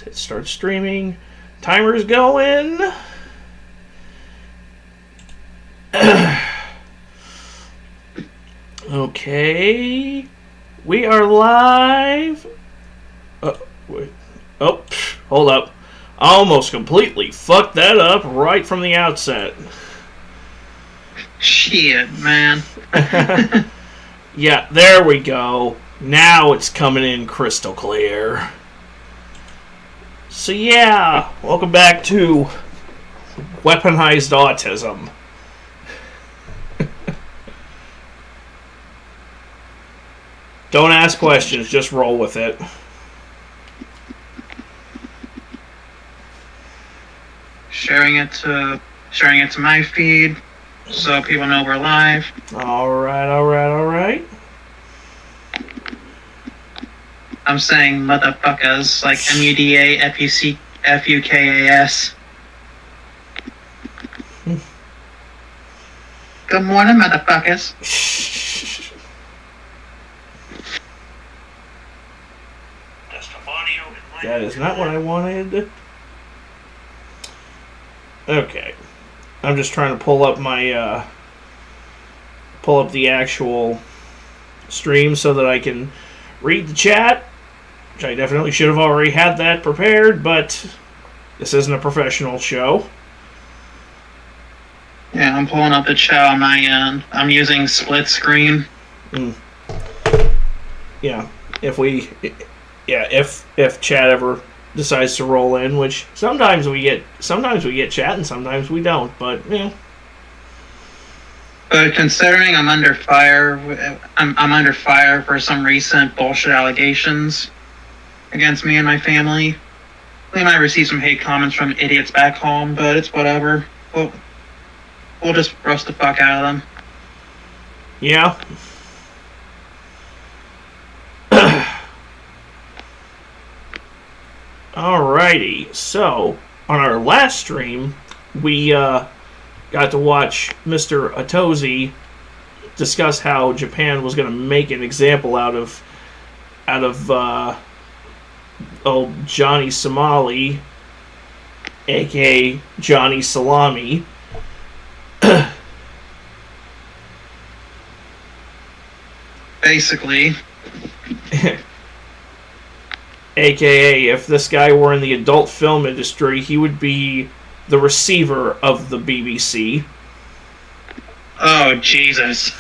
It starts streaming. Timer's going. Okay. We are live. Wait. Oh, hold up. I almost completely fucked that up right from the outset. Shit, man. Yeah, there we go. Now it's coming in crystal clear. So yeah, welcome back to Weaponized Autism. Don't ask questions, just roll with it. Sharing it to my feed so people know we're live. Alright. I'm saying motherfuckers like MUDAFUCFUKAS. Good morning, motherfuckers. That is not what I wanted. Okay. I'm just trying to pull up my pull up the actual stream so that I can read the chat, which I definitely should have already had that prepared, but this isn't a professional show. Yeah, I'm pulling up the chat on my end. I'm using split screen. Yeah, if chat ever decides to roll in, which sometimes we get chat and sometimes we don't, but you know. But considering I'm under fire for some recent bullshit allegations against me and my family, we might receive some hate comments from idiots back home, but it's whatever. We'll just roast the fuck out of them. Yeah. Alrighty, so on our last stream, we got to watch Mr. Atozi discuss how Japan was going to make an example out of old Johnny Somali, aka Johnny Salami. Basically. AKA, if this guy were in the adult film industry, he would be the receiver of the BBC. Oh, Jesus.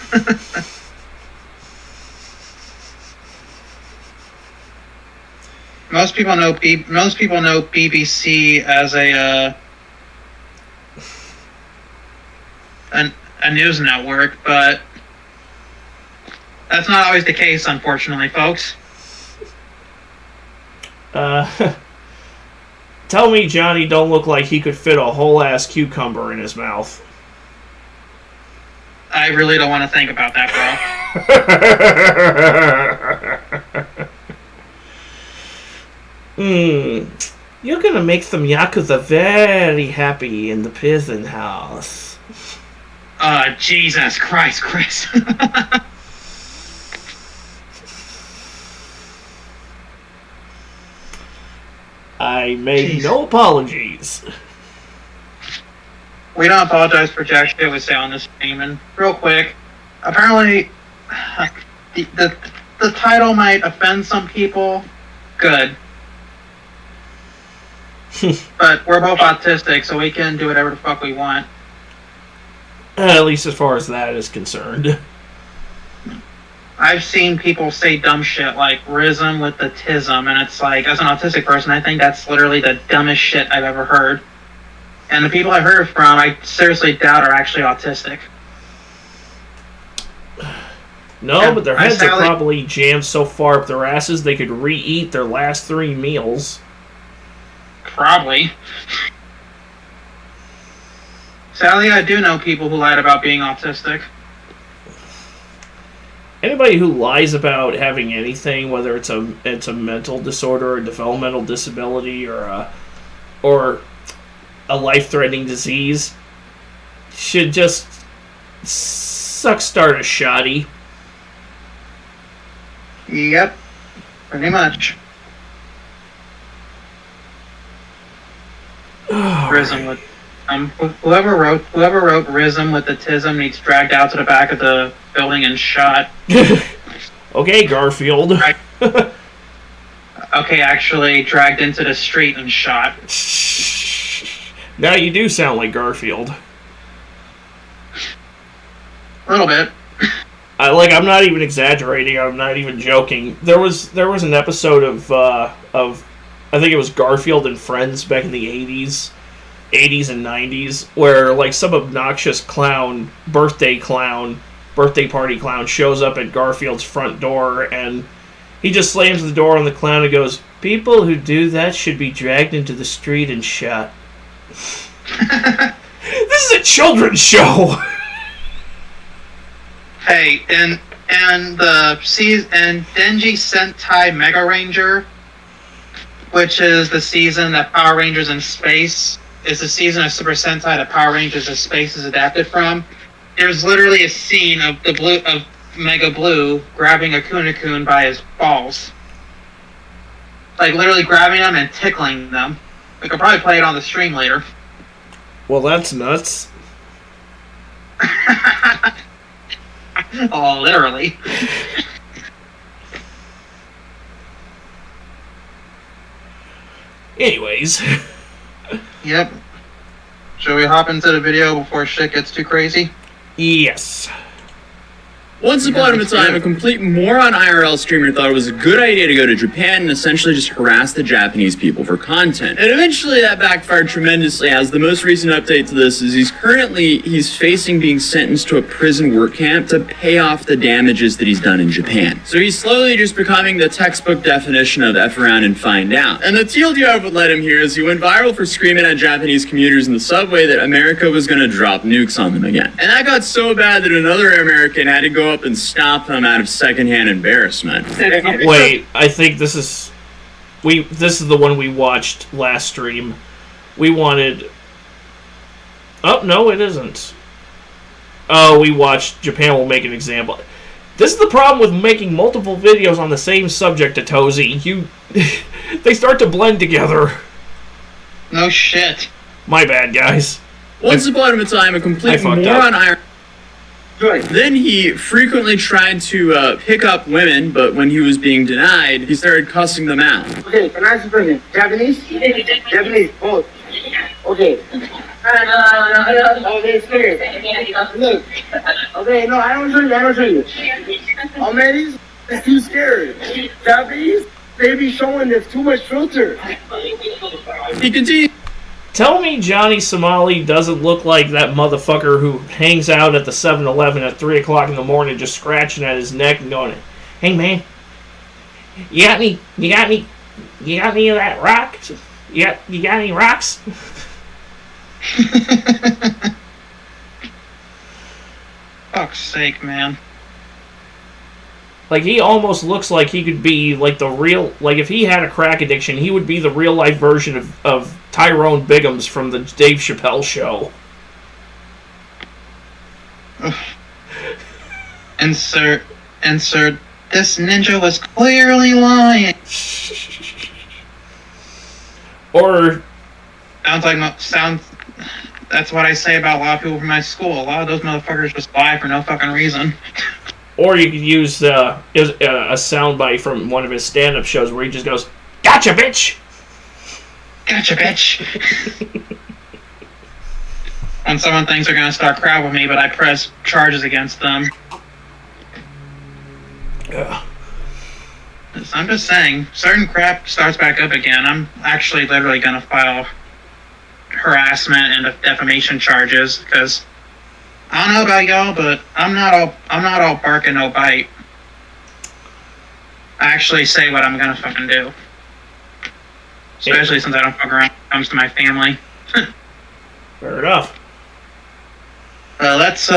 Most people know BBC as a news network, but that's not always the case, unfortunately, folks. Tell me Johnny don't look like he could fit a whole ass cucumber in his mouth. I really don't want to think about that, bro. You're gonna make some Yakuza very happy in the prison house. Jesus Christ, Chris. I made no apologies. We don't apologize for jack shit we say on this stream. And real quick, apparently the title might offend some people. Good. But we're both autistic, so we can do whatever the fuck we want. At least as far as that is concerned. I've seen people say dumb shit like "rism" with the tism, and it's like, as an autistic person, I think that's literally the dumbest shit I've ever heard. And the people I've heard it from, I seriously doubt are actually autistic. No, yeah, but their heads are probably jammed so far up their asses they could re-eat their last 3 meals. Probably. Sadly, I do know people who lied about being autistic. Anybody who lies about having anything, whether it's a mental disorder or developmental disability or a life-threatening disease, should just start a shoddy. Yep, pretty much. Rhythm with whoever wrote Rhythm with the Tism needs dragged out to the back of the building and shot. Okay, Garfield. Okay, actually dragged into the street and shot. Now you do sound like Garfield. A little bit. I'm not even exaggerating. I'm not even joking. There was an episode of I think it was Garfield and Friends back in the 80s and 90s, where like some obnoxious birthday party clown shows up at Garfield's front door, and he just slams the door on the clown and goes, "People who do that should be dragged into the street and shot." This is a children's show. Hey, and Denji Sentai Mega Ranger, which is the season that Power Rangers in Space is the season of Super Sentai that Power Rangers in Space is adapted from. There's literally a scene of Mega Blue grabbing a Kunekun by his balls, like literally grabbing them and tickling them. We could probably play it on the stream later. Well, that's nuts. Oh, literally. Anyways. Yep. Shall we hop into the video before shit gets too crazy? Yes. Once upon a time, a complete moron IRL streamer thought it was a good idea to go to Japan and essentially just harass the Japanese people for content. And eventually that backfired tremendously, as the most recent update to this is he's facing being sentenced to a prison work camp to pay off the damages that he's done in Japan. So he's slowly just becoming the textbook definition of F around and find out. And the TLDR of what led him here is he went viral for screaming at Japanese commuters in the subway that America was going to drop nukes on them again. And that got so bad that another American had to go up and stop him out of secondhand embarrassment. Wait, I think this is the one we watched last stream. We wanted... Oh, no, it isn't. Oh, we watched Japan Will Make an Example. This is the problem with making multiple videos on the same subject, Atozy. They start to blend together. No shit. My bad, guys. Once upon a time, a complete moron Iron. Then he frequently tried to pick up women, but when he was being denied, he started cussing them out. Okay, can I ask a question? Japanese? Japanese, both. Okay. Okay, serious. Look. Okay, no, I don't show you. Almeda's is too scared. Japanese, they be showing there's too much filter. He continued. Tell me Johnny Somali doesn't look like that motherfucker who hangs out at the 7-Eleven at 3 o'clock in the morning just scratching at his neck and going, "Hey man, you got any of that rock? You got any rocks?" Fuck's sake, man. Like, he almost looks like he could be, like, the real... Like, if he had a crack addiction, he would be the real-life version of Tyrone Biggums from the Dave Chappelle show. Insert. This ninja was clearly lying. Or... That's what I say about a lot of people from my school. A lot of those motherfuckers just lie for no fucking reason. Or you could use a soundbite from one of his stand-up shows where he just goes, "Gotcha, bitch!" Gotcha, bitch! When someone thinks they're gonna start crap with me, but I press charges against them. Yeah. I'm just saying, certain crap starts back up again. I'm actually literally gonna file harassment and defamation charges, because I don't know about y'all, but I'm not all bark and no bite. I actually say what I'm gonna fucking do. Especially since I don't fuck around when it comes to my family. Fair enough. Let's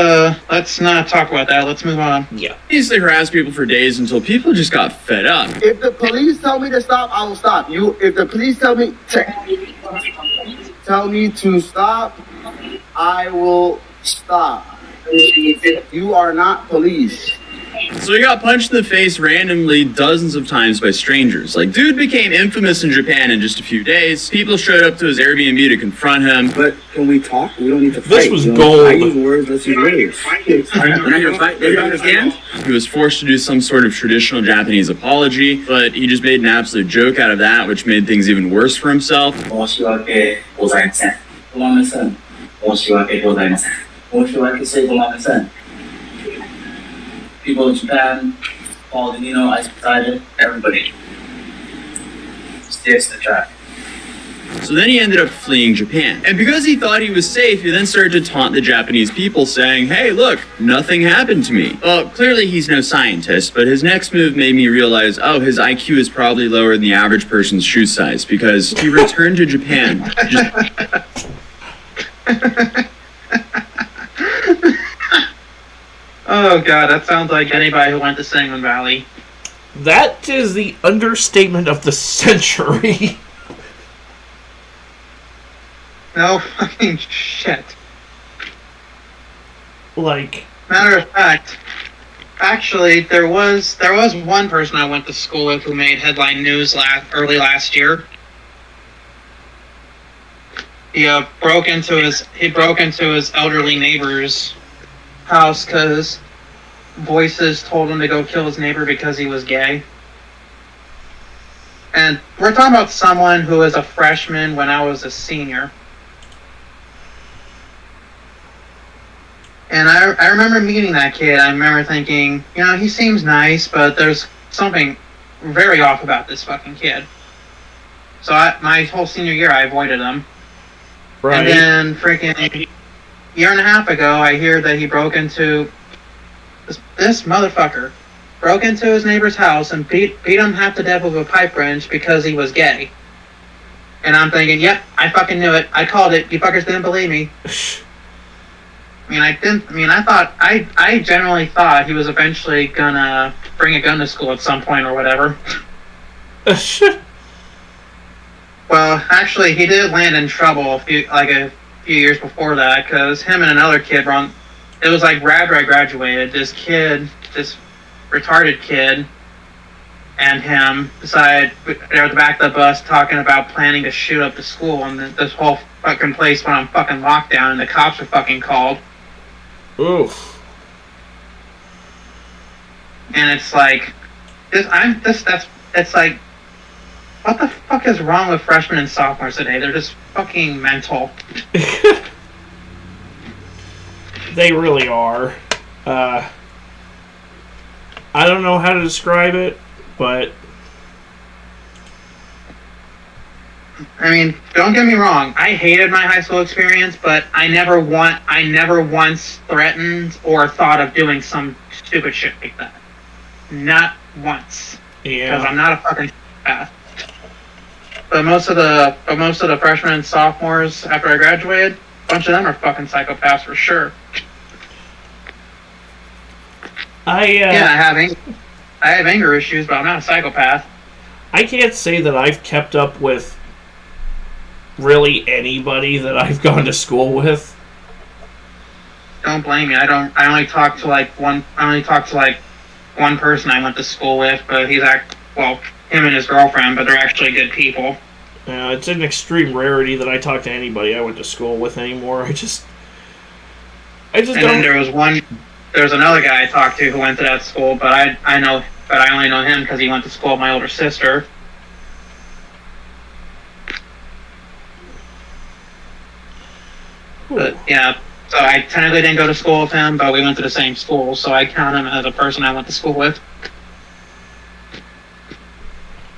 not talk about that. Let's move on. Yeah. He used to harass people for days until people just got fed up. If the police tell me to stop, I will stop. If the police tell me to stop, I will stop. You are not police. So he got punched in the face randomly dozens of times by strangers. Like, dude became infamous in Japan in just a few days. People showed up to his Airbnb to confront him. But can we talk? We don't need to fight. This was You know, gold. I use words, let's use words. We're not gonna fight. They don't understand? He was forced to do some sort of traditional Japanese apology, but he just made an absolute joke out of that, which made things even worse for himself. 申し訳ございません。ございません。申し訳ございません。申し訳say ございません。People of Japan, Paul Denino, I decided, everybody. Stay to the track. So then he ended up fleeing Japan. And because he thought he was safe, he then started to taunt the Japanese people, saying, hey, look, nothing happened to me. Well, clearly he's no scientist, but his next move made me realize, oh, his IQ is probably lower than the average person's shoe size, because he returned to Japan. Oh god, that sounds like anybody who went to Sangamon Valley. That is the understatement of the century. No fucking shit. Like, Matter of fact, actually, there was one person I went to school with who made headline news early last year. He broke into his elderly neighbor's house because voices told him to go kill his neighbor because he was gay. And we're talking about someone who was a freshman when I was a senior. And I remember meeting that kid. I remember thinking, you know, he seems nice, but there's something very off about this fucking kid. So my whole senior year, I avoided him. right. And then, freaking a year and a half ago, I hear that he broke into... This motherfucker broke into his neighbor's house and beat him half to death with a pipe wrench because he was gay. And I'm thinking, yep, I fucking knew it. I called it. You fuckers didn't believe me. I generally thought he was eventually gonna bring a gun to school at some point or whatever. Well, actually, he did land in trouble a few years before that, because him and another kid it was like right after I graduated, this retarded kid, and him decided they were at the back of the bus talking about planning to shoot up the school, and this whole fucking place went on fucking lockdown, and the cops were fucking called. Oof. And it's like, it's like, what the fuck is wrong with freshmen and sophomores today? They're just fucking mental. They really are. I don't know how to describe it, but I mean, don't get me wrong. I hated my high school experience, but I never once threatened or thought of doing some stupid shit like that. Not once. yeah. Because I'm not a fucking psychopath. But most of the freshmen and sophomores after I graduated, a bunch of them are fucking psychopaths for sure. Yeah, I have anger issues, but I'm not a psychopath. I can't say that I've kept up with really anybody that I've gone to school with. Don't blame me. I only talk to like one person I went to school with, but him and his girlfriend, but they're actually good people. It's an extreme rarity that I talk to anybody I went to school with anymore. I just And don't. then there was another guy I talked to who went to that school, but I only know him because he went to school with my older sister. But yeah, so I technically didn't go to school with him, but we went to the same school, so I count him as a person I went to school with.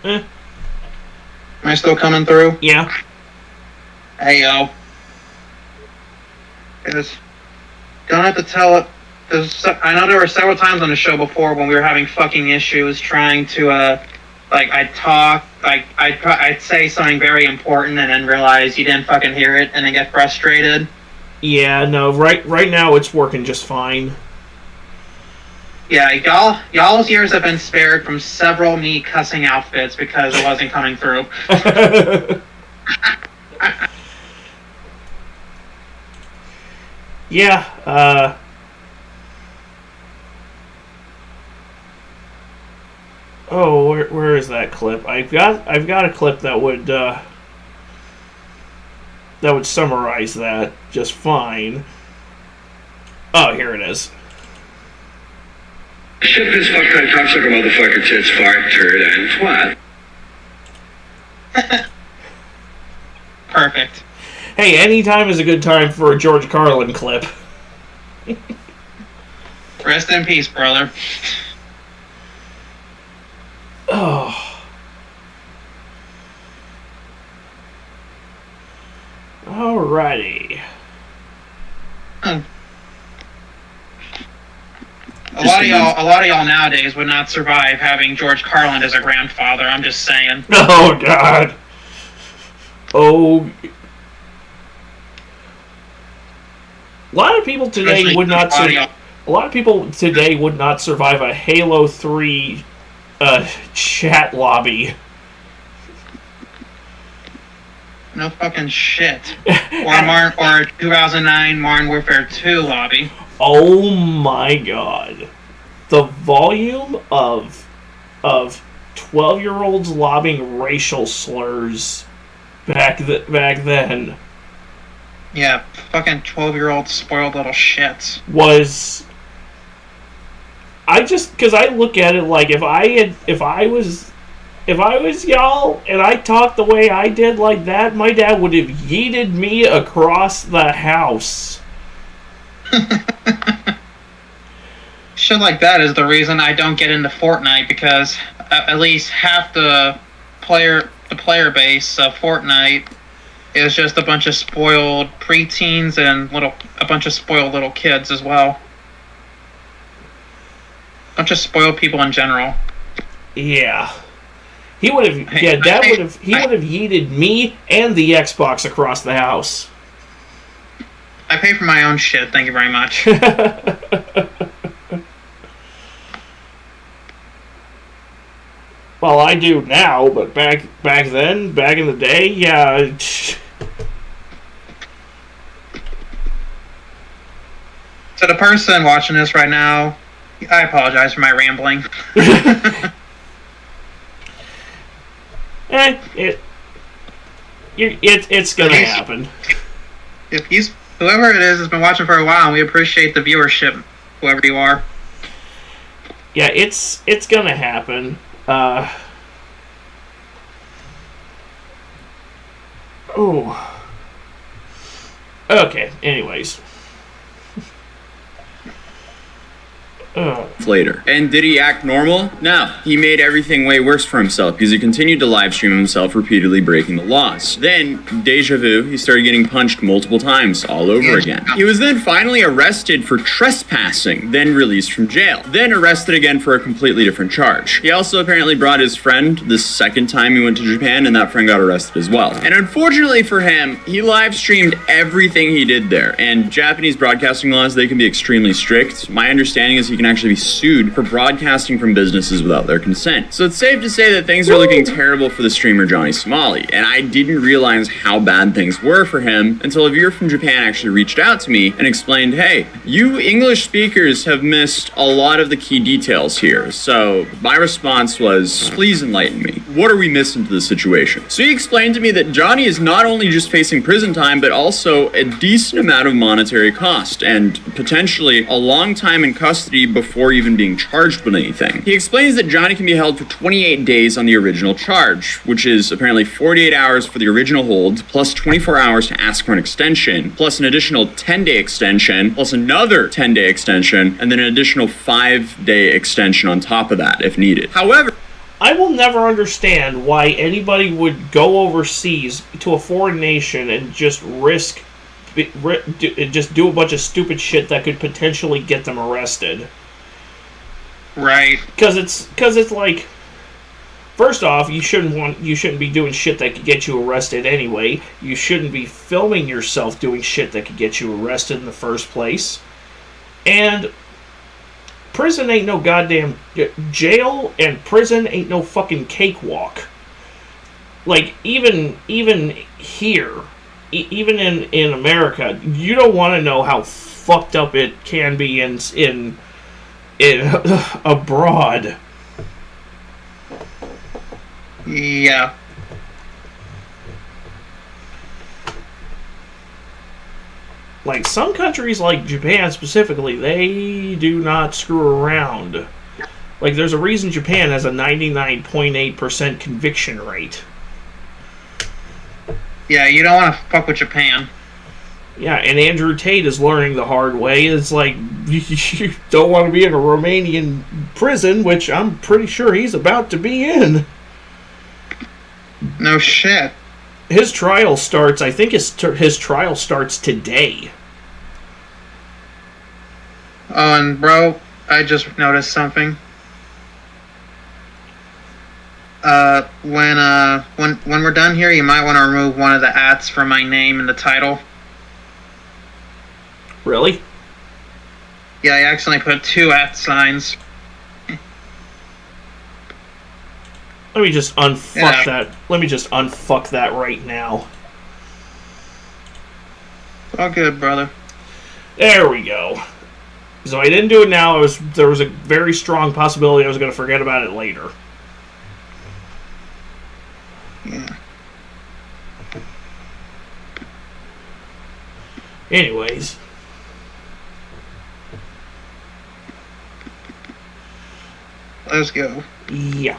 Eh. Am I still coming through? Yeah. Hey yo. Don't have to tell it. I know there were several times on the show before when we were having fucking issues trying to, I'd say something very important and then realize you didn't fucking hear it and then get frustrated. Yeah, no, right now it's working just fine. Yeah, y'all's ears have been spared from several me cussing outfits because it wasn't coming through. Yeah, clip. I've got a clip that would summarize that just fine. Oh, here it is. Shit, this fucking cocksucker motherfucker tits fart turd and twat. Perfect. Hey, anytime is a good time for a George Carlin clip. Rest in peace, brother. Oh. Alrighty. A lot of y'all nowadays would not survive having George Carlin as a grandfather. I'm just saying. Oh God. Oh. A lot of people today would not. A lot of people today would not survive a Halo 3 chat lobby. No fucking shit. or 2009 Modern Warfare 2 lobby. Oh my God. The volume of 12-year-olds lobbing racial slurs back then Yeah, fucking 12-year-old spoiled little shits. was... because I look at it like if I was y'all and I talked the way I did like that, my dad would have yeeted me across the house. Shit like that is the reason I don't get into Fortnite, because at least half the player base of Fortnite is just a bunch of spoiled preteens and a bunch of spoiled little kids as well. A bunch of spoiled people in general. Yeah. He would have yeeted me and the Xbox across the house. I pay for my own shit, thank you very much. Well, I do now, but back then, back in the day, yeah. To the person watching this right now, I apologize for my rambling. It's gonna happen. Whoever it is has been watching for a while, and we appreciate the viewership, whoever you are. Yeah, it's gonna happen. Okay, anyways. Later. And did he act normal? No. He made everything way worse for himself because he continued to live stream himself, repeatedly breaking the laws. Then, deja vu, he started getting punched multiple times all over again. He was then finally arrested for trespassing, then released from jail, then arrested again for a completely different charge. He also apparently brought his friend the second time he went to Japan, and that friend got arrested as well. And unfortunately for him, he live streamed everything he did there, and Japanese broadcasting laws, they can be extremely strict. My understanding is he can actually be sued for broadcasting from businesses without their consent. So it's safe to say that things are looking terrible for the streamer Johnny Somali, and I didn't realize how bad things were for him until a viewer from Japan actually reached out to me and explained, hey, you English speakers have missed a lot of the key details here. So my response was, please enlighten me. What are we missing to the situation? So he explained to me that Johnny is not only just facing prison time, but also a decent amount of monetary cost, and potentially a long time in custody before even being charged with anything. He explains that Johnny can be held for 28 days on the original charge, which is apparently 48 hours for the original hold, plus 24 hours to ask for an extension, plus an additional 10-day extension, plus another 10-day extension, and then an additional 5-day extension on top of that if needed. However, I will never understand why anybody would go overseas to a foreign nation and just just do a bunch of stupid shit that could potentially get them arrested. Right. Because it's like, first off, you shouldn't be doing shit that could get you arrested anyway. You shouldn't be filming yourself doing shit that could get you arrested in the first place. And prison ain't no goddamn jail, and prison ain't no fucking cakewalk. Like, even here, even in America, you don't want to know how fucked up it can be in abroad. Yeah. Like, some countries, like Japan specifically, they do not screw around. Like, there's a reason Japan has a 99.8% conviction rate. Yeah, you don't want to fuck with Japan. Yeah, and Andrew Tate is learning the hard way. It's like, you don't want to be in a Romanian prison, which I'm pretty sure he's about to be in. No shit. His trial starts, I think his trial starts today. Oh, and bro, I just noticed something. When we're done here, you might want to remove one of the ats from my name in the title. Really? Yeah, I accidentally put 2 @ signs. Let me just unfuck Yeah. that. Let me just unfuck that right now. All good, brother. There we go. So I didn't do it now. There was a very strong possibility I was going to forget about it later. Yeah. Anyways. Let's go. Yeah.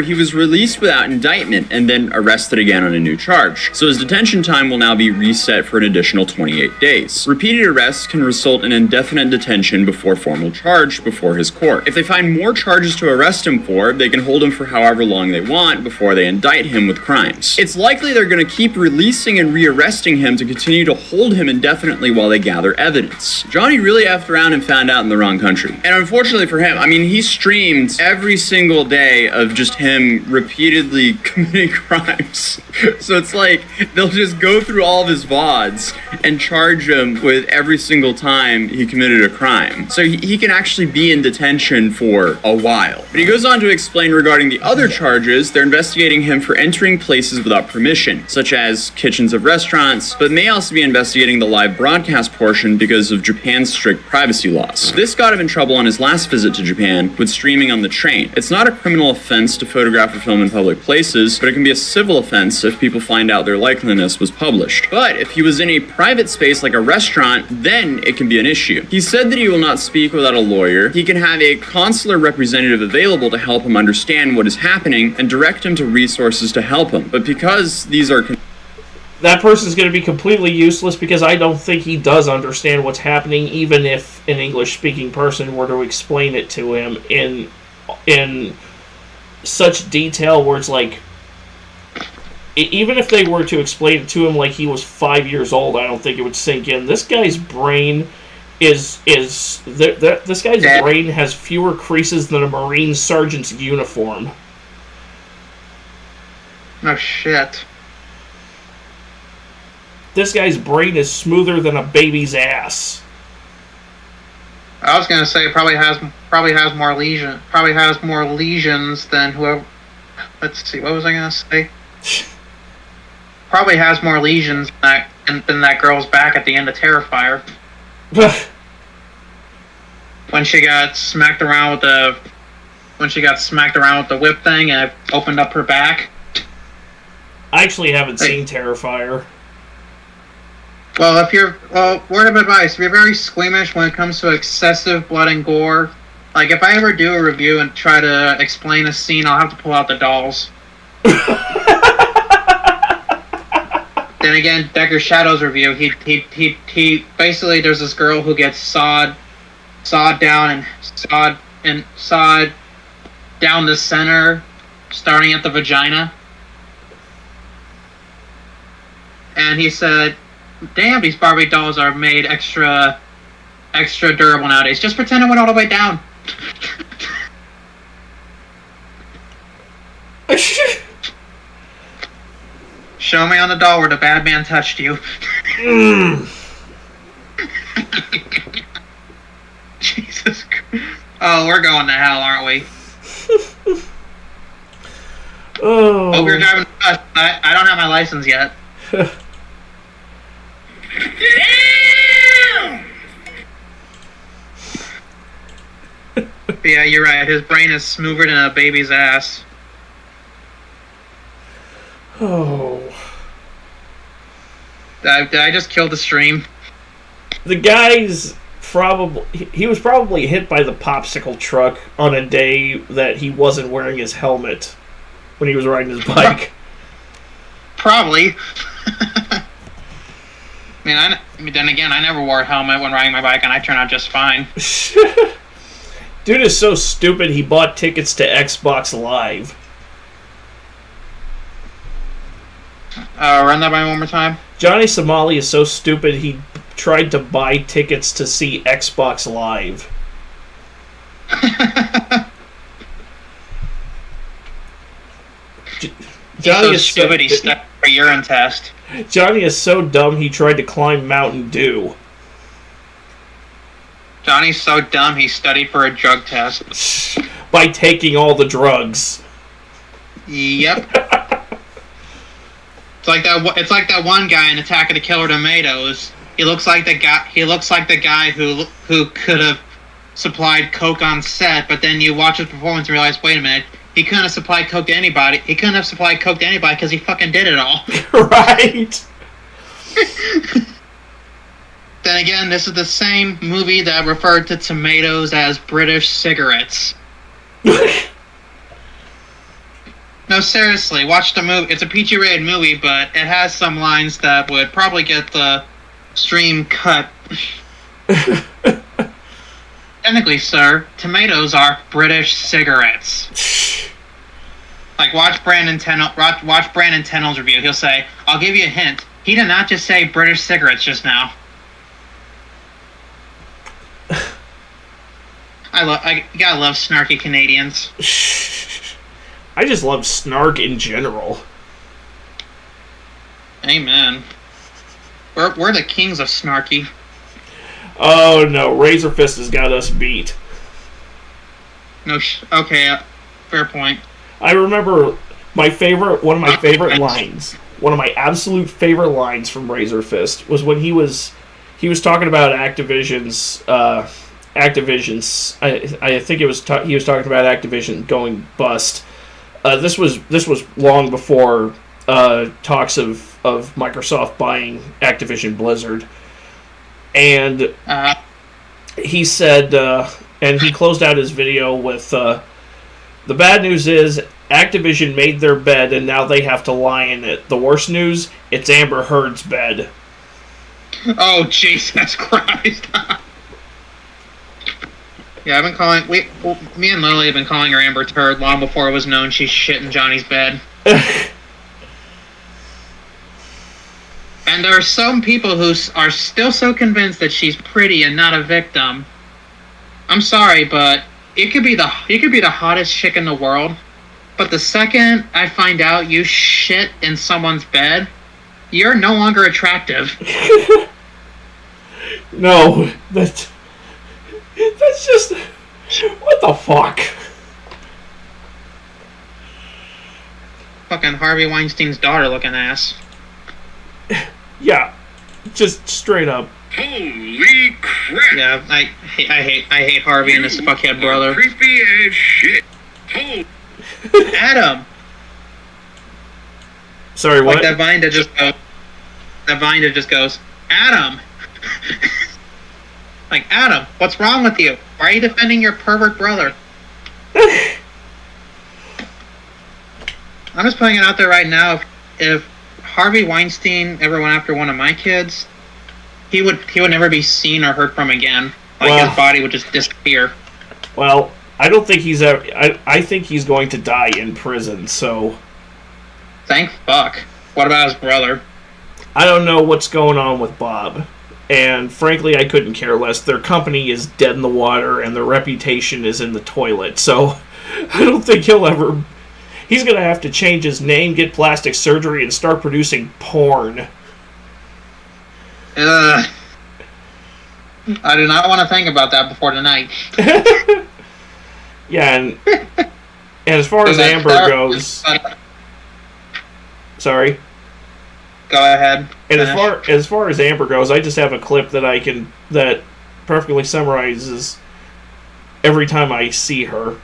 He was released without indictment and then arrested again on a new charge. So his detention time will now be reset for an additional 28 days. Repeated arrests can result in indefinite detention before formal charge before his court. If they find more charges to arrest him for, they can hold him for however long they want before they indict him with crimes. It's likely they're going to keep releasing and re-arresting him to continue to hold him indefinitely while they gather evidence. Johnny really effed around and found out in the wrong country. And unfortunately for him, I mean, he streamed every single day of just him repeatedly committing crimes. So it's like they'll just go through all of his VODs and charge him with every single time he committed a crime. So he can actually be in detention for a while. But he goes on to explain regarding the other charges, they're investigating him for entering places without permission, such as kitchens of restaurants, but may also be investigating the live broadcast portion because of Japan's strict privacy laws. This got him in trouble on his last visit to Japan with streaming on the train. It's not a criminal offense to photograph or film in public places, but it can be a civil offense if people find out their likeliness was published. But if he was in a private space like a restaurant, then it can be an issue. He said that he will not speak without a lawyer. He can have a consular representative available to help him understand what is happening and direct him to resources to help him. But because these are That person's going to be completely useless because I don't think he does understand what's happening, even if an English-speaking person were to explain it to him in such detail where it's like, even if they were to explain it to him like he was 5 years old, I don't think it would sink in. This guy's brain this guy's brain has fewer creases than a Marine sergeant's uniform. No shit. This guy's brain is smoother than a baby's ass. I was gonna say probably has more lesions than whoever. Let's see, what was I gonna say? Probably has more lesions than that girl's back at the end of Terrifier. When she got smacked around with the whip thing and it opened up her back. I actually haven't seen Terrifier. Well, word of advice, if you're very squeamish when it comes to excessive blood and gore, like if I ever do a review and try to explain a scene, I'll have to pull out the dolls. Then again, Decker Shadow's review, he basically, there's this girl who gets sawed down down the center, starting at the vagina. And he said, damn, these Barbie dolls are made extra durable nowadays. Just pretend it went all the way down. Show me on the doll where the bad man touched you. Jesus Christ. Oh, we're going to hell, aren't we? Oh. Hope you're driving fast. I don't have my license yet. But yeah, you're right. His brain is smoother than a baby's ass. Oh. Did I just kill the stream? The guy's probably... He was probably hit by the popsicle truck on a day that he wasn't wearing his helmet when he was riding his bike. Probably. I mean, then again, I never wore a helmet when riding my bike, and I turned out just fine. Dude is so stupid, he bought tickets to Xbox Live. Run that by me one more time. Johnny Somali is so stupid, he tried to buy tickets to see Xbox Live. Johnny is so stupid, he stuck for a urine test. Johnny is so dumb, he tried to climb Mountain Dew. Johnny's so dumb, he studied for a drug test. By taking all the drugs. Yep. It's like that one guy in Attack of the Killer Tomatoes. He looks like the guy who could have supplied coke on set, but then you watch his performance and realize, wait a minute, he couldn't have supplied coke to anybody. He couldn't have supplied coke to anybody because he fucking did it all. Right. Then again, this is the same movie that referred to tomatoes as British cigarettes. No, seriously, watch the movie. It's a PG-rated movie, but it has some lines that would probably get the stream cut. Technically, sir, tomatoes are British cigarettes. Like, watch Brandon Tennell's review. He'll say, I'll give you a hint. He did not just say British cigarettes just now. You gotta love snarky Canadians. I just love snark in general. Amen. We're the kings of snarky. Oh no, Razor Fist has got us beat. No, okay, fair point. I remember one of my favorite lines, one of my absolute favorite lines from Razor Fist was when he was talking about Activision's. I think he was talking about Activision going bust. This was long before talks of Microsoft buying Activision Blizzard, and he said, and he closed out his video with, the bad news is Activision made their bed and now they have to lie in it. The worst news, it's Amber Heard's bed. Oh, Jesus Christ. Yeah, I've been calling... me and Lily have been calling her Amber Turd long before it was known she's shit in Johnny's bed. And there are some people who are still so convinced that she's pretty and not a victim. I'm sorry, but you could be the hottest chick in the world, but the second I find out you shit in someone's bed, you're no longer attractive. No, that's just... What the fuck? Fucking Harvey Weinstein's daughter looking ass. Yeah, just straight up. Holy crap! Yeah, I hate Harvey and his fuckhead brother. Creepy as shit. Holy Adam! Sorry, what? Like that vine that just goes, Adam! Like, Adam, what's wrong with you? Why are you defending your pervert brother? I'm just putting it out there right now. If Harvey Weinstein ever went after one of my kids, he would never be seen or heard from again. Like, his body would just disappear. Well, I don't think he's ever... I think he's going to die in prison, so... Thank fuck. What about his brother? I don't know what's going on with Bob. And frankly, I couldn't care less. Their company is dead in the water, and their reputation is in the toilet. So, I don't think he'll ever... He's going to have to change his name, get plastic surgery, and start producing porn. I do not want to think about that before tonight. Yeah, and as far as Amber goes... Sorry? Go ahead. And as far as Amber goes, I just have a clip that perfectly summarizes every time I see her.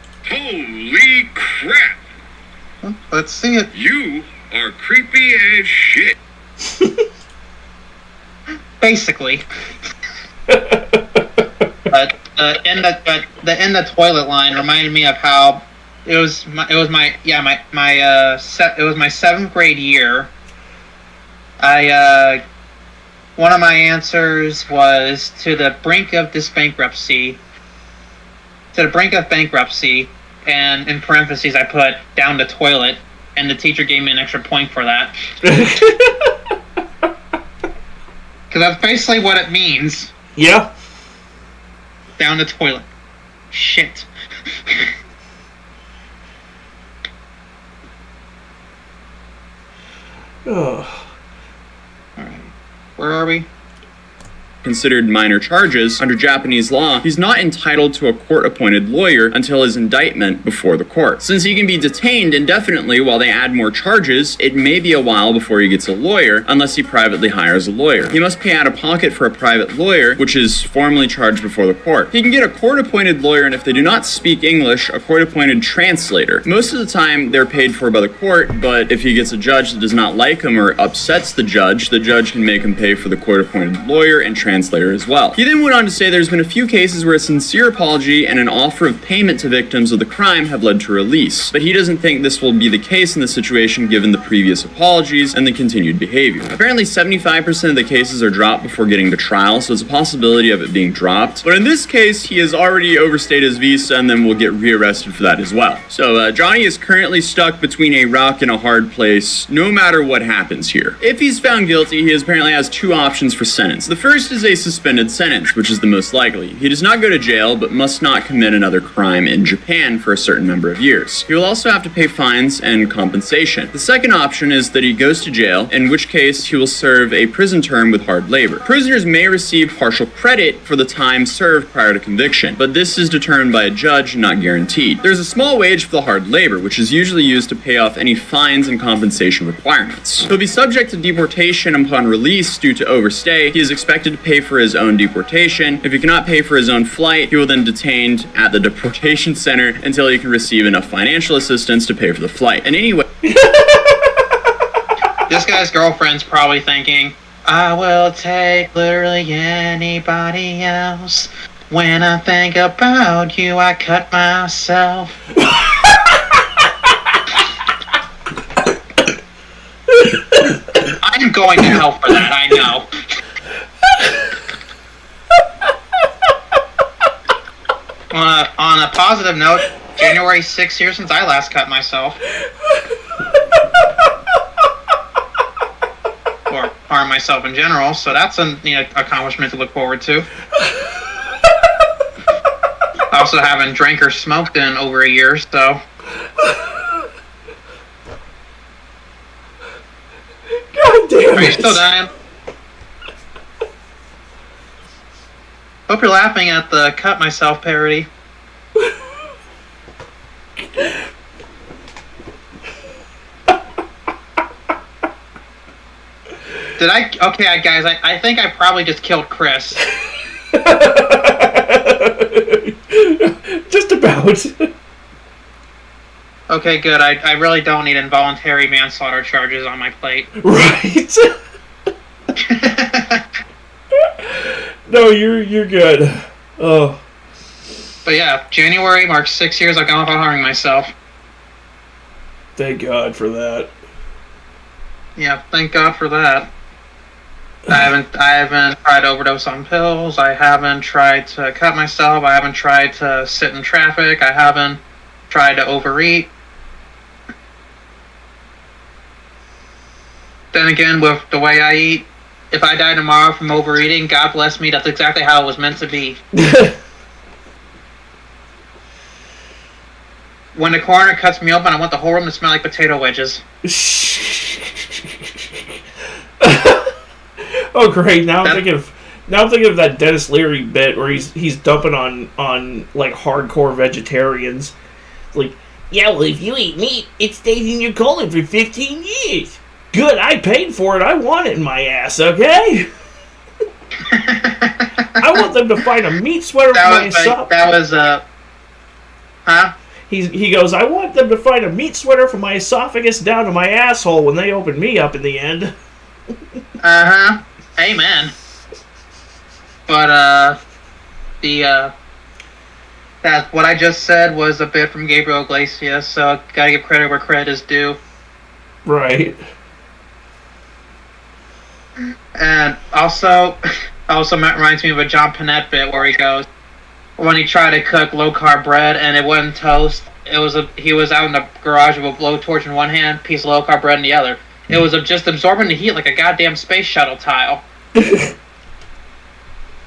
crap! Let's see it. You are creepy as shit. Basically. But the in the toilet line reminded me of how it was my 7th grade year. One of my answers was to the brink of bankruptcy, and in parentheses I put down the toilet, and the teacher gave me an extra point for that. Because that's basically what it means. Yeah. Down the toilet. Shit. Oh. Alright. Where are we? Considered minor charges, under Japanese law, he's not entitled to a court-appointed lawyer until his indictment before the court. Since he can be detained indefinitely while they add more charges, it may be a while before he gets a lawyer, unless he privately hires a lawyer. He must pay out of pocket for a private lawyer, which is formally charged before the court. He can get a court-appointed lawyer, and if they do not speak English, a court-appointed translator. Most of the time, they're paid for by the court, but if he gets a judge that does not like him or upsets the judge can make him pay for the court-appointed lawyer and translator as well. He then went on to say there's been a few cases where a sincere apology and an offer of payment to victims of the crime have led to release, but he doesn't think this will be the case in this situation given the previous apologies and the continued behavior. Apparently 75% of the cases are dropped before getting to trial, so there's a possibility of it being dropped, but in this case he has already overstayed his visa and then will get rearrested for that as well. So Johnny is currently stuck between a rock and a hard place no matter what happens here. If he's found guilty, he apparently has two options for sentence. The first is a suspended sentence, which is the most likely. He does not go to jail, but must not commit another crime in Japan for a certain number of years. He will also have to pay fines and compensation. The second option is that he goes to jail, in which case he will serve a prison term with hard labor. Prisoners may receive partial credit for the time served prior to conviction, but this is determined by a judge, not guaranteed. There's a small wage for the hard labor, which is usually used to pay off any fines and compensation requirements. He'll be subject to deportation upon release due to overstay. He is expected to pay for his own deportation. If he cannot pay for his own flight, he will then detained at the deportation center until he can receive enough financial assistance to pay for the flight. And anyway, This guy's girlfriend's probably thinking, I will take literally anybody else. When I think about you, I cut myself. I'm going to hell for that, I know. On a positive note, January 6th year since I last cut myself. Or harm myself in general, so that's an accomplishment to look forward to. I also haven't drank or smoked in over a year, so... God damn Are you it. still dying? Hope you're laughing at the cut myself parody. Okay, guys, I think I probably just killed Chris. Just about. Okay, good. I really don't need involuntary manslaughter charges on my plate. Right. No, you're good. Oh. But yeah, January marks 6 years I've gone without harming myself. Thank God for that. Yeah, thank God for that. I haven't tried to overdose on pills. I haven't tried to cut myself. I haven't tried to sit in traffic. I haven't tried to overeat. Then again, with the way I eat, if I die tomorrow from overeating, God bless me, that's exactly how it was meant to be. When the coroner cuts me open, I want the whole room to smell like potato wedges. Oh great! Now I'm thinking of that Dennis Leary bit where he's dumping on like hardcore vegetarians. Like, yeah, well, if you eat meat, it stays in your colon for 15 years. Good, I paid for it. I want it in my ass. Okay. I want them to find a meat sweater for my son. Huh? he goes, I want them to find a meat sweater from my esophagus down to my asshole when they open me up in the end. Amen. But that what I just said was a bit from Gabriel Iglesias, so gotta give credit where credit is due. Right. And also reminds me of a John Panette bit where he goes, when he tried to cook low-carb bread and it wasn't toast, he was out in the garage with a blowtorch in one hand, piece of low-carb bread in the other. It was just absorbing the heat like a goddamn space shuttle tile.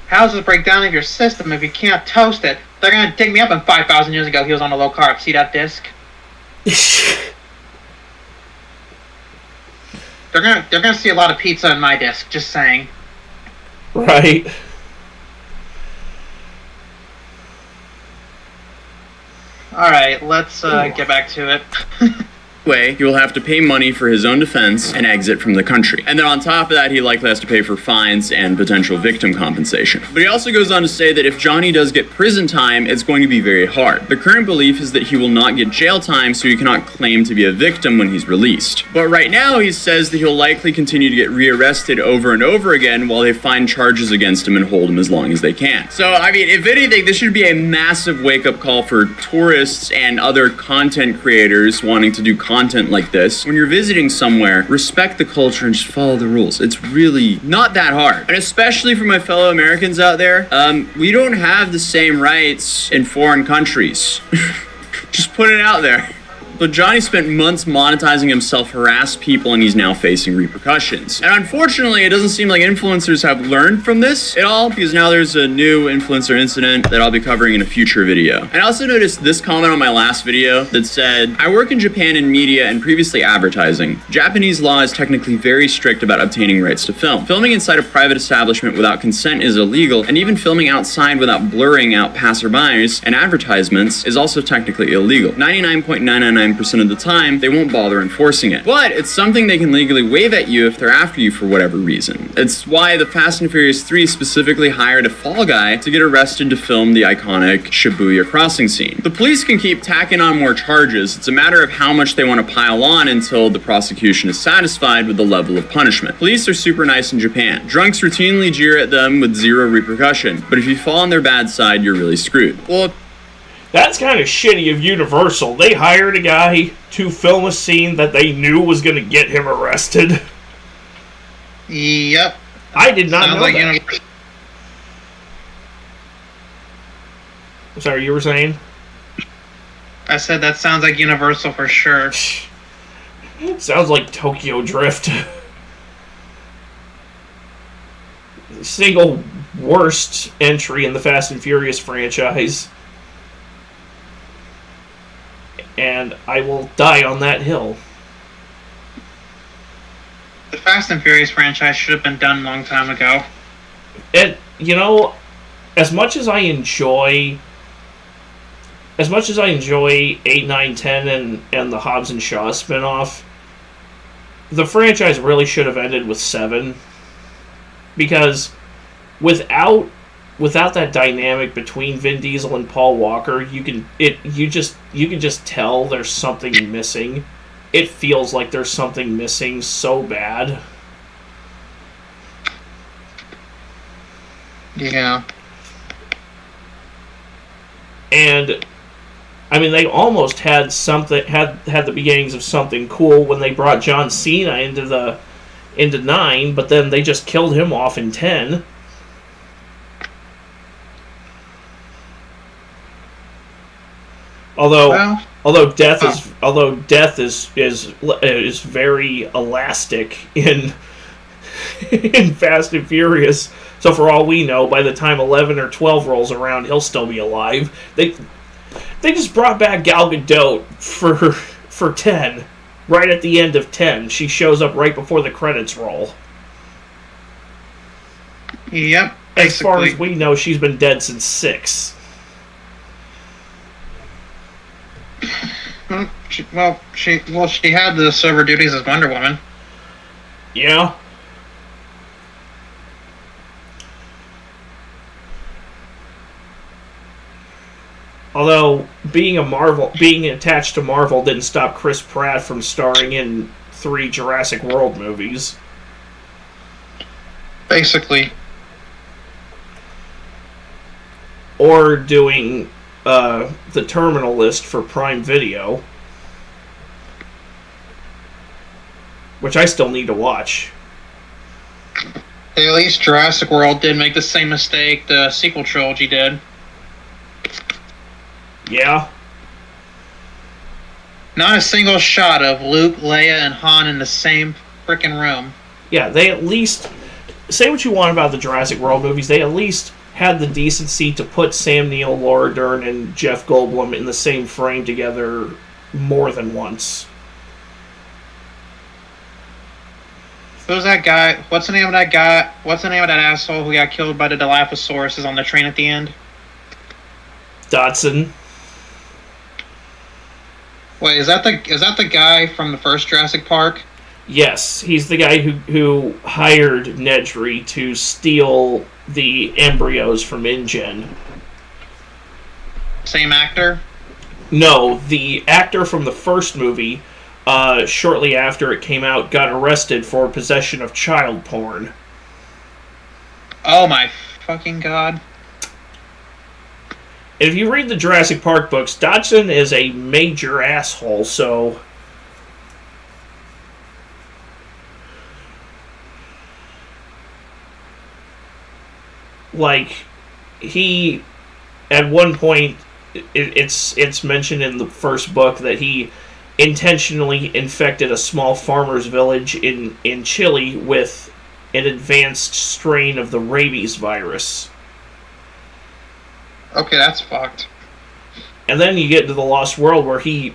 How does this break down in your system if you can't toast it? They're gonna dig me up in 5,000 years ago. He was on a low carb. See that disc? They're gonna see a lot of pizza in my disc. Just saying. Right. All right, let's get back to it. Way, he will have to pay money for his own defense and exit from the country. And then on top of that, he likely has to pay for fines and potential victim compensation. But he also goes on to say that if Johnny does get prison time, it's going to be very hard. The current belief is that he will not get jail time, so he cannot claim to be a victim when he's released. But right now, he says that he'll likely continue to get rearrested over and over again while they find charges against him and hold him as long as they can. So, I mean, if anything, this should be a massive wake-up call for tourists and other content creators wanting to do content like this. When you're visiting somewhere, respect the culture and just follow the rules. It's really not that hard. And especially for my fellow Americans out there, we don't have the same rights in foreign countries. Just put it out there. But Johnny spent months monetizing himself, harassed people, and he's now facing repercussions. And unfortunately, it doesn't seem like influencers have learned from this at all, because now there's a new influencer incident that I'll be covering in a future video. And I also noticed this comment on my last video that said, I work in Japan in media and previously advertising. Japanese law is technically very strict about obtaining rights to film. Filming inside a private establishment without consent is illegal, and even filming outside without blurring out passerbys and advertisements is also technically illegal. 99.999% of the time, they won't bother enforcing it. But it's something they can legally wave at you if they're after you for whatever reason. It's why the Fast and Furious 3 specifically hired a fall guy to get arrested to film the iconic Shibuya crossing scene. The police can keep tacking on more charges. It's a matter of how much they want to pile on until the prosecution is satisfied with the level of punishment. Police are super nice in Japan. Drunks routinely jeer at them with zero repercussion. But if you fall on their bad side, you're really screwed. Well, that's kind of shitty of Universal. They hired a guy to film a scene that they knew was going to get him arrested. Yep. I did not know like that. Sorry, you were saying? I said that sounds like Universal for sure. Sounds like Tokyo Drift. Single worst entry in the Fast and Furious franchise. And I will die on that hill. The Fast and Furious franchise should have been done a long time ago. And, you know, as much as I enjoy 8, 9, 10 and the Hobbs and Shaw spinoff, the franchise really should have ended with 7. Because without that dynamic between Vin Diesel and Paul Walker, you can just tell there's something missing. It feels like there's something missing so bad. Yeah. And I mean, they almost had the beginnings of something cool when they brought John Cena into 9, but then they just killed him off in 10. Although death is very elastic in Fast and Furious. So for all we know, by the time 11 or 12 rolls around, he'll still be alive. They just brought back Gal Gadot for 10. Right at the end of 10, she shows up right before the credits roll. Yep. As Basically. far as we know, she's been dead since 6. She had the server duties as Wonder Woman. Yeah. Although being attached to Marvel didn't stop Chris Pratt from starring in 3 Jurassic World movies. Basically. Or doing the Terminal List for Prime Video, which I still need to watch. At least Jurassic World did make the same mistake the sequel trilogy did. Yeah. Not a single shot of Luke, Leia, and Han in the same freaking room. Yeah, they at least... Say what you want about the Jurassic World movies, they at least had the decency to put Sam Neill, Laura Dern, and Jeff Goldblum in the same frame together more than once. Who's that guy? What's the name of that guy? What's the name of that asshole who got killed by the Dilophosaurus on the train at the end? Dodson. Wait, is that the guy from the first Jurassic Park? Yes, he's the guy who hired Nedry to steal the embryos from InGen. Same actor? No, the actor from the first movie, shortly after it came out, got arrested for possession of child porn. Oh my fucking god. If you read the Jurassic Park books, Dodson is a major asshole, so... Like, he... At one point, it's mentioned in the first book that he intentionally infected a small farmer's village in Chile with an advanced strain of the rabies virus. Okay, that's fucked. And then you get to the Lost World where he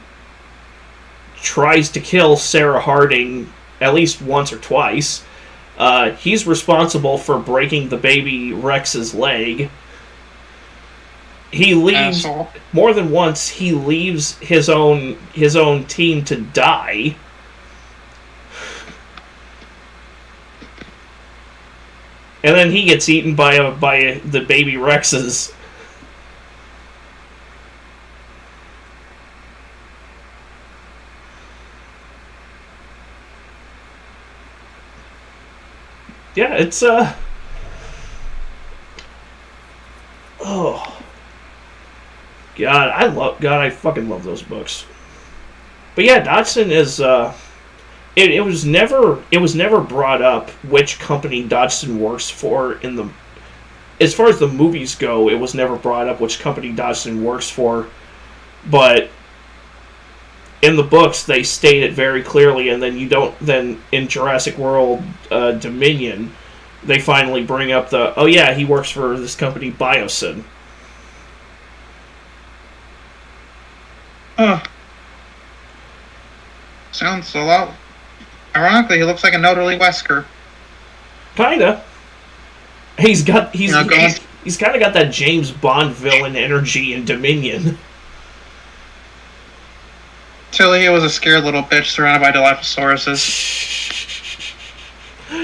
tries to kill Sarah Harding at least once or twice. He's responsible for breaking the baby Rex's leg. He leaves Asshole. more than once. He leaves his own team to die. And then he gets eaten by the baby Rexes. Yeah, it's oh God, I fucking love those books. But yeah, Dodson is it was never brought up which company Dodson works for in the, as far as the movies go, it was never brought up which company Dodson works for, but in the books they state it very clearly, and then in Jurassic World Dominion they finally bring up oh yeah, he works for this company Biosyn. Huh. Sounds a lot. Ironically, he looks like an elderly Wesker. Kinda. He's kind of got that James Bond villain energy in Dominion. Till he was a scared little bitch surrounded by Dilophosauruses.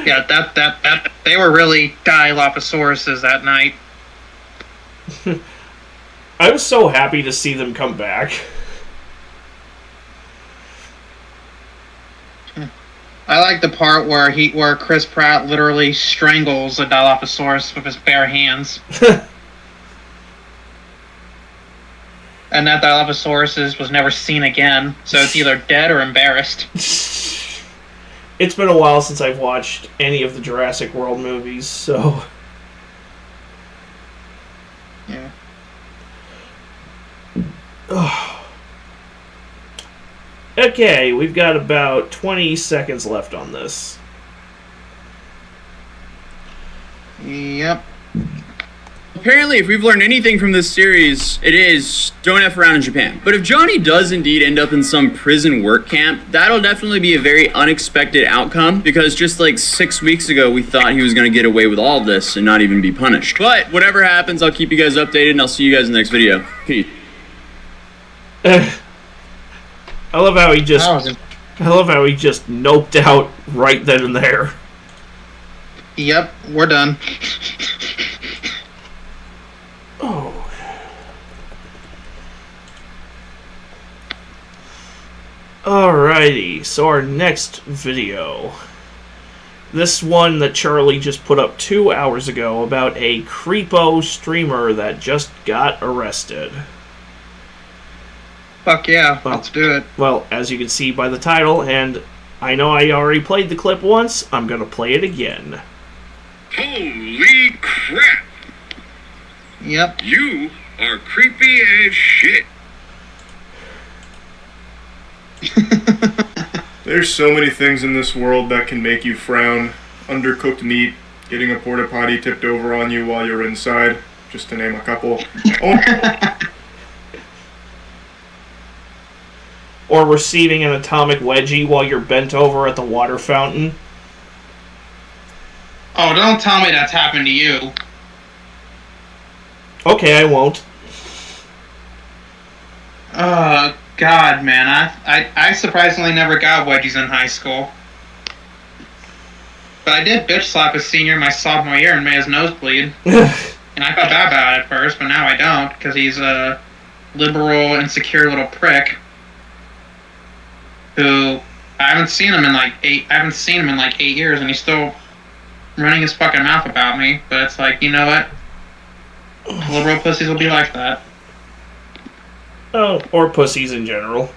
Yeah, that they were really Dilophosauruses that night. I was so happy to see them come back. I like the part where Chris Pratt literally strangles a Dilophosaurus with his bare hands. And that Dilophosaurus was never seen again, so it's either dead or embarrassed. It's been a while since I've watched any of the Jurassic World movies, so... Yeah. Okay, we've got about 20 seconds left on this. Yep. Apparently, if we've learned anything from this series, it is don't F around in Japan. But if Johnny does indeed end up in some prison work camp, that'll definitely be a very unexpected outcome, because just like 6 weeks ago, we thought he was going to get away with all of this and not even be punished. But whatever happens, I'll keep you guys updated, and I'll see you guys in the next video. Peace. I love how he just noped out right then and there. Yep, we're done. Oh. Alrighty, so our next video. This one that Charlie just put up 2 hours ago about a creepo streamer that just got arrested. Fuck yeah, Well- let's do it. Well, as you can see by the title, and I know I already played the clip once, I'm gonna play it again. Holy crap! Yep. You are creepy as shit. There's so many things in this world that can make you frown. Undercooked meat, getting a porta potty tipped over on you while you're inside, just to name a couple. Or receiving an atomic wedgie while you're bent over at the water fountain. Oh, don't tell me that's happened to you. Okay, I won't. God, man, I surprisingly never got wedgies in high school. But I did bitch slap a senior my sophomore year and made his nose bleed. And I felt bad about it at first, but now I don't, because he's a liberal, insecure little prick. Who I haven't seen him in like 8 years, and he's still running his fucking mouth about me. But it's like, you know what? Liberal pussies will be like that. Oh, or pussies in general.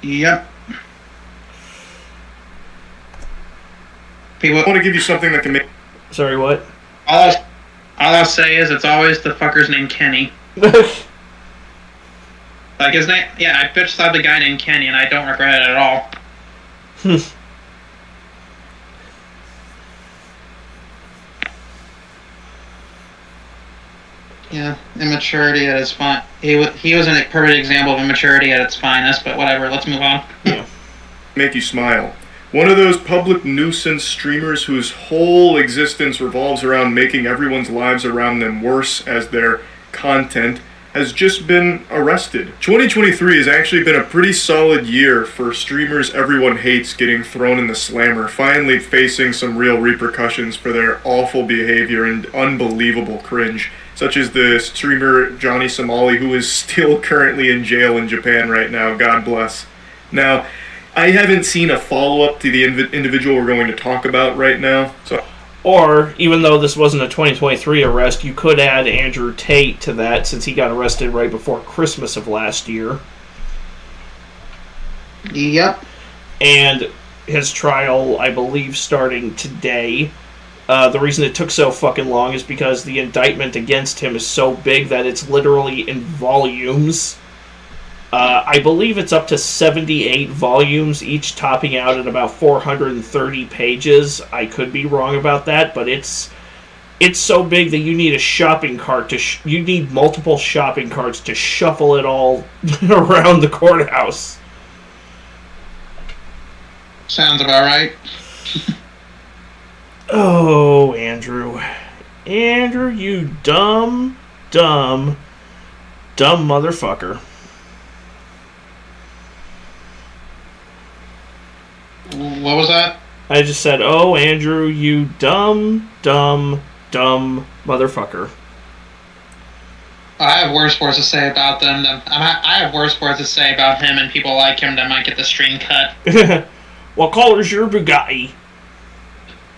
Yep. I People. want to give you something that can make... Sorry, what? All I'll say is it's always the fucker's named Kenny. Like his name, yeah, I bitch slapped the guy named Kenny, and I don't regret it at all. Yeah, immaturity at its fine. He was a perfect example of immaturity at its finest. But whatever, let's move on. make you smile. One of those public nuisance streamers whose whole existence revolves around making everyone's lives around them worse as their content has just been arrested. 2023 has actually been a pretty solid year for streamers everyone hates getting thrown in the slammer, finally facing some real repercussions for their awful behavior and unbelievable cringe, such as the streamer Johnny Somali, who is still currently in jail in Japan right now, God bless. Now, I haven't seen a follow-up to the individual we're going to talk about right now, so... Or, even though this wasn't a 2023 arrest, you could add Andrew Tate to that since he got arrested right before Christmas of last year. Yep. And his trial, I believe, starting today. The reason it took so fucking long is because the indictment against him is so big that it's literally in volumes. I believe it's up to 78 volumes, each topping out at about 430 pages. I could be wrong about that, but it's so big that you need a shopping cart you need multiple shopping carts to shuffle it all around the courthouse. Sounds about right. Oh, Andrew. Andrew, you dumb motherfucker. What was that? I just said, oh, Andrew, you dumb motherfucker. I have worse words to say about them. I have worse words to say about him and people like him that might get the stream cut. What color's your Bugatti?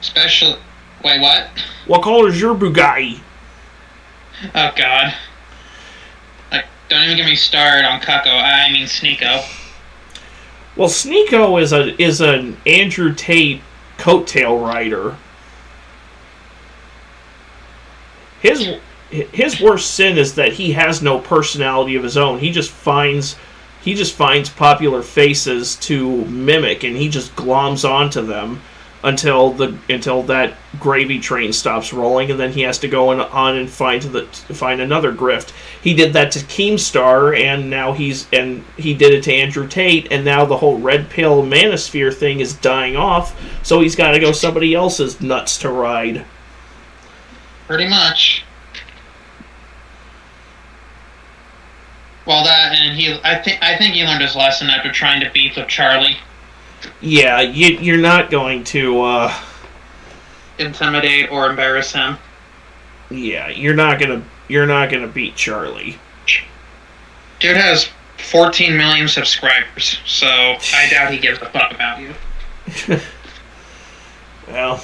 Especially... Wait, what? What color's your Bugatti? Oh, God. Like, don't even get me started on Cucko. I mean Sneeko. Well, Sneeko is an Andrew Tate coattail rider. His worst sin is that he has no personality of his own. He just finds popular faces to mimic, and he just gloms onto them until that gravy train stops rolling, and then he has to go on and find another grift. He did that to Keemstar, and now he did it to Andrew Tate, and now the whole red pill manosphere thing is dying off, so he's got to go somebody else's nuts to ride. Pretty much. Well, that, and I think he learned his lesson after trying to beef with Charlie. Yeah, you're not going to intimidate or embarrass him. Yeah, you're not gonna beat Charlie. Dude has 14 million subscribers, so I doubt he gives a fuck about you. Well,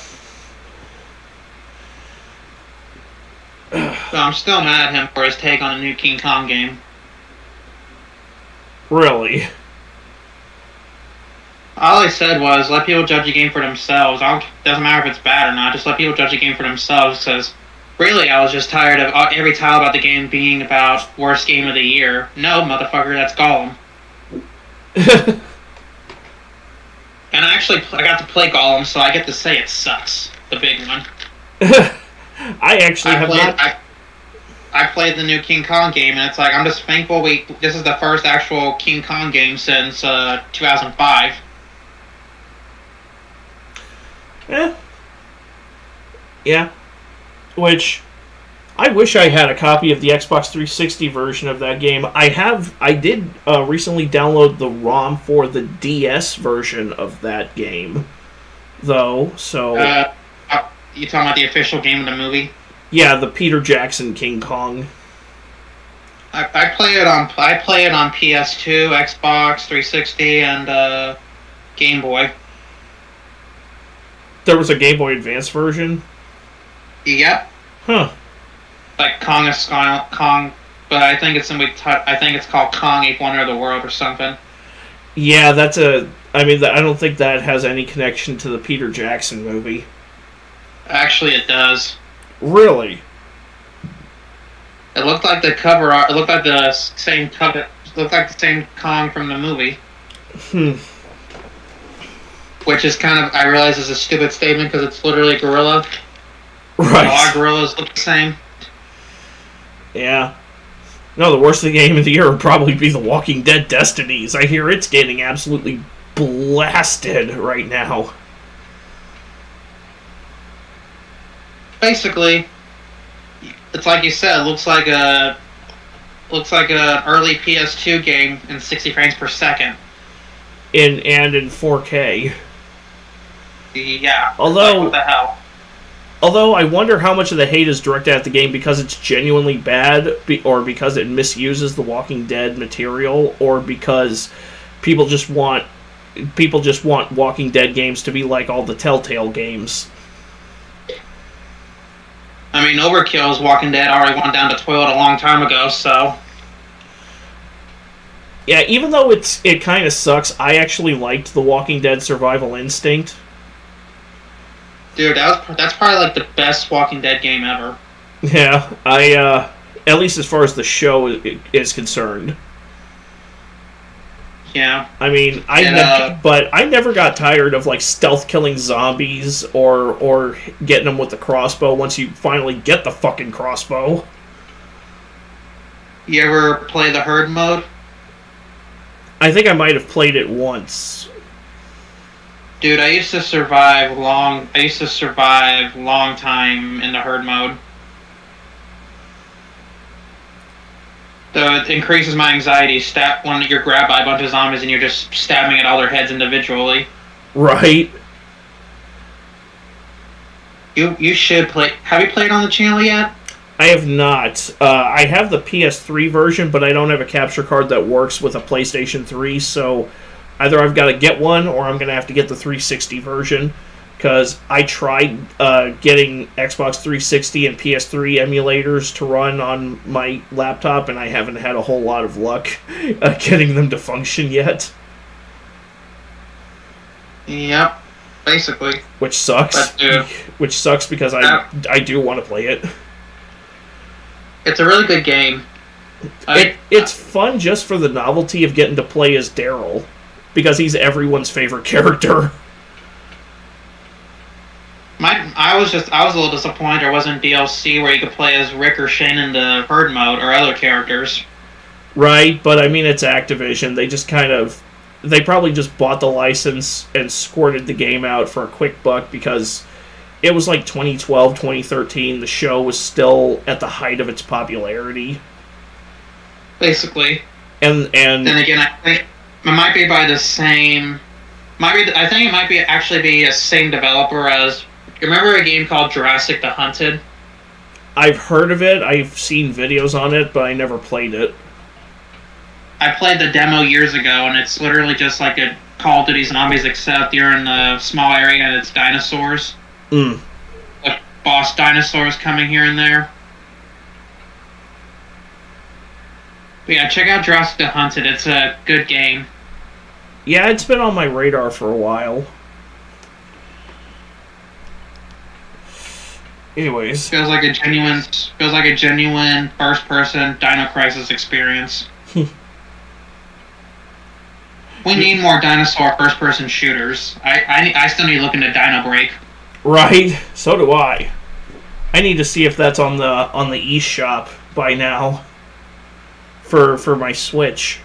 So I'm still mad at him for his take on the new King Kong game. really? All I said was, let people judge the game for themselves. Doesn't matter if it's bad or not, just let people judge the game for themselves, because really, I was just tired of every title about the game being about worst game of the year. No, motherfucker, that's Gollum. And I got to play Gollum, so I get to say it sucks. The big one. I actually have not. I played the new King Kong game, and it's like, I'm just thankful this is the first actual King Kong game since 2005. Yeah. Which, I wish I had a copy of the Xbox 360 version of that game. I did recently download the ROM for the DS version of that game, though, so... You talking about the official game of the movie? Yeah, the Peter Jackson King Kong. I play it on PS2, Xbox 360, and Game Boy. There was a Game Boy Advance version? Yep. Huh. Like Kong, but I think it's called Kong: Ape Wonder of the World or something. Yeah, I don't think that has any connection to the Peter Jackson movie. Actually, it does. Really? It looked like the cover art. It looked like the same cover. It looked like the same Kong from the movie. Which is kind of, I realize, is a stupid statement because it's literally a gorilla. Right. All gorillas look the same. Yeah. No, the worst game of the year would probably be The Walking Dead Destinies. I hear it's getting absolutely blasted right now. Basically, it's like you said. It looks like an early PS2 game in 60 frames per second. In 4K. Yeah. Although, like, what the hell? Although I wonder how much of the hate is directed at the game because it's genuinely bad, or because it misuses the Walking Dead material, or because people just want Walking Dead games to be like all the Telltale games. I mean, Overkill's Walking Dead already went down the toilet a long time ago, so... Yeah, even though it kind of sucks, I actually liked The Walking Dead Survival Instinct. Dude, that's probably like the best Walking Dead game ever. Yeah, at least as far as the show is concerned. Yeah. I mean, but I never got tired of like stealth killing zombies or getting them with the crossbow once you finally get the fucking crossbow. You ever play the herd mode? I think I might have played it once. Dude, I used to survive long time in the herd mode. So it increases my anxiety when you're grabbed by a bunch of zombies and you're just stabbing at all their heads individually. Right. You should play. Have you played on the channel yet? I have not. I have the PS3 version, but I don't have a capture card that works with a PlayStation 3, so either I've got to get one or I'm going to have to get the 360 version, because I tried getting Xbox 360 and PS3 emulators to run on my laptop, and I haven't had a whole lot of luck getting them to function yet. Yep, basically. Which sucks. Which sucks because I do want to play it. It's a really good game. It's fun just for the novelty of getting to play as Daryl, because he's everyone's favorite character. I was a little disappointed there wasn't DLC where you could play as Rick or Shane in the herd mode or other characters. Right, but I mean, it's Activision. They probably just bought the license and squirted the game out for a quick buck because it was like 2012, 2013. The show was still at the height of its popularity. Basically. And then again, I think it might be by the same. I think it might be actually be a same developer as. Remember a game called Jurassic the Hunted? I've heard of it. I've seen videos on it, but I never played it. I played the demo years ago, and it's literally just like a Call of Duty Zombies, except you're in a small area and it's dinosaurs. Like boss dinosaurs coming here and there. But yeah, check out Jurassic Hunted. It's a good game. Yeah, it's been on my radar for a while. Anyways, Feels like a genuine first-person Dino Crisis experience. We need more dinosaur first-person shooters. I still need to look into Dino Break. right? So do I. I need to see if that's on the eShop by now. For my Switch.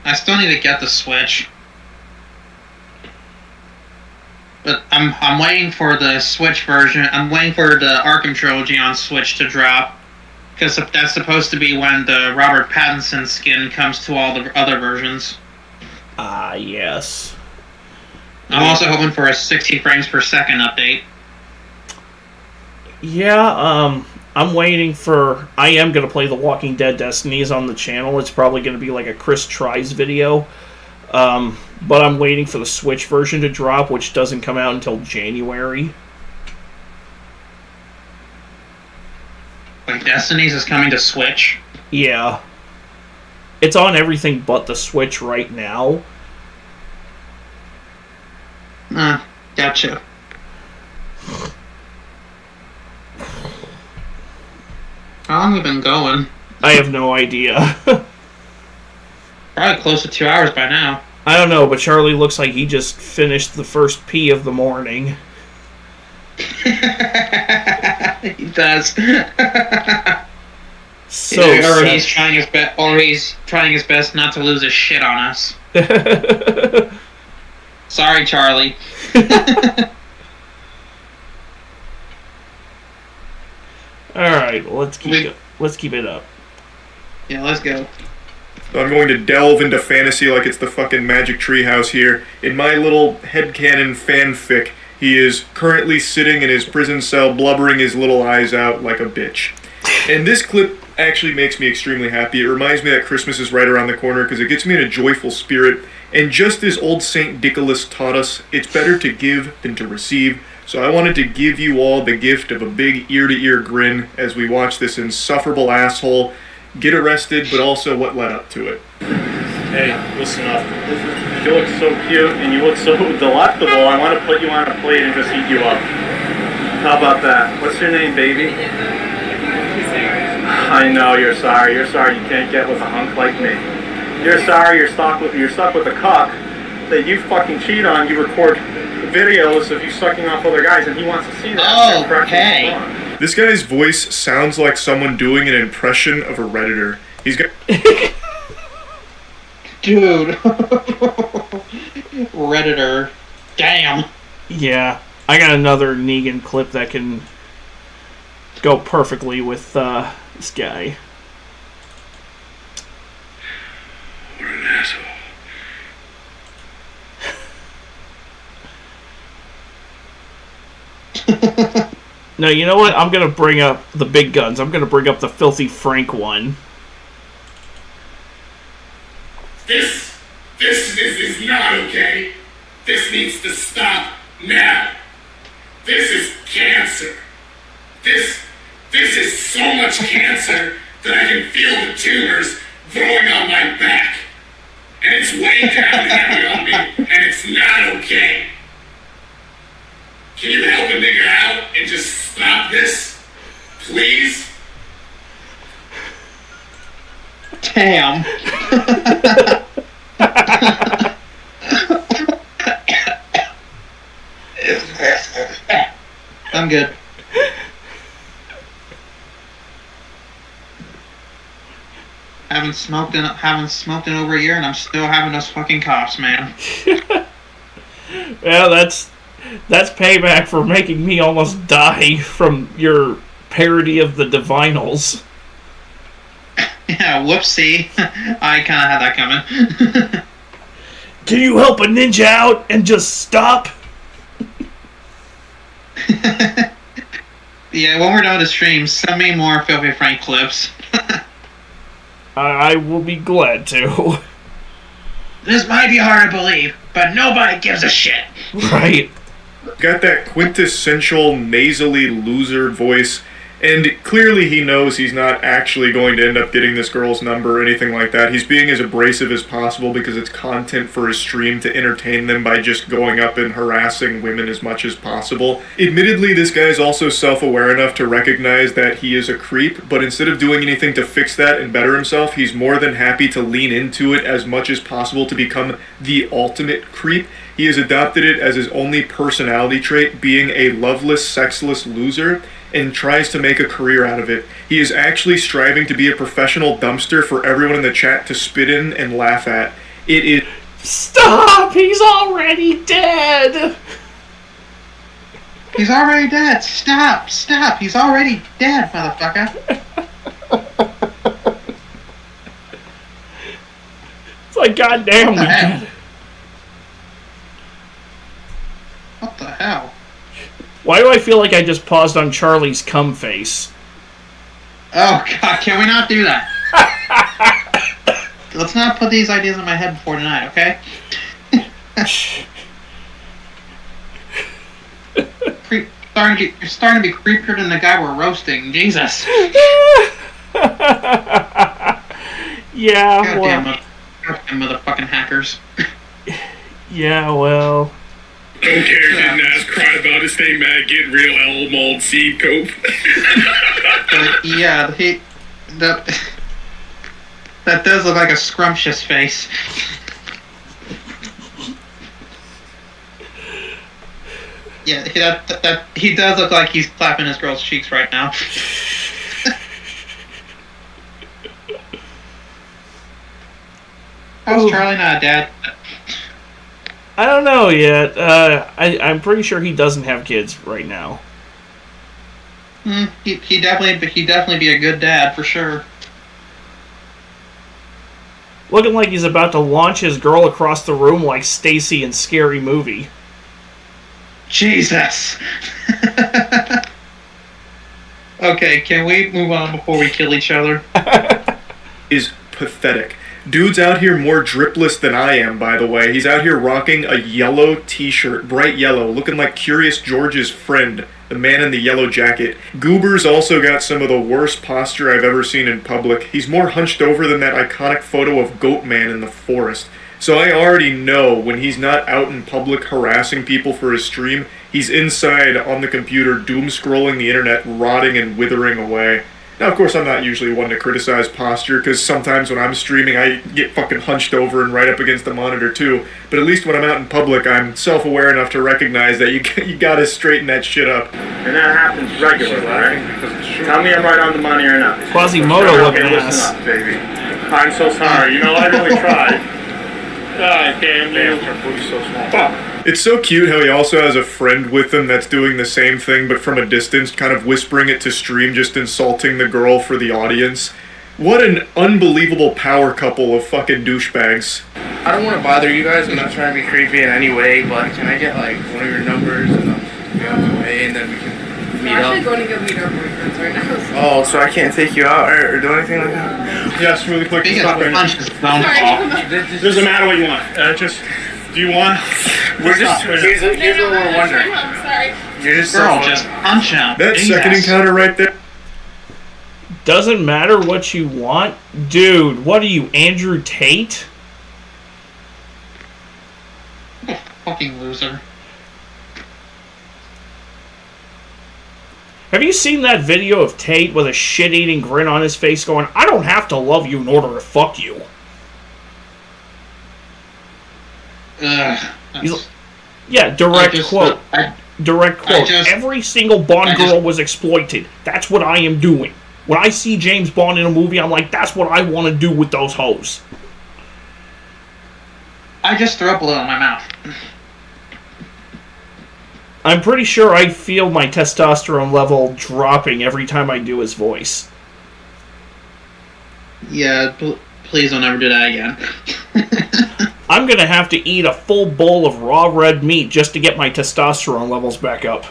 I still need to get the Switch. But I'm waiting for the Switch version. I'm waiting for the Arkham Trilogy on Switch to drop. Because that's supposed to be when the Robert Pattinson skin comes to all the other versions. Ah, yes. I'm also hoping for a 60 frames per second update. Yeah, I'm waiting for... I am going to play The Walking Dead Destinies on the channel. It's probably going to be like a Chris Tries video. But I'm waiting for the Switch version to drop, which doesn't come out until January. Like, Destinies is coming to Switch? Yeah. It's on everything but the Switch right now. Gotcha. How long have we been going? I have no idea. Probably close to 2 hours by now. I don't know, but Charlie looks like he just finished the first pee of the morning. He does. So or he's trying his best not to lose his shit on us. Sorry, Charlie. Alright, well, let's keep it up. Yeah, let's go. So I'm going to delve into fantasy like it's the fucking Magic Treehouse here. In my little headcanon fanfic, he is currently sitting in his prison cell, blubbering his little eyes out like a bitch. And this clip actually makes me extremely happy. It reminds me that Christmas is right around the corner because it gets me in a joyful spirit. And just as old Saint Nicholas taught us, it's better to give than to receive. So I wanted to give you all the gift of a big ear-to-ear grin as we watch this insufferable asshole get arrested, but also what led up to it. Hey, listen up. You look so cute and you look so delectable. I want to put you on a plate and just eat you up. How about that? What's your name, baby? I know you're sorry. You're sorry you can't get with a hunk like me. You're sorry you're stuck with a cuck that you fucking cheat on. You record videos of you sucking off other guys and he wants to see that. Oh, okay. This guy's voice sounds like someone doing an impression of a Redditor. He's got... Dude. Redditor. Damn. Yeah, I got another Negan clip that can go perfectly with this guy. What an asshole. No, you know what? I'm going to bring up the big guns. I'm going to bring up the Filthy Frank one. This is not okay. This needs to stop now. This is cancer. This is so much cancer that I can feel the tumors growing on my back. And it's way down heavy on me, and it's not okay. Can you help a nigga out and just stop this? Please? Damn. I'm good. Haven't smoked in over a year, and I'm still having those fucking coughs, man. Well, that's payback for making me almost die from your parody of the Divinals. Yeah, whoopsie. I kind of had that coming. Can you help a ninja out and just stop? Yeah, when we're done with the stream, send me more Filthy Frank clips. I will be glad to. This might be hard to believe, but nobody gives a shit. Right. Got that quintessential nasally loser voice, and clearly he knows he's not actually going to end up getting this girl's number or anything like that. He's being as abrasive as possible because it's content for his stream to entertain them by just going up and harassing women as much as possible. Admittedly, this guy is also self-aware enough to recognize that he is a creep, but instead of doing anything to fix that and better himself, he's more than happy to lean into it as much as possible to become the ultimate creep. He has adopted it as his only personality trait, being a loveless, sexless loser, and tries to make a career out of it. He is actually striving to be a professional dumpster for everyone in the chat to spit in and laugh at. It is... Stop! He's already dead! He's already dead. Stop. He's already dead, motherfucker. It's like, goddamn, man. What the hell? Why do I feel like I just paused on Charlie's cum face? Oh, God, can we not do that? Let's not put these ideas in my head before tonight, okay? You're starting to be creepier than the guy we're roasting. Jesus. Yeah, Goddamn motherfucking hackers. Yeah, well... Don't care, didn't ask, cry about it, stay mad, get real, L mold, seed cope. Yeah, that does look like a scrumptious face. Yeah, he does look like he's clapping his girl's cheeks right now. How's Charlie not a dad? I don't know yet. I'm pretty sure he doesn't have kids right now. He definitely be a good dad for sure. Looking like he's about to launch his girl across the room like Stacy in Scary Movie. Jesus. Okay, can we move on before we kill each other? is pathetic. Dude's out here more dripless than I am, by the way. He's out here rocking a yellow t-shirt, bright yellow, looking like Curious George's friend, the man in the yellow jacket. Goober's also got some of the worst posture I've ever seen in public. He's more hunched over than that iconic photo of Goatman in the forest. So I already know when he's not out in public harassing people for his stream, he's inside on the computer doom-scrolling the internet, rotting and withering away. Now, of course, I'm not usually one to criticize posture, because sometimes when I'm streaming, I get fucking hunched over and right up against the monitor, too. But at least when I'm out in public, I'm self-aware enough to recognize that you gotta straighten that shit up. And that happens regularly, right? Tell me I'm right on the money or not. Quasimodo looking okay, ass. listen up, baby. I'm so sorry. You know, I really tried. God damn you. Her booty's so small. Fuck. It's so cute how he also has a friend with him that's doing the same thing, but from a distance, kind of whispering it to stream, just insulting the girl for the audience. What an unbelievable power couple of fucking douchebags. I don't want to bother you guys. I'm not trying to be creepy in any way, but can I get, like, one of your numbers and I'll be on the way and then we can meet We're up? actually going to go meet our boyfriends right now. So. Oh, so I can't take you out or do anything like that? Yes, really quick. Stop it. Doesn't matter what you want. Just... Do you want? Here's what we're wondering. Sorry. You're just Girl, just punch him. That second encounter right there. Doesn't matter what you want? Dude, what are you, Andrew Tate? Fucking loser. Have you seen that video of Tate with a shit-eating grin on his face going, I don't have to love you in order to fuck you? Yeah, direct quote. Direct quote. Every single Bond girl was exploited. That's what I am doing. When I see James Bond in a movie, I'm like, that's what I want to do with those hoes. I just threw up a little in my mouth. I'm pretty sure I feel my testosterone level dropping every time I do his voice. Yeah, please don't ever do that again. I'm gonna have to eat a full bowl of raw red meat just to get my testosterone levels back up.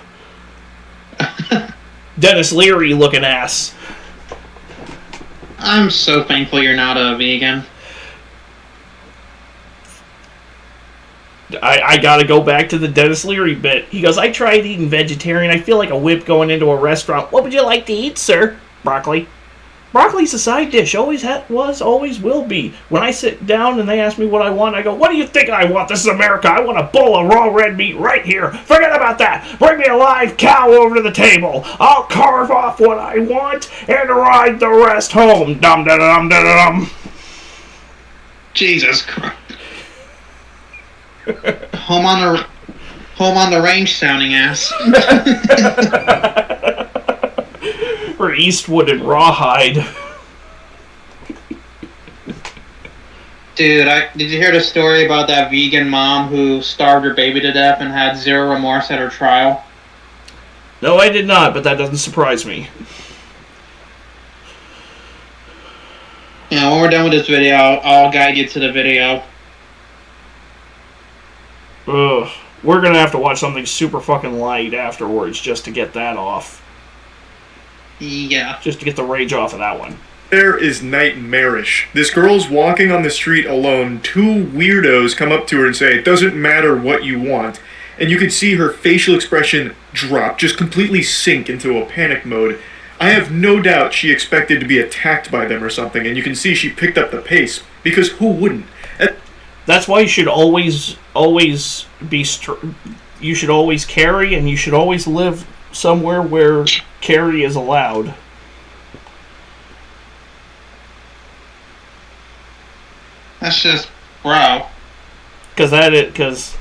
Dennis Leary looking ass. I'm so thankful you're not a vegan. I gotta go back to the Dennis Leary bit. He goes, I tried eating vegetarian. I feel like a whip going into a restaurant. What would you like to eat, sir? Broccoli. Broccoli's a side dish. Always was, always will be. When I sit down and they ask me what I want, I go, what do you think I want? This is America. I want a bowl of raw red meat right here. Forget about that. Bring me a live cow over to the table. I'll carve off what I want and ride the rest home. Dum-da-dum-da-dum. Jesus Christ. Home on the range sounding ass. Or Eastwood and Rawhide. Dude, did you hear the story about that vegan mom who starved her baby to death and had zero remorse at her trial? No, I did not, but that doesn't surprise me. Yeah, when we're done with this video, I'll guide you to the video. Ugh. We're gonna have to watch something super fucking light afterwards just to get that off. Yeah. Just to get the rage off of that one. There is nightmarish. This girl's walking on the street alone. Two weirdos come up to her and say, it doesn't matter what you want. And you can see her facial expression drop, just completely sink into a panic mode. I have no doubt she expected to be attacked by them or something, and you can see she picked up the pace, because who wouldn't? That's why you should always be you should always carry, and you should always live somewhere where carry is allowed. That's just, bro. Because that's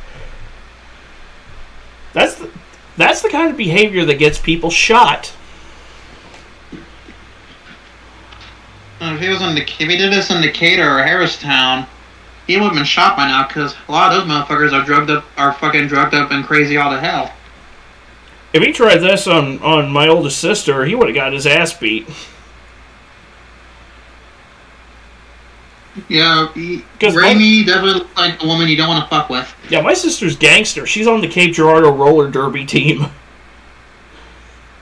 the kind of behavior that gets people shot. If he did this in Decatur or Harristown, he would have been shot by now, because a lot of those motherfuckers are fucking drugged up and crazy all to hell. If he tried this on my oldest sister, he would have got his ass beat. Yeah, Raimi definitely looks like the woman you don't want to fuck with. Yeah, my sister's gangster. She's on the Cape Girardeau roller derby team.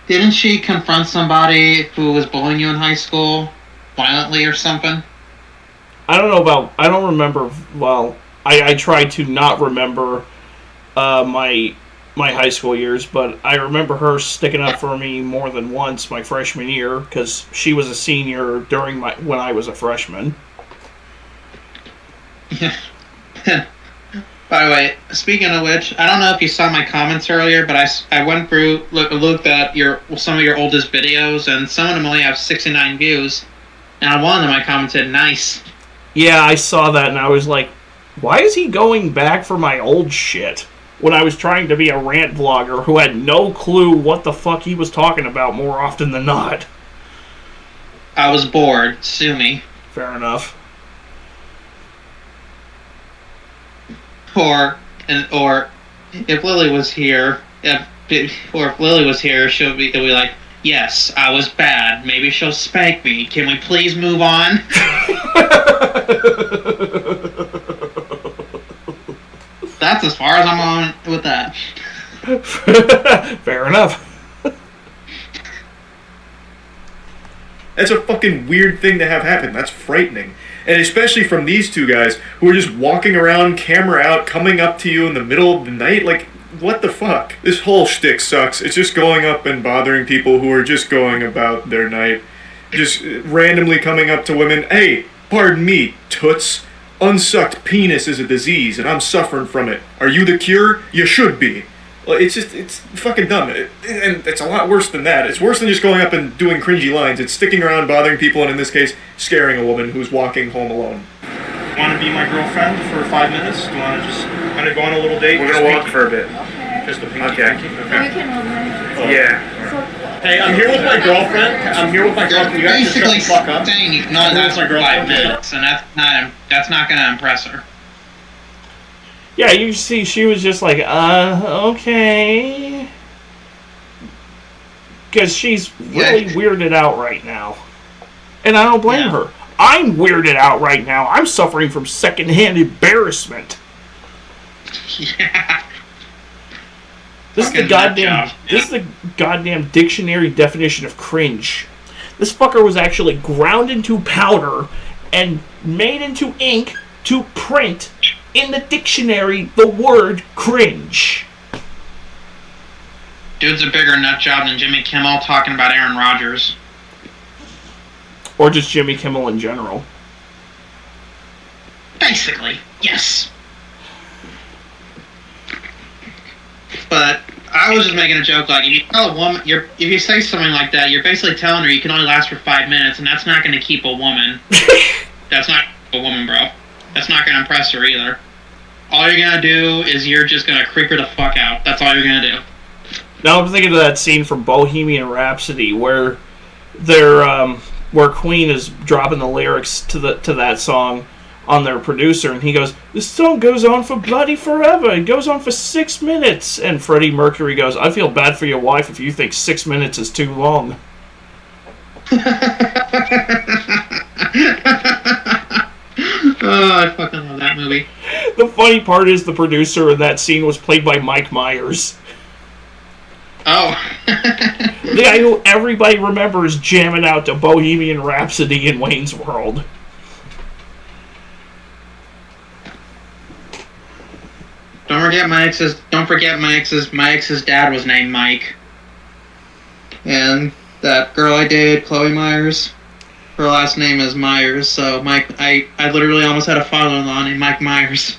Didn't she confront somebody who was bullying you in high school violently or something? I don't remember. Well, I tried to not remember my high school years, but I remember her sticking up for me more than once my freshman year, because she was a senior when I was a freshman. Yeah. By the way, speaking of which, I don't know if you saw my comments earlier, but I went through, looked at some of your oldest videos, and some of them only have 69 views. And on one of them, I commented, "Nice." Yeah, I saw that, and I was like, why is he going back for my old shit? When I was trying to be a rant vlogger who had no clue what the fuck he was talking about more often than not. I was bored. Sue me. Fair enough. Or if Lily was here, if Lily was here, it'll be like, yes, I was bad. Maybe she'll spank me. Can we please move on? That's as far as I'm on with that. Fair enough. That's a fucking weird thing to have happen. That's frightening. And especially from these two guys who are just walking around, camera out, coming up to you in the middle of the night. Like, what the fuck? This whole shtick sucks. It's just going up and bothering people who are just going about their night. Just randomly coming up to women. Hey, pardon me, toots. Unsucked penis is a disease, and I'm suffering from it. Are you the cure? You should be. Well, it's fucking dumb. And it's a lot worse than that. It's worse than just going up and doing cringy lines. It's sticking around, bothering people, and in this case, scaring a woman who's walking home alone. Want to be my girlfriend for 5 minutes? Do you want to just kind of go on a little date? We're going to walk for a bit. Okay. Just a pinky. Okay. You can hold my Yeah. So, Hey, I'm here with my girlfriend. I'm here with my girlfriend. You guys just shut Basically the fuck up. saying you can only last for 5 minutes, and that's not gonna impress her. Yeah, you see, she was just like, okay. Because she's really weirded out right now. And I don't blame her. I'm weirded out right now. I'm suffering from secondhand embarrassment. Yeah. This is the goddamn dictionary definition of cringe. This fucker was actually ground into powder and made into ink to print in the dictionary the word cringe. Dude's a bigger nut job than Jimmy Kimmel talking about Aaron Rodgers. Or just Jimmy Kimmel in general. Basically, yes. But I was just making a joke, like, if you tell a woman, if you say something like that, you're basically telling her you can only last for 5 minutes, and that's not going to keep a woman. That's not a woman, bro. That's not going to impress her either. All you're going to do is you're just going to creep her the fuck out. That's all you're going to do. Now I'm thinking of that scene from Bohemian Rhapsody where where Queen is dropping the lyrics to that song on their producer, and he goes, "This song goes on for bloody forever. It goes on for 6 minutes." And Freddie Mercury goes, "I feel bad for your wife if you think 6 minutes is too long." Oh, I fucking love that movie. The funny part is the producer in that scene was played by Mike Myers. Oh. The guy who everybody remembers jamming out to Bohemian Rhapsody in Wayne's World. Don't forget my ex's dad was named Mike. And that girl I dated, Chloe Myers, her last name is Myers, so Mike, I literally almost had a father-in-law named Mike Myers.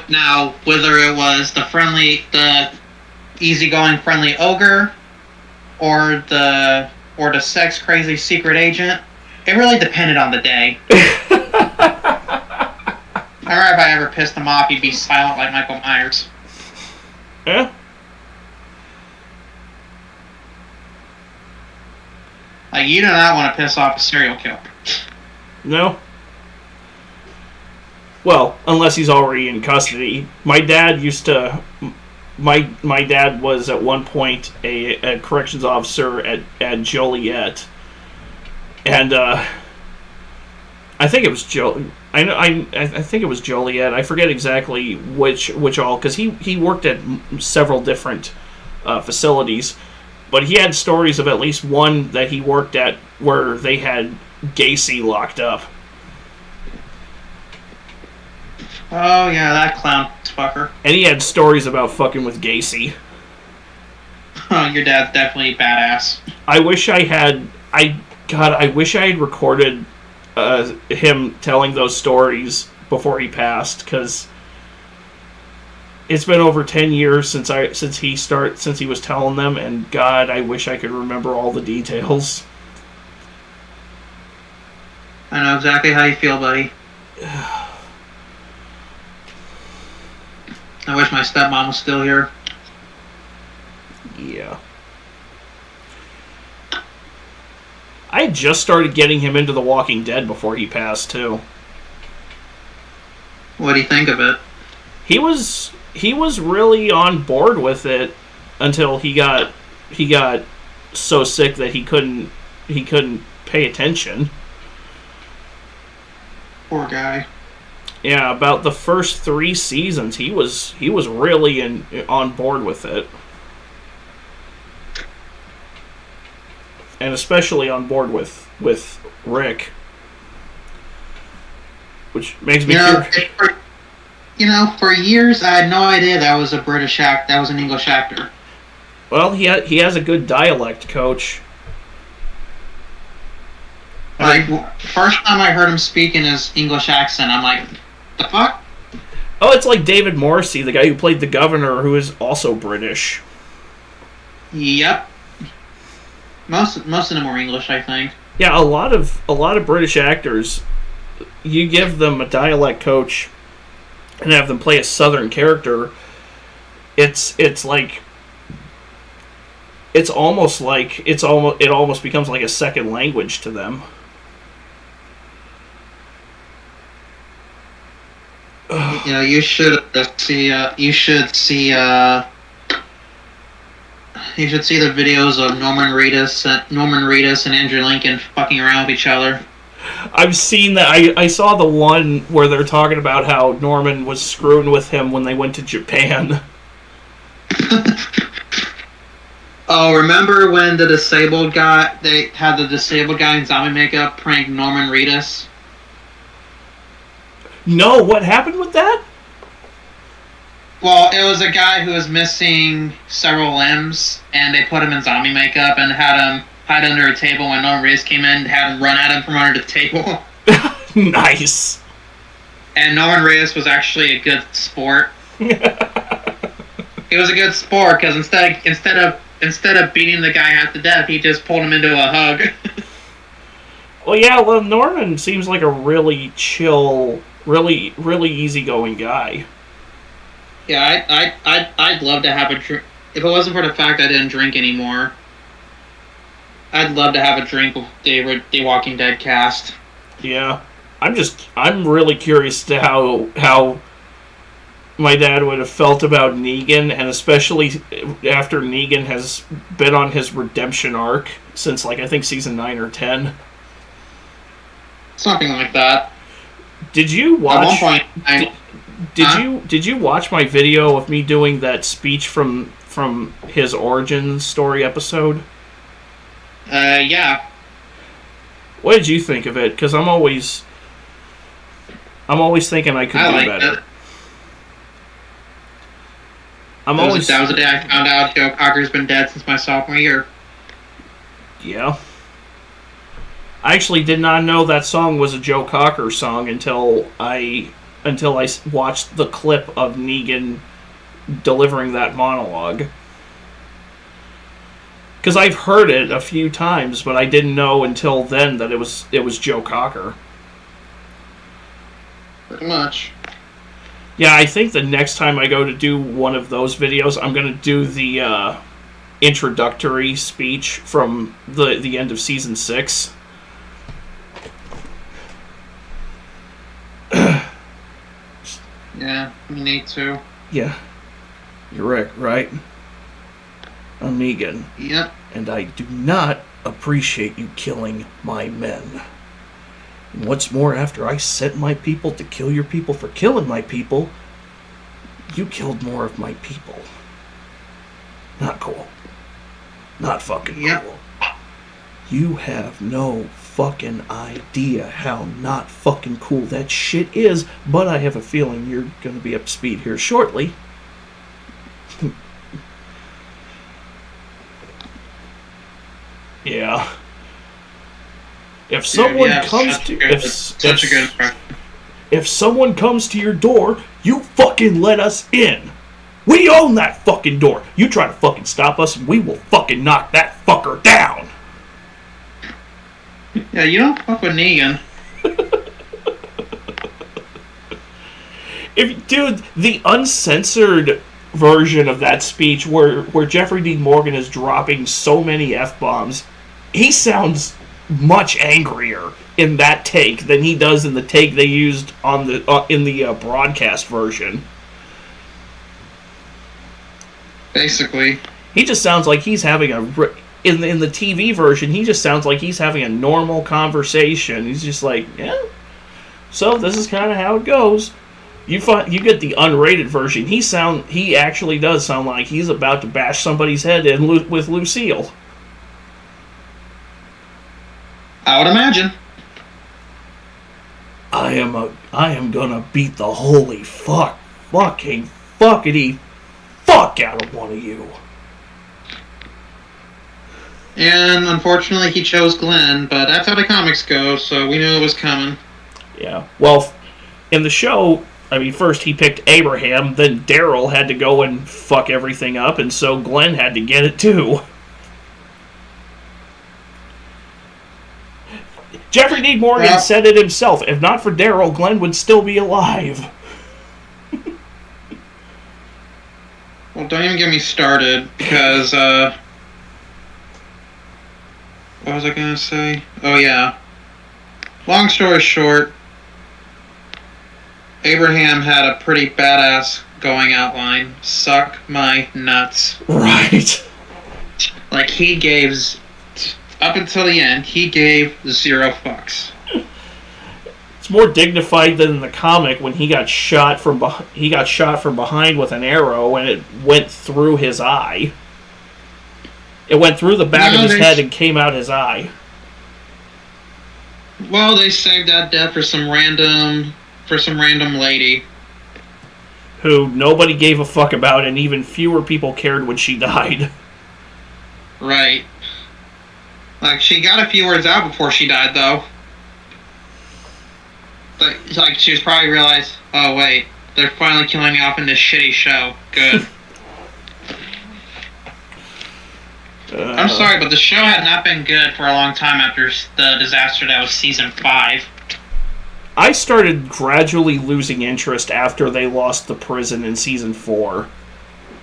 Now, whether it was the easygoing friendly ogre, or the sex crazy secret agent, it really depended on the day. I remember if I ever pissed him off, he'd be silent like Michael Myers. Yeah. Like, you do not want to piss off a serial killer. No. Well, unless he's already in custody. My dad was at one point a corrections officer at Joliet, and I think it was I think it was Joliet. I forget exactly which all, because he worked at several different facilities, but he had stories of at least one that he worked at where they had Gacy locked up. Oh yeah, that clown fucker. And he had stories about fucking with Gacy. Oh, your dad's definitely badass. I wish I had recorded him telling those stories before he passed, because it's been over 10 years since he was telling them, and God, I wish I could remember all the details. I know exactly how you feel, buddy. I wish my stepmom was still here. Yeah. I just started getting him into The Walking Dead before he passed, too. What do you think of it? He was really on board with it until he got so sick that he couldn't pay attention. Poor guy. Yeah, about the first 3 seasons, he was really on board with it, and especially on board with Rick, which makes me curious. For years I had no idea that was an English actor. Well, he has a good dialect coach. Like, first time I heard him speak in his English accent, I'm like, the fuck? Oh, it's like David Morrissey, the guy who played the governor, who is also British. Yep. Most of them were English, I think. Yeah, a lot of British actors, you give them a dialect coach and have them play a southern character, it almost becomes like a second language to them. You should see the videos of Norman Reedus and Andrew Lincoln fucking around with each other. I've seen that. I saw the one where they're talking about how Norman was screwing with him when they went to Japan. Oh, remember when they had the disabled guy in zombie makeup prank Norman Reedus? No, what happened with that? Well, it was a guy who was missing several limbs, and they put him in zombie makeup and had him hide under a table when Norman Reedus came in and had him run at him from under the table. Nice. And Norman Reedus was actually a good sport. He was a good sport because instead of beating the guy half to death, he just pulled him into a hug. Well, Norman seems like a really chill, really easygoing guy. Yeah, I'd love to have a drink. If it wasn't for the fact I didn't drink anymore, I'd love to have a drink with the Walking Dead cast. Yeah, I'm really curious to how my dad would have felt about Negan, and especially after Negan has been on his redemption arc since, like, I think season 9 or 10. Something like that. Did you watch? At one point, did you watch my video of me doing that speech from his origin story episode? Yeah. What did you think of it? Because I'm always thinking I could do better. It. That was the day I found out Joe Cocker's been dead since my sophomore year. Yeah. I actually did not know that song was a Joe Cocker song until I watched the clip of Negan delivering that monologue. Because I've heard it a few times, but I didn't know until then that it was Joe Cocker. Pretty much. Yeah, I think the next time I go to do one of those videos, I'm going to do the introductory speech from the end of season 6. Yeah, me need to. Yeah. You're right? I'm Negan. Yep. And I do not appreciate you killing my men. And what's more, after I sent my people to kill your people for killing my people, you killed more of my people. Not cool. Not fucking cool. You have no fucking idea how not fucking cool that shit is, but I have a feeling you're going to be up to speed here shortly. Yeah. If someone comes to if someone comes to your door, you fucking let us in. We own that fucking door. You try to fucking stop us, and we will fucking knock that fucker down. Yeah, you don't fuck with Negan. Dude, the uncensored version of that speech where Jeffrey Dean Morgan is dropping so many F-bombs, he sounds much angrier in that take than he does in the take they used on in the broadcast version. Basically. He just sounds like he's having in the TV version, he just sounds like he's having a normal conversation. He's just like, yeah, so this is kind of how it goes. You get the unrated version. He actually does sound like he's about to bash somebody's head in with Lucille. I would imagine. I am gonna beat the holy fucking fuckity fuck out of one of you. And unfortunately, he chose Glenn, but that's how the comics go, so we knew it was coming. Yeah. Well, in the show, I mean, first he picked Abraham, then Daryl had to go and fuck everything up, and so Glenn had to get it too. Jeffrey Dean Morgan said it himself. If not for Daryl, Glenn would still be alive. Well, don't even get me started, because, what was I gonna say? Oh, yeah. Long story short, Abraham had a pretty badass going out line. Suck my nuts. Right. Like, he gave... Up until the end, he gave 0 fucks. It's more dignified than in the comic when he got shot from behind with an arrow and it went through his eye. It went through the back No, of his they- head and came out his eye. Well, they saved that death for some random lady. Who nobody gave a fuck about, and even fewer people cared when she died. Right. Like, she got a few words out before she died, though. But, like, she was probably realized, oh, wait, they're finally killing me off in this shitty show. Good. I'm sorry, but the show had not been good for a long time after the disaster that was season 5. I started gradually losing interest after they lost the prison in season 4.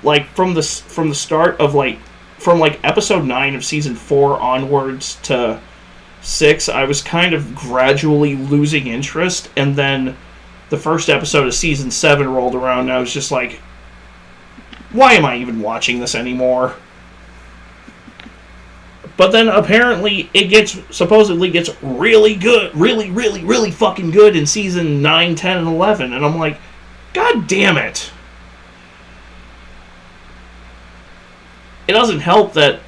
Like, from the start of, like, from, like, episode 9 of season 4 onwards to 6, I was kind of gradually losing interest, and then the first episode of season 7 rolled around, and I was just like, why am I even watching this anymore? But then apparently it supposedly gets really good, really fucking good in season 9, 10, and 11, and I'm like, God damn it. It doesn't help that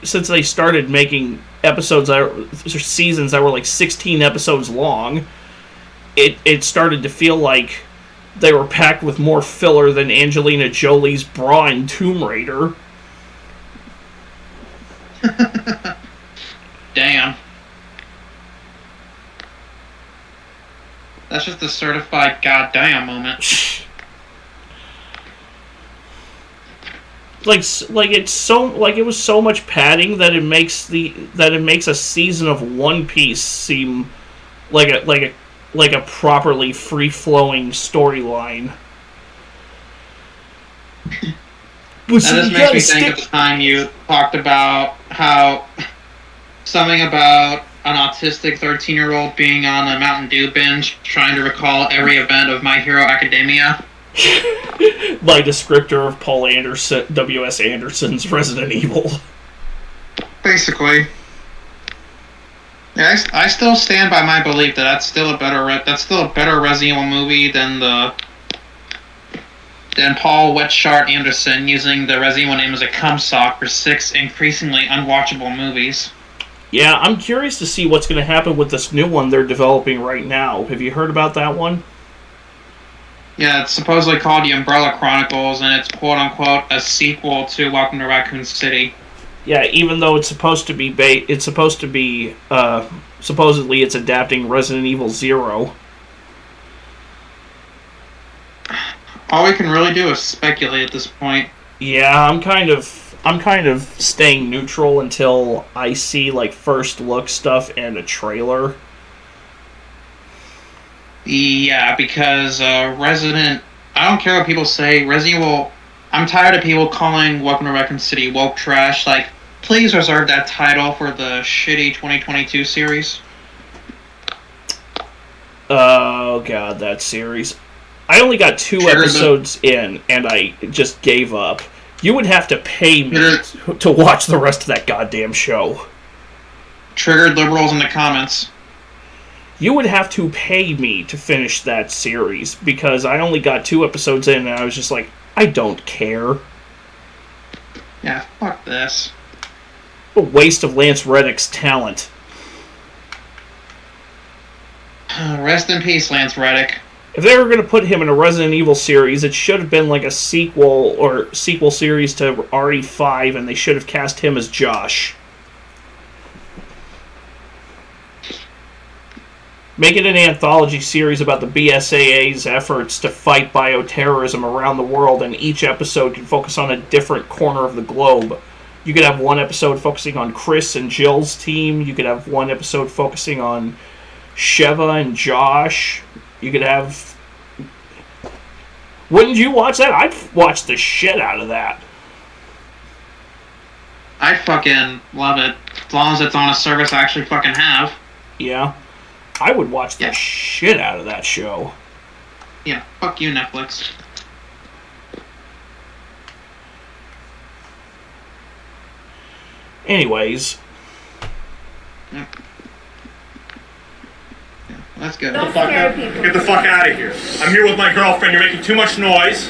since they started making seasons that were like 16 episodes long, it started to feel like they were packed with more filler than Angelina Jolie's bra in Tomb Raider. Damn. That's just a certified goddamn moment. It was so much padding that it makes a season of One Piece seem like a properly free-flowing storyline. That just makes me think of the time you talked about how something about an autistic 13-year-old being on a Mountain Dew binge trying to recall every event of My Hero Academia. My descriptor of Paul Anderson, W.S. Anderson's Resident Evil. Basically. Yeah, I still stand by my belief that that's still a better Resident Evil movie than Paul Wetshart Anderson using the Resident Evil name as a cum sock for 6 increasingly unwatchable movies. Yeah, I'm curious to see what's going to happen with this new one they're developing right now. Have you heard about that one? Yeah, it's supposedly called The Umbrella Chronicles, and it's quote-unquote a sequel to Welcome to Raccoon City. Yeah, even though it's supposed to be supposedly it's adapting Resident Evil 0. All we can really do is speculate at this point. Yeah, I'm kind of staying neutral until I see like first look stuff and a trailer. Yeah, because I don't care what people say, Resident Evil, I'm tired of people calling Welcome to Raccoon City woke trash. Like, please reserve that title for the shitty 2022 series. Oh god, that series. I only got 2 episodes in, and I just gave up. You would have to pay me to watch the rest of that goddamn show. Triggered liberals in the comments. You would have to pay me to finish that series, because I only got 2 episodes in, and I was just like, I don't care. Yeah, fuck this. A waste of Lance Reddick's talent. Rest in peace, Lance Reddick. If they were going to put him in a Resident Evil series, it should have been like a sequel series to RE5, and they should have cast him as Josh. Make it an anthology series about the BSAA's efforts to fight bioterrorism around the world, and each episode can focus on a different corner of the globe. You could have one episode focusing on Chris and Jill's team. You could have one episode focusing on Sheva and Josh. You could have... Wouldn't you watch that? I'd watch the shit out of that. I fucking love it. As long as it's on a service I actually fucking have. Yeah. I would watch the shit out of that show. Yeah, fuck you, Netflix. Anyways. Yeah. Let's go. Don't scare people. Get the fuck out of here. I'm here with my girlfriend. You're making too much noise.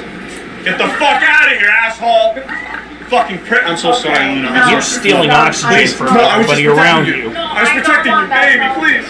Get the fuck out of here, asshole. Fucking prick. I'm so sorry, Luna. I'm You're sorry. stealing oxygen from everybody around you. I was protecting you, baby, please.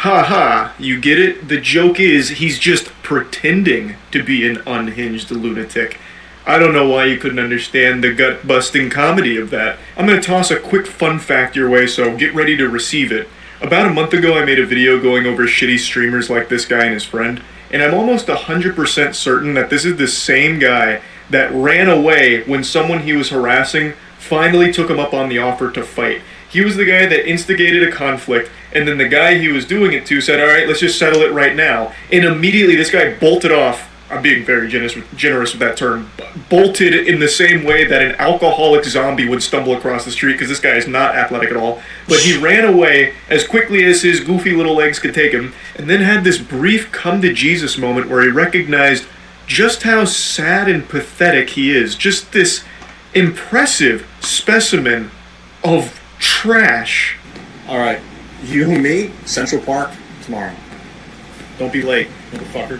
Ha ha, you get it? The joke is he's just pretending to be an unhinged lunatic. I don't know why you couldn't understand the gut-busting comedy of that. I'm gonna toss a quick fun fact your way, so get ready to receive it. About a month ago, I made a video going over shitty streamers like this guy and his friend, and I'm almost 100% certain that this is the same guy that ran away when someone he was harassing finally took him up on the offer to fight. He was the guy that instigated a conflict, and then the guy he was doing it to said, alright, let's just settle it right now. And immediately this guy bolted off. I'm being very generous with that term. Bolted in the same way that an alcoholic zombie would stumble across the street, because this guy is not athletic at all. But he ran away as quickly as his goofy little legs could take him, and then had this brief come-to-Jesus moment where he recognized just how sad and pathetic he is. Just this impressive specimen of trash. Alright, you and me, Central Park, tomorrow. Don't be late, motherfucker.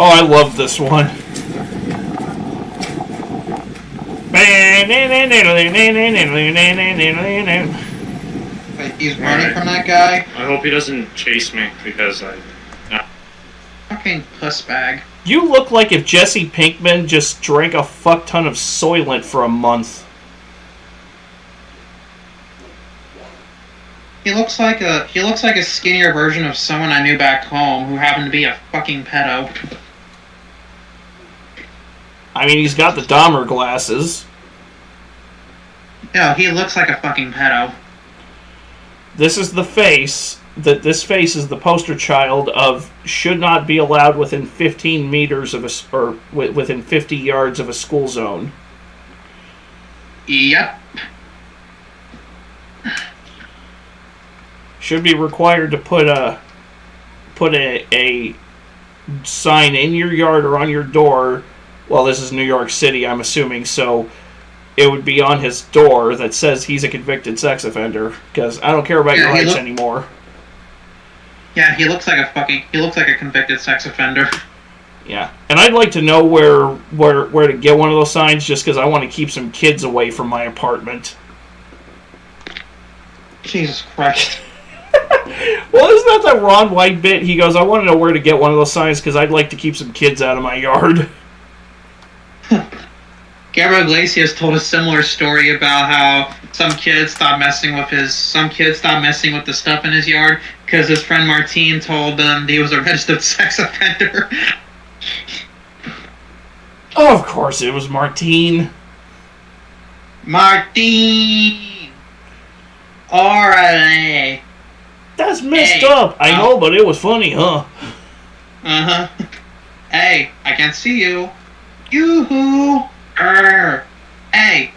Oh, I love this one. Wait, he's running from that guy? I hope he doesn't chase me because I... Fucking puss bag. You look like if Jesse Pinkman just drank a fuck ton of Soylent for a month. He looks like a skinnier version of someone I knew back home who happened to be a fucking pedo. I mean, he's got the Dahmer glasses. No, he looks like a fucking pedo. This is the face. This face is the poster child of should not be allowed within 15 meters of within 50 yards of a school zone. Yep. Should be required to put a sign in your yard or on your door. Well, this is New York City, I'm assuming, so it would be on his door that says he's a convicted sex offender, because I don't care about your rights anymore. Yeah, he looks like a convicted sex offender. Yeah, and I'd like to know where to get one of those signs, just because I want to keep some kids away from my apartment. Jesus Christ. Well, isn't that Ron White bit? He goes, I want to know where to get one of those signs, because I'd like to keep some kids out of my yard. Gabriel Iglesias told a similar story about how some kids stopped messing with the stuff in his yard because his friend Martine told them he was a registered sex offender. Oh, of course it was Martine. Martine! Alright. That's messed up. I know, but it was funny, huh? Uh-huh. Hey, I can't see you. Yoo-hoo! Hey,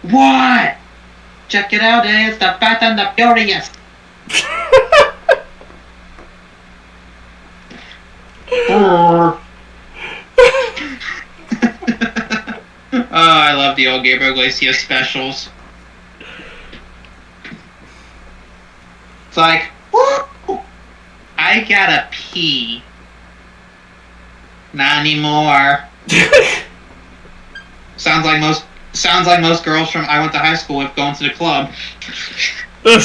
what? Check it out, it's the Fat and the Furious. Oh, I love the old Gabriel Iglesias specials. It's like, woo! I gotta pee. Not anymore. Sounds like most girls from I went to high school with going to the club. Well,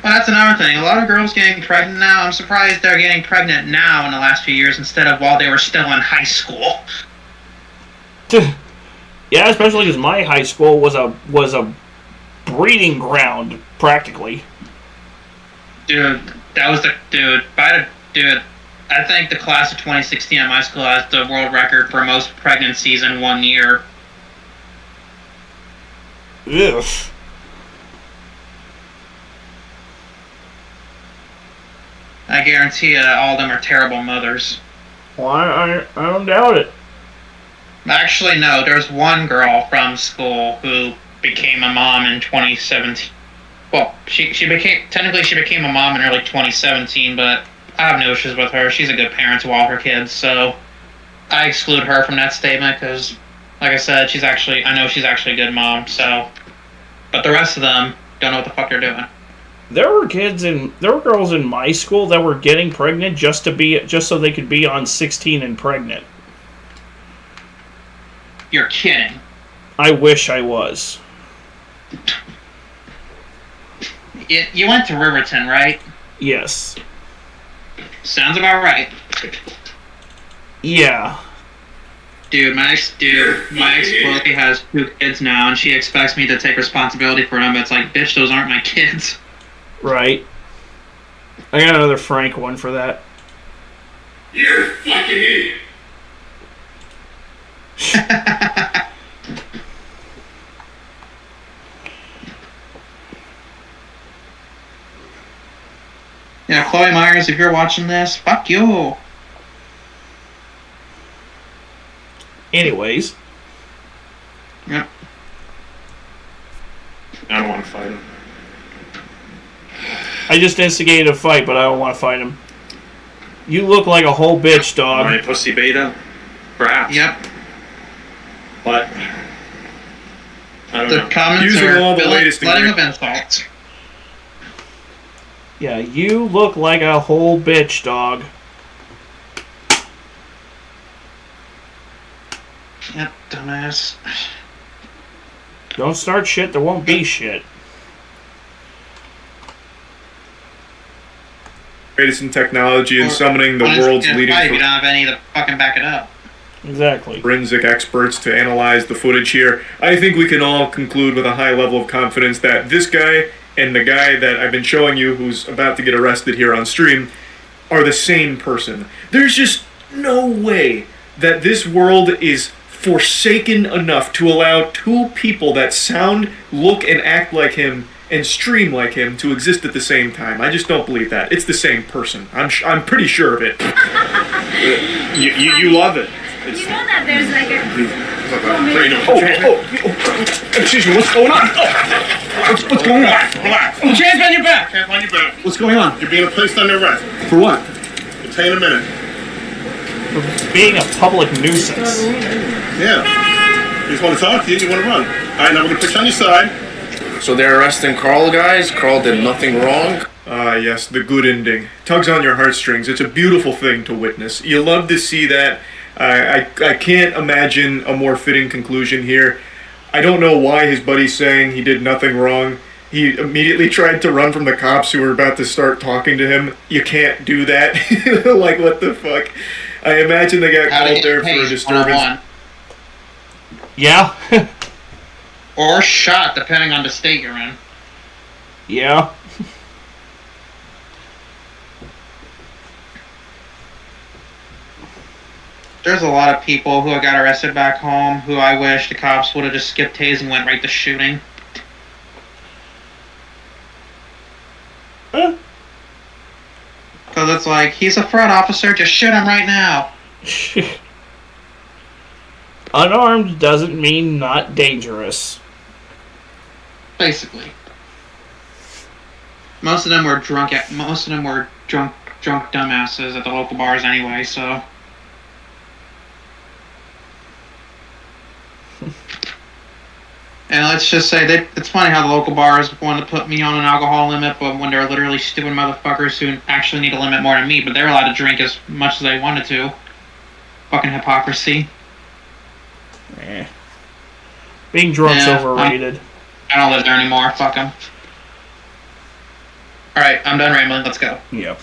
that's another thing. A lot of girls getting pregnant now. I'm surprised they're getting pregnant now in the last few years instead of while they were still in high school. Yeah, especially because my high school was a breeding ground, practically. Dude, I think the class of 2016 at my school has the world record for most pregnancies in 1 year. Ugh. I guarantee you all of them are terrible mothers. Well, I don't doubt it. Actually, no, there's one girl from school who became a mom in 2017. Well, she became a mom in early 2017, but I have no issues with her. She's a good parent to all her kids, so I exclude her from that statement because, like I said, I know she's actually a good mom, so. But the rest of them don't know what the fuck they're doing. There were girls in my school that were getting pregnant just so they could be on 16 and pregnant. You're kidding. I wish I was. You went to Riverton, right? Yes. Sounds about right. Yeah. Dude, my ex Chloe has 2 kids now, and she expects me to take responsibility for them. But it's like, bitch, those aren't my kids. Right. I got another Frank one for that. You're a fucking idiot. Yeah, Chloe Myers, if you're watching this, fuck you. Anyways. Yep. I don't want to fight him. I just instigated a fight, but I don't want to fight him. You look like a whole bitch, dog. My pussy beta? Perhaps. Yep. But I don't The know. comments Using are all the latest flooding of ingredients. insults. Yeah, you look like a whole bitch, dog. Yep, dumbass. Don't start shit, there won't be shit. Greatest in technology and summoning the world's leading You don't have any to fucking back it up. Exactly. forensic experts to analyze the footage here. I think we can all conclude with a high level of confidence that this guy and the guy that I've been showing you who's about to get arrested here on stream are the same person. There's just no way that this world is forsaken enough to allow 2 people that sound, look, and act like him and stream like him to exist at the same time. I just don't believe that. It's the same person. I'm pretty sure of it. You love it. You know that there's like a... Excuse me, what's going on? What's going on? Relax. Oh, hands behind your back! Hands on your back. What's going on? You're being placed under arrest. For what? I'll tell you in a minute. Being a public nuisance. Yeah. You just want to talk to you, you want to run. Alright, now we're going to put you on your side. So they're arresting Carl, guys? Carl did nothing wrong? Ah, yes, the good ending. Tugs on your heartstrings. It's a beautiful thing to witness. You love to see that. I can't imagine a more fitting conclusion here. I don't know why his buddy's saying he did nothing wrong. He immediately tried to run from the cops who were about to start talking to him. You can't do that. Like, what the fuck? I imagine they got called there for a disturbance. Yeah. Or shot, depending on the state you're in. Yeah. There's a lot of people who got arrested back home who I wish the cops would have just skipped tasing and went right to shooting. Huh? Because it's like, he's a fraud officer, just shoot him right now. Unarmed doesn't mean not dangerous. Basically. Most of them were drunk dumbasses at the local bars anyway, so. And let's just say that it's funny how the local bars want to put me on an alcohol limit, but when they're literally stupid motherfuckers who actually need a limit more than me, but they're allowed to drink as much as they wanted to. Fucking hypocrisy. Eh. Being drunk's overrated. I don't live there anymore. Fuck them. Alright, I'm done rambling. Let's go. Yep.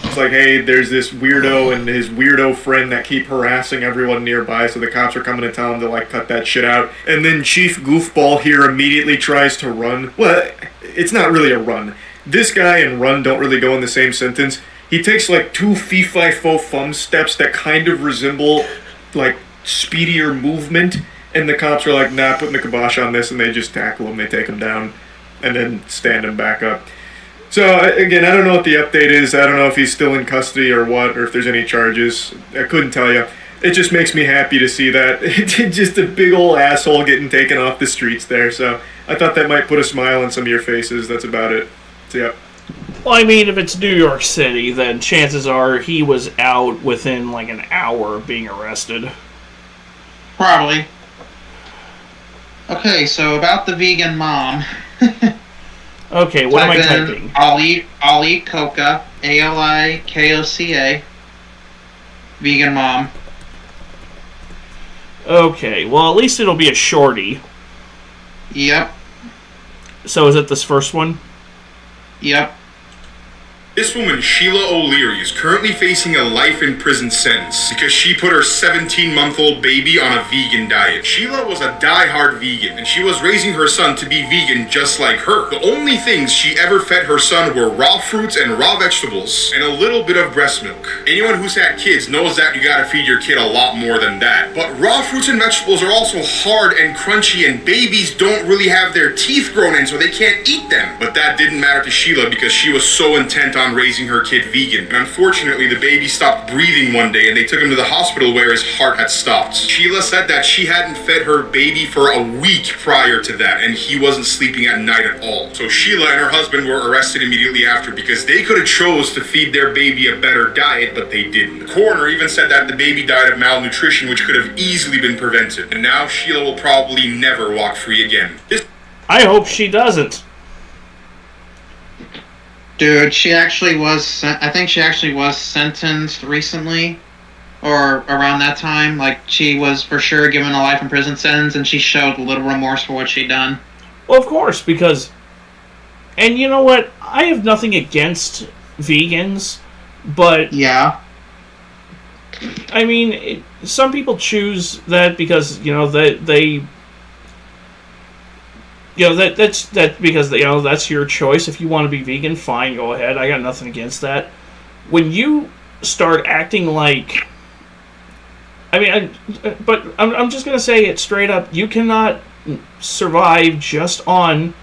It's like, hey, there's this weirdo and his weirdo friend that keep harassing everyone nearby, so the cops are coming to tell him to, like, cut that shit out. And then Chief Goofball here immediately tries to run. Well, it's not really a run. This guy and run don't really go in the same sentence. He takes, like, 2 fee-fi-fo-fum steps that kind of resemble, like, speedier movement. And the cops are like, nah, putting the kibosh on this, and they just tackle him, they take him down, and then stand him back up. So, again, I don't know what the update is. I don't know if he's still in custody or what, or if there's any charges. I couldn't tell you. It just makes me happy to see that. It's just a big old asshole getting taken off the streets there. So, I thought that might put a smile on some of your faces. That's about it. So, yeah. Well, I mean, if it's New York City, then chances are he was out within, like, an hour of being arrested. Probably. Okay, so about the vegan mom. Okay, what am I Type in typing? Ali Coca, ALIKOCA, vegan mom. Okay, well, at least it'll be a shorty. Yep. So is it this first one? Yep. This woman, Sheila O'Leary, is currently facing a life in prison sentence because she put her 17-month-old baby on a vegan diet. Sheila was a die-hard vegan, and she was raising her son to be vegan just like her. The only things she ever fed her son were raw fruits and raw vegetables, and a little bit of breast milk. Anyone who's had kids knows that you gotta feed your kid a lot more than that. But raw fruits and vegetables are also hard and crunchy, and babies don't really have their teeth grown in, so they can't eat them. But that didn't matter to Sheila because she was so intent on raising her kid vegan. And unfortunately, the baby stopped breathing one day and they took him to the hospital where his heart had stopped. Sheila said that she hadn't fed her baby for a week prior to that, and he wasn't sleeping at night at all. So Sheila and her husband were arrested immediately after because they could have chose to feed their baby a better diet, but they didn't. The coroner even said that the baby died of malnutrition, which could have easily been prevented. And now Sheila will probably never walk free again. I hope she doesn't. Dude, she actually was. I think she actually was sentenced recently, or around that time. Like, she was for sure given a life in prison sentence, and she showed little remorse for what she'd done. Well, of course, because... And you know what? I have nothing against vegans, but... Yeah. I mean, some people choose that because, you know, they you know, that's because, you know, that's your choice. If you want to be vegan, fine, go ahead. I got nothing against that. When you start acting like... I mean, I'm just going to say it straight up. You cannot survive just on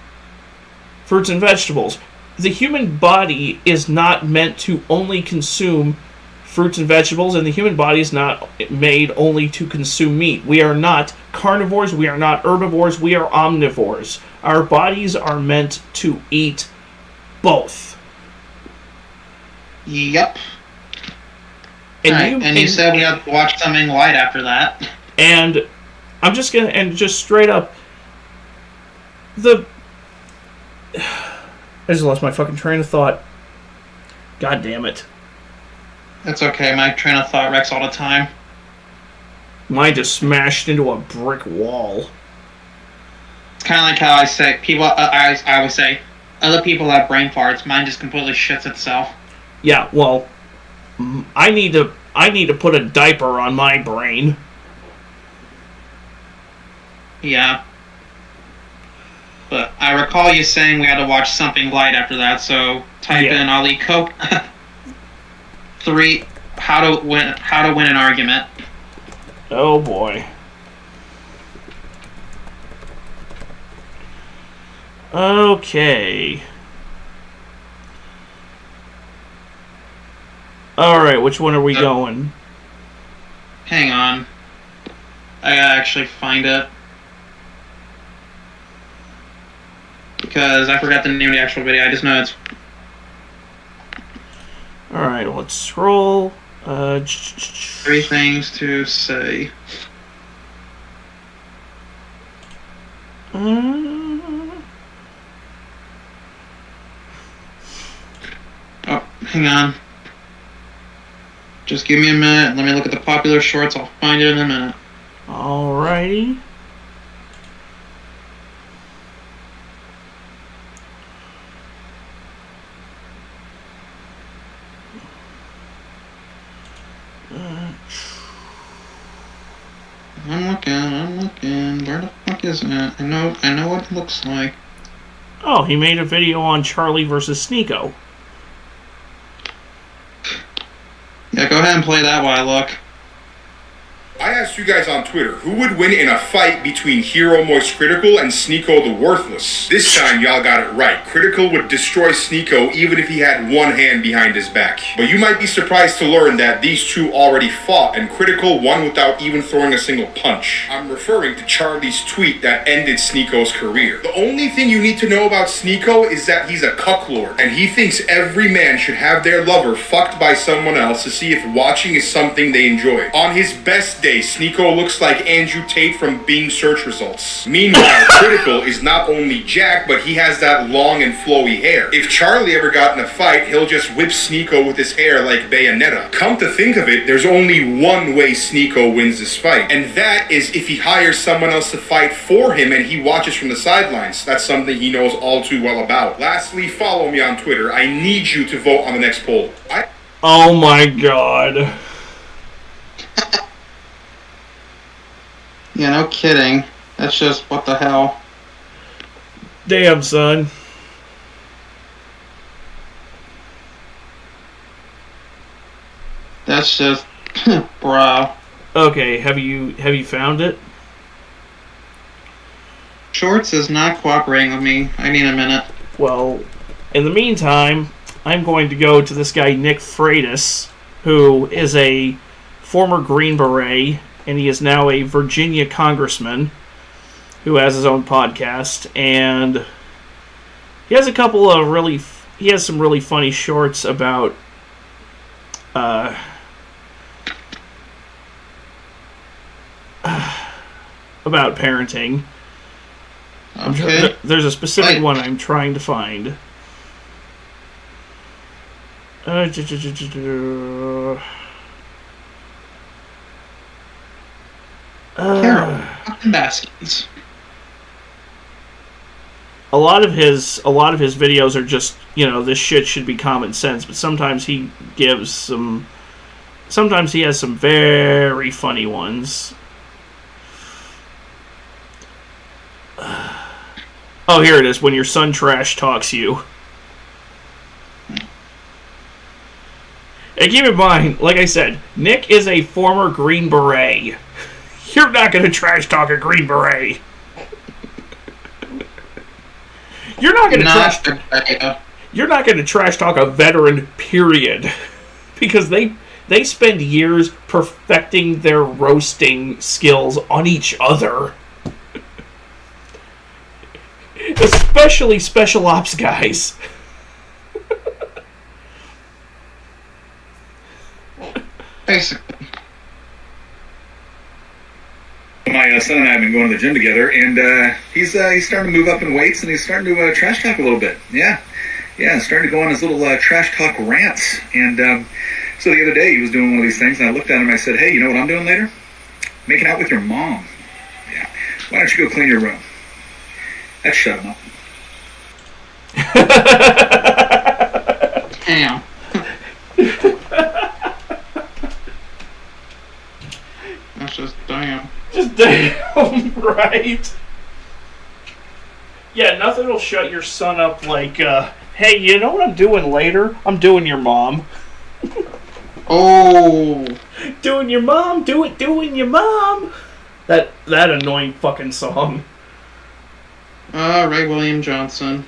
fruits and vegetables. The human body is not meant to only consume fruits and vegetables, and the human body is not made only to consume meat. We are not carnivores, we are not herbivores, we are omnivores. Our bodies are meant to eat both. Yep. And right. You said we have to watch something light after that. And I'm just gonna, and just straight up, I just lost my fucking train of thought. God damn it. That's okay, my train of thought wrecks all the time. Mine just smashed into a brick wall. It's kind of like how I say, I always say, other people have brain farts, mine just completely shits itself. Yeah, well, I need to put a diaper on my brain. Yeah. But I recall you saying we had to watch something light after that, so type in Ali Coke 3 how to win an argument. Oh boy. Okay. Alright, which one are we going? Hang on. I gotta actually find it. Because I forgot the name of the actual video, I just know it's... Alright, let's scroll. 3 things to say. Oh, hang on. Just give me a minute. Let me look at the popular shorts. I'll find it in a minute. Alrighty. I'm looking. Where the fuck is it? I know what it looks like. Oh, he made a video on Charlie versus Sneeko. Yeah, go ahead and play that while I look. I asked you guys on Twitter who would win in a fight between Hero Moist Critical and Sneeko the Worthless. This time y'all got it right. Critical would destroy Sneeko even if he had one hand behind his back. But you might be surprised to learn that these two already fought and Critical won without even throwing a single punch. I'm referring to Charlie's tweet that ended Sneeko's career. The only thing you need to know about Sneeko is that he's a cucklord and he thinks every man should have their lover fucked by someone else to see if watching is something they enjoy. On his best day, Sneeko looks like Andrew Tate from Bing search results. Meanwhile, Critical is not only Jack, but he has that long and flowy hair. If Charlie ever got in a fight, he'll just whip Sneeko with his hair like Bayonetta. Come to think of it, there's only one way Sneeko wins this fight, and that is if he hires someone else to fight for him and he watches from the sidelines. That's something he knows all too well about. Lastly, follow me on Twitter. I need you to vote on the next poll. Oh my god. Yeah, no kidding. That's just, what the hell. Damn, son. That's just, bro. Okay, have you found it? Shorts is not cooperating with me. I need a minute. Well, in the meantime, I'm going to go to this guy Nick Freitas, who is a former Green Beret, and he is now a Virginia congressman who has his own podcast, and he has he has some really funny shorts about about parenting. Okay. There's a specific one I'm trying to find. Baskets. A lot of his videos are just, this shit should be common sense, but sometimes he has some very funny ones. Oh, here it is. When your son trash talks you. And keep in mind, like I said, Nick is a former Green Beret. You're not going to trash talk a Green Beret. You're not going to trash talk a veteran, period. Because they spend years perfecting their roasting skills on each other. Especially special ops guys. Basically. My son and I have been going to the gym together, and he's starting to move up in weights, and he's starting to trash talk a little bit. Yeah, starting to go on his little trash talk rants. And so the other day he was doing one of these things, and I looked at him and I said, "Hey, you know what I'm doing later? Making out with your mom. Yeah. Why don't you go clean your room?" That shut him up. Damn. That's just damn. Just damn, right? Yeah, nothing will shut your son up like, hey, you know what I'm doing later? I'm doing your mom. Oh. Doing your mom, doing your mom. That annoying fucking song. Ray William Johnson.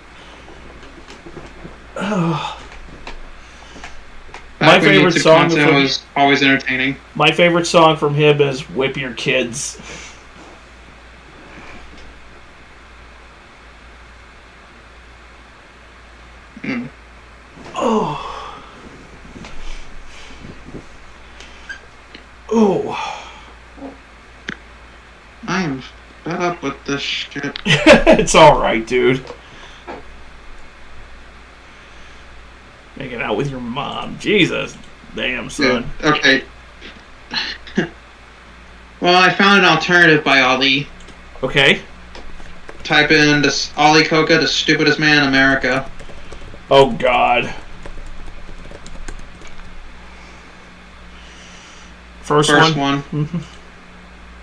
My favorite song was always entertaining. My favorite song from him is "Whip Your Kids." Mm. Oh. I am fed up with this shit. It's alright, dude. Making out with your mom. Jesus. Damn, son. Yeah. Okay. Well, I found an alternative by Ali. Okay. Type in Ali Coca, the stupidest man in America. Oh, God. First one? Mm-hmm.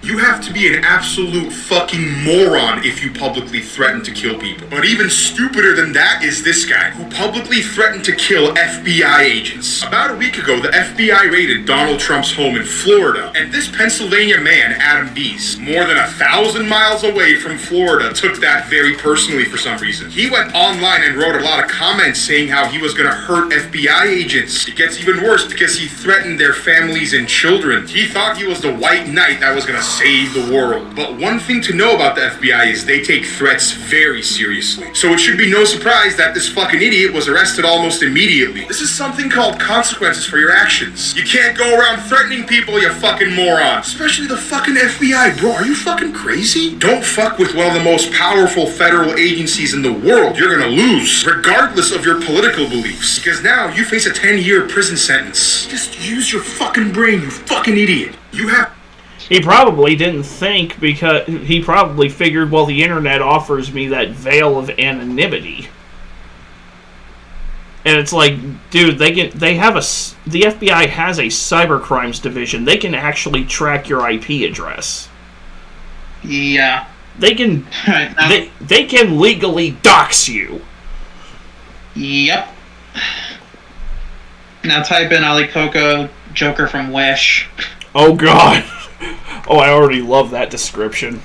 You have to be an absolute fucking moron if you publicly threaten to kill people. But even stupider than that is this guy, who publicly threatened to kill FBI agents. About a week ago, the FBI raided Donald Trump's home in Florida, and this Pennsylvania man, Adam Bees, more than 1,000 miles away from Florida, took that very personally for some reason. He went online and wrote a lot of comments saying how he was gonna hurt FBI agents. It gets even worse because he threatened their families and children. He thought he was the white knight that was gonna save the world. But one thing to know about the FBI is they take threats very seriously. So it should be no surprise that this fucking idiot was arrested almost immediately. This is something called consequences for your actions. You can't go around threatening people, you fucking moron. Especially the fucking FBI, bro. Are you fucking crazy? Don't fuck with one of the most powerful federal agencies in the world. You're gonna lose, regardless of your political beliefs. Because now you face a 10-year prison sentence. Just use your fucking brain, you fucking idiot. You have... He probably didn't think, because he probably figured, well, the internet offers me that veil of anonymity. And it's like, dude, the FBI has a cybercrimes division. They can actually track your IP address. Yeah. They can they can legally dox you. Yep. Now type in Ali Coco, Joker from Wish. Oh god. Oh, I already love that description.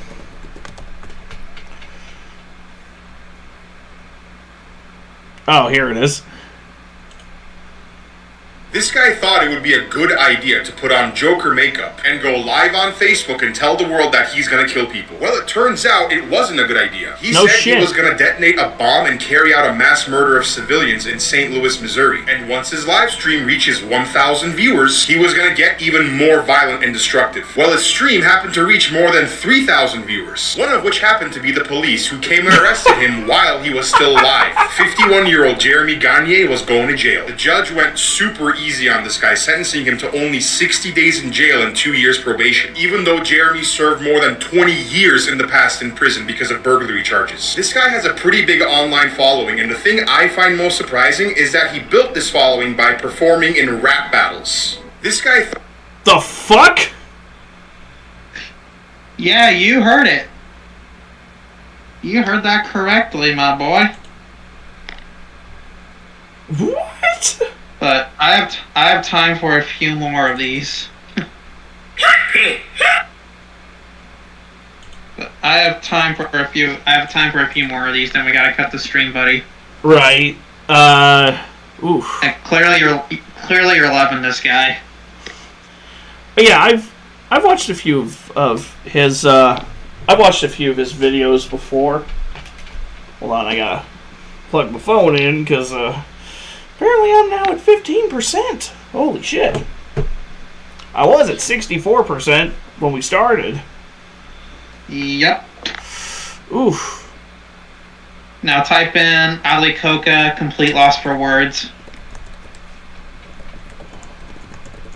Oh, here it is. This guy thought it would be a good idea to put on Joker makeup and go live on Facebook and tell the world that he's gonna kill people. Well, it turns out it wasn't a good idea. He said he was gonna detonate a bomb and carry out a mass murder of civilians in St. Louis, Missouri. And once his live stream reaches 1,000 viewers, he was gonna get even more violent and destructive. Well, his stream happened to reach more than 3,000 viewers, one of which happened to be the police, who came and arrested him while he was still alive. 51-year-old Jeremy Gagne was going to jail. The judge went super easy on this guy, sentencing him to only 60 days in jail and 2 years probation, even though Jeremy served more than 20 years in the past in prison because of burglary charges. This guy has a pretty big online following, and the thing I find most surprising is that he built this following by performing in rap battles. This guy... The fuck? Yeah, you heard it. You heard that correctly, my boy. What? But I have time for a few more of these. But I have time for a few more of these. Then we gotta cut the stream, buddy. Right. Oof. And clearly you're loving this guy. But yeah, I've watched a few of his. I've watched a few of his videos before. Hold on, I gotta plug my phone in because apparently I'm now at 15%. Holy shit. I was at 64% when we started. Yep. Oof. Now type in Ali Coca, complete loss for words.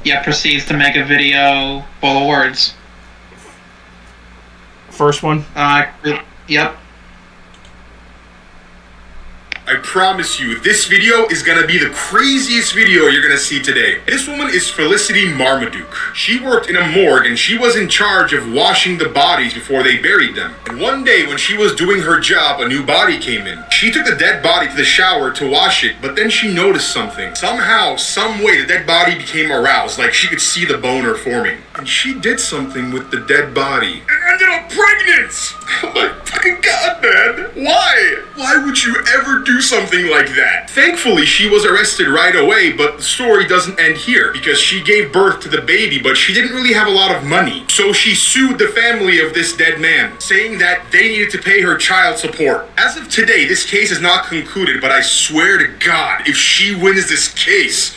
Yep, proceeds to make a video full of words. First one? Yep. I promise you, this video is gonna be the craziest video you're gonna see today. This woman is Felicity Marmaduke. She worked in a morgue and she was in charge of washing the bodies before they buried them. And one day when she was doing her job, a new body came in. She took the dead body to the shower to wash it, but then she noticed something. Somehow, some way, the dead body became aroused, like she could see the boner forming. And she did something with the dead body and ended up pregnant! Oh my fucking god, man! Why? Why would you ever do something like that? Thankfully, she was arrested right away, but the story doesn't end here, because she gave birth to the baby, but she didn't really have a lot of money. So she sued the family of this dead man, saying that they needed to pay her child support. As of today, this case is not concluded, but I swear to God, if she wins this case,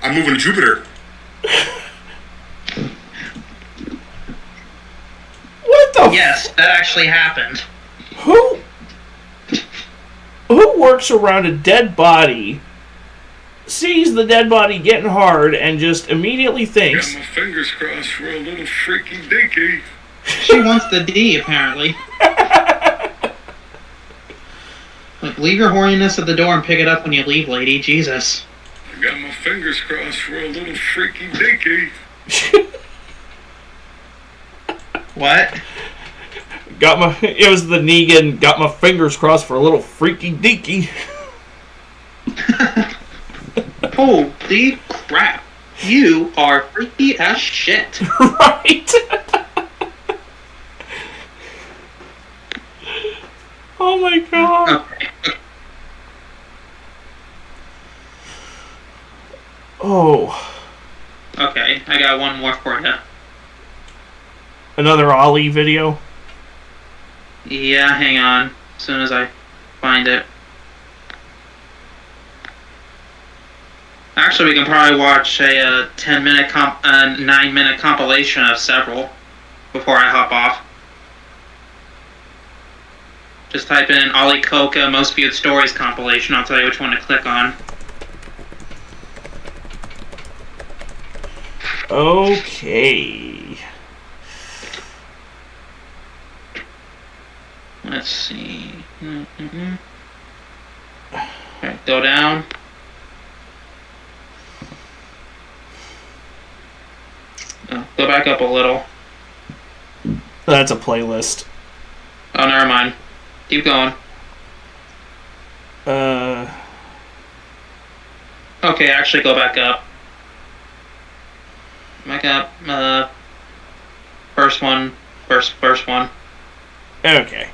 I'm moving to Jupiter. What the Yes, that actually happened. Who works around a dead body, sees the dead body getting hard, and just immediately thinks... Got my fingers crossed for a little freaky dinky. She wants the D, apparently. Like, leave your horniness at the door and pick it up when you leave, lady. Jesus. I got my fingers crossed for a little freaky dinky. What? It was the Negan, got my fingers crossed for a little freaky deaky. Holy crap. You are freaky as shit. Right? Oh my god. Okay. Oh. Okay, I got one more for you. Another Ollie video? Yeah, hang on. As soon as I find it. Actually, we can probably watch a 9-minute compilation of several before I hop off. Just type in Ollie Coca Most Viewed Stories compilation. I'll tell you which one to click on. Okay. Let's see. Alright, go down. Oh, go back up a little. That's a playlist. Oh, never mind. Keep going. Okay, actually go back up. Back up. First one. First one. Okay.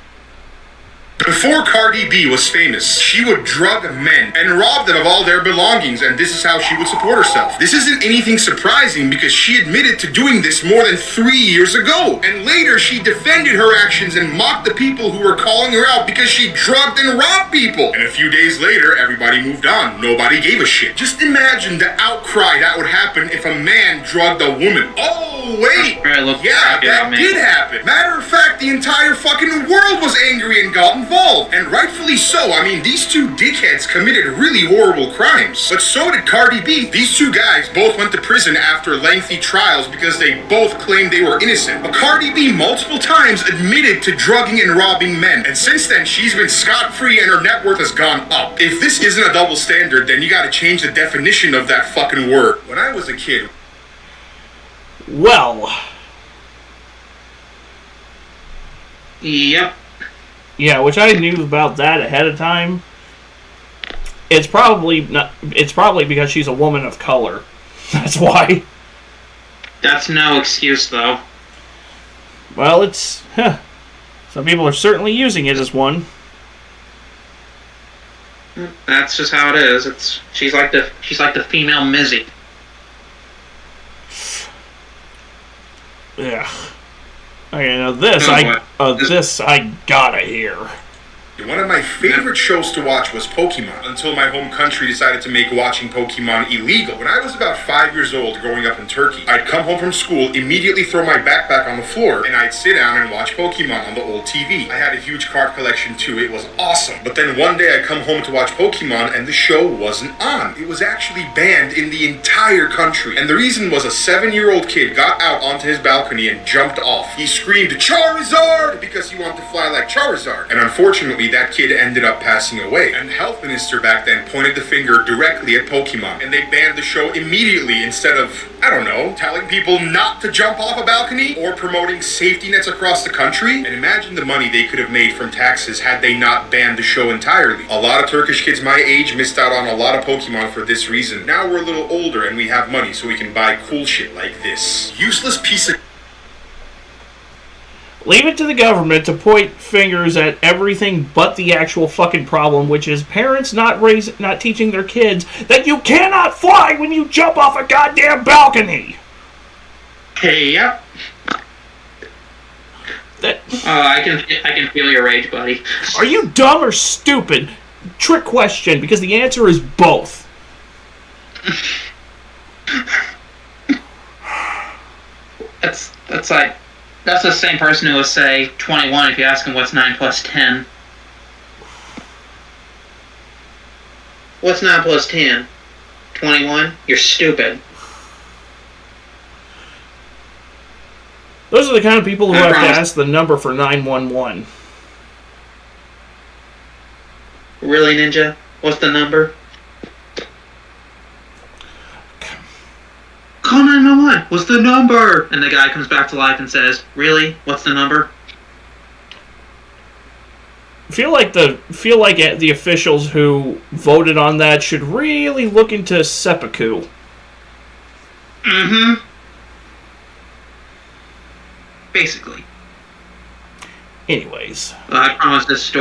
Before Cardi B was famous, she would drug men and rob them of all their belongings, and this is how she would support herself. This isn't anything surprising because she admitted to doing this more than 3 years ago. And later she defended her actions and mocked the people who were calling her out because she drugged and robbed people. And a few days later, everybody moved on. Nobody gave a shit. Just imagine the outcry that would happen if a man drugged a woman. Oh, wait! Yeah, that did happen. Matter of fact, the entire fucking world was angry and got involved. And rightfully so. I mean, these two dickheads committed really horrible crimes. But so did Cardi B. These two guys both went to prison after lengthy trials because they both claimed they were innocent. But Cardi B multiple times admitted to drugging and robbing men. And since then, she's been scot-free and her net worth has gone up. If this isn't a double standard, then you gotta change the definition of that fucking word. When I was a kid... Well... Yep. Yeah, which I knew about that ahead of time. It's probably not. It's probably because she's a woman of color. That's why. That's no excuse, though. Well, it's. Some people are certainly using it as one. That's just how it is. She's like the female Mizzy. Yeah. Okay, now this I gotta hear. One of my favorite shows to watch was Pokemon, until my home country decided to make watching Pokemon illegal. When I was about 5 years old growing up in Turkey, I'd come home from school, immediately throw my backpack on the floor, and I'd sit down and watch Pokemon on the old TV. I had a huge card collection too, it was awesome. But then one day I'd come home to watch Pokemon and the show wasn't on. It was actually banned in the entire country. And the reason was a 7-year-old kid got out onto his balcony and jumped off. He screamed, "Charizard!" because he wanted to fly like Charizard. And unfortunately, that kid ended up passing away. And the health minister back then pointed the finger directly at Pokemon. And they banned the show immediately instead of, I don't know, telling people not to jump off a balcony or promoting safety nets across the country. And imagine the money they could have made from taxes had they not banned the show entirely. A lot of Turkish kids my age missed out on a lot of Pokemon for this reason. Now we're a little older and we have money so we can buy cool shit like this. Useless piece of... Leave it to the government to point fingers at everything but the actual fucking problem, which is parents not teaching their kids that you cannot fly when you jump off a goddamn balcony. Hey, yep. I can feel your rage, buddy. Are you dumb or stupid? Trick question, because the answer is both. That's the same person who will say 21 if you ask him what's 9 plus 10. What's 9 plus 10? 21? You're stupid. Those are the kind of people who have to ask the number for 911. Really, Ninja? What's the number? Call 911. What's the number? And the guy comes back to life and says, "Really? What's the number?" Feel like the officials who voted on that should really look into seppuku. Mm-hmm. Basically. Anyways. I promise this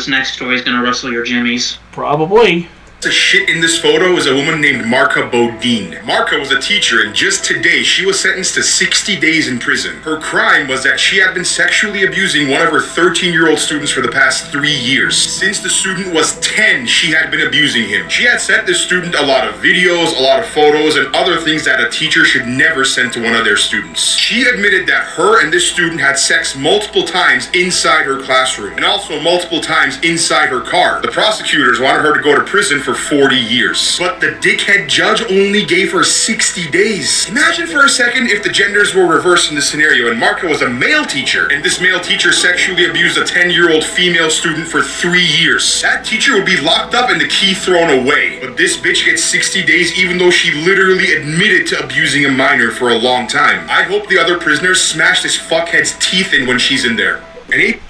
next story is gonna rustle your jimmies. Probably. The shit in this photo is a woman named Marka Bodine. Marka was a teacher, and just today she was sentenced to 60 days in prison. Her crime was that she had been sexually abusing one of her 13-year-old students for the past 3 years. Since the student was 10, she had been abusing him. She had sent this student a lot of videos, a lot of photos, and other things that a teacher should never send to one of their students. She admitted that her and this student had sex multiple times inside her classroom, and also multiple times inside her car. The prosecutors wanted her to go to prison for 40 years. But the dickhead judge only gave her 60 days. Imagine for a second if the genders were reversed in this scenario and Marka was a male teacher, and this male teacher sexually abused a 10-year-old female student for 3 years. That teacher would be locked up and the key thrown away. But this bitch gets 60 days even though she literally admitted to abusing a minor for a long time. I hope the other prisoners smash this fuckhead's teeth in when she's in there. And he...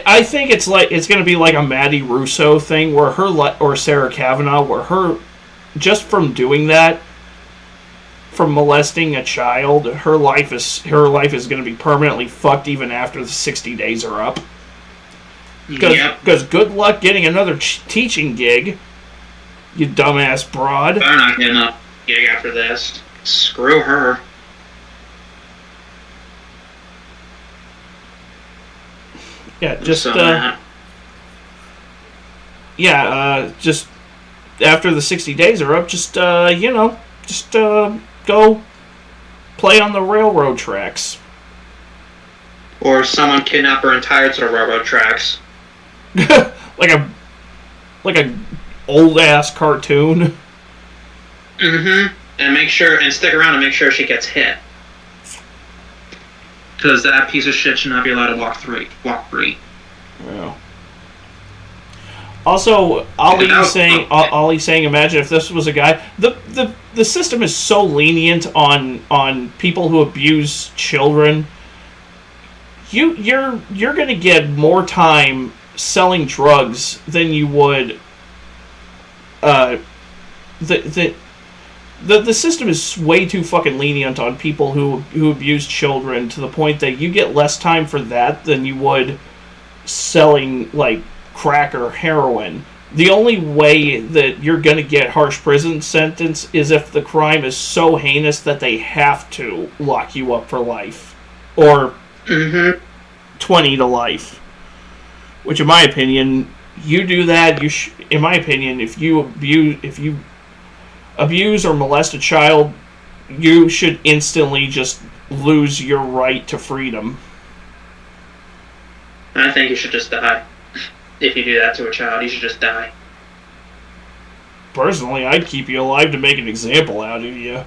I think it's going to be like a Maddie Russo thing where or Sarah Kavanaugh, where her, just from doing that, from molesting a child, her life is going to be permanently fucked even after the 60 days are up. Because good luck getting another teaching gig, you dumbass broad. I'm not getting a gig after this. Screw her. Yeah, just just after the 60 days are up, just go play on the railroad tracks. Or someone kidnap her and tie her to the railroad tracks. like a old ass cartoon. Mm-hmm. And stick around and make sure she gets hit. Because that piece of shit should not be allowed to walk free. Yeah. Also, Ollie's saying, imagine if this was a guy. The system is so lenient on people who abuse children. You're gonna get more time selling drugs than you would. The system is way too fucking lenient on people who abuse children to the point that you get less time for that than you would selling, like, crack or heroin. The only way that you're going to get harsh prison sentence is if the crime is so heinous that they have to lock you up for life. Or 20 to life. Which, in my opinion, you do that, in my opinion, if you abuse or molest a child, you should instantly just lose your right to freedom. I think you should just die. If you do that to a child, you should just die. Personally, I'd keep you alive to make an example out of you.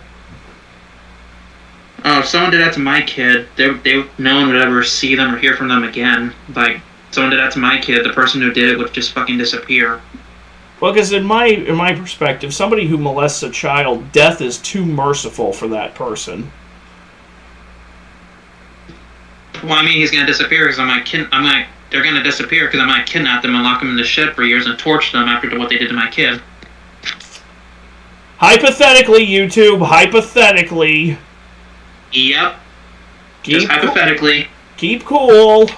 Oh, if someone did that to my kid, no one would ever see them or hear from them again. Like, someone did that to my kid, the person who did it would just fucking disappear. Well, because in my perspective, somebody who molests a child, death is too merciful for that person. Well, I mean, he's gonna disappear because they're gonna disappear because I'm gonna kidnap them and lock them in the shit for years and torture them after what they did to my kid. Hypothetically, YouTube, hypothetically. Yep. Just hypothetically. Keep cool.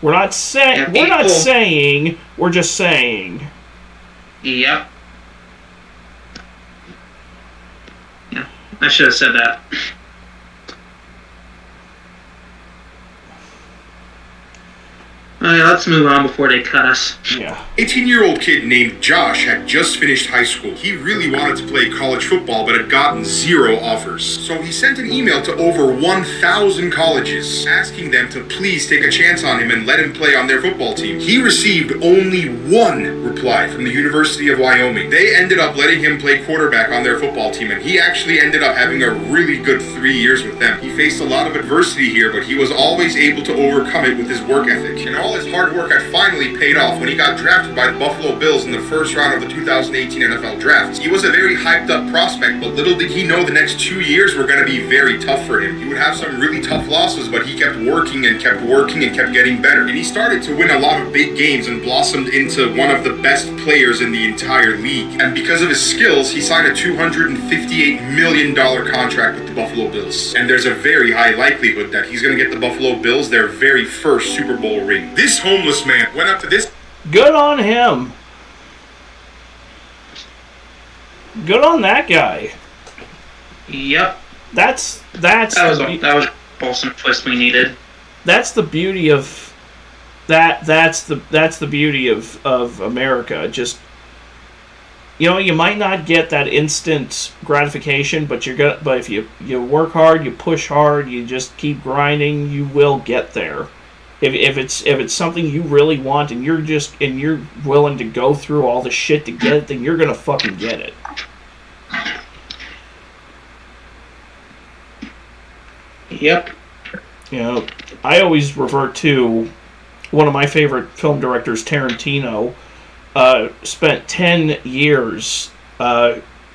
We're not saying. We're just saying. Yep. Yeah, I should have said that. Alright, let's move on before they cut us. Yeah. 18-year-old kid named Josh had just finished high school. He really wanted to play college football, but had gotten 0 offers. So he sent an email to over 1,000 colleges, asking them to please take a chance on him and let him play on their football team. He received only 1 reply from the University of Wyoming. They ended up letting him play quarterback on their football team, and he actually ended up having a really good 3 years with them. He faced a lot of adversity here, but he was always able to overcome it with his work ethic. And all his hard work had finally paid off when he got drafted by the Buffalo Bills in the first round of the 2018 NFL Draft. He was a very hyped up prospect, but little did he know the next 2 years were going to be very tough for him. He would have some really tough losses, but he kept working and kept working and kept getting better. And he started to win a lot of big games and blossomed into one of the best players in the entire league. And because of his skills, he signed a $258 million contract with the Buffalo Bills. And there's a very high likelihood that he's going to get the Buffalo Bills their very first Super Bowl ring. This homeless man went up to this... Good on him. Good on that guy. Yep. That was a wholesome twist we needed. That's the beauty of that's the beauty of America. Just, you might not get that instant gratification, but but if you work hard, you push hard, you just keep grinding, you will get there. If it's something you really want and you're willing to go through all the shit to get it, then you're gonna fucking get it. Yep. I always revert to one of my favorite film directors, Tarantino. Spent 10 years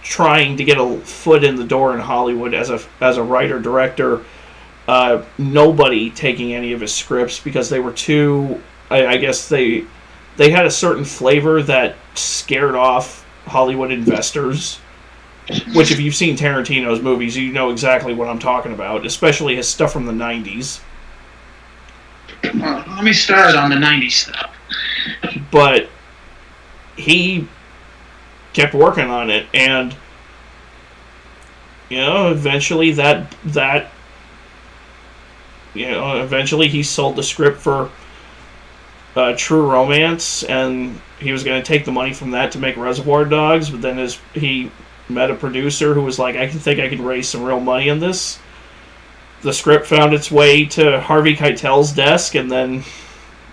trying to get a foot in the door in Hollywood as a writer-director. Nobody taking any of his scripts because they were too... I guess they had a certain flavor that scared off Hollywood investors. Which, if you've seen Tarantino's movies, you know exactly what I'm talking about, especially his stuff from the 90s. Well, let me start on the 90s stuff. But he kept working on it, and eventually eventually he sold the script for True Romance, and he was going to take the money from that to make Reservoir Dogs, but then he met a producer who was like, I think I can raise some real money on this. The script found its way to Harvey Keitel's desk, and then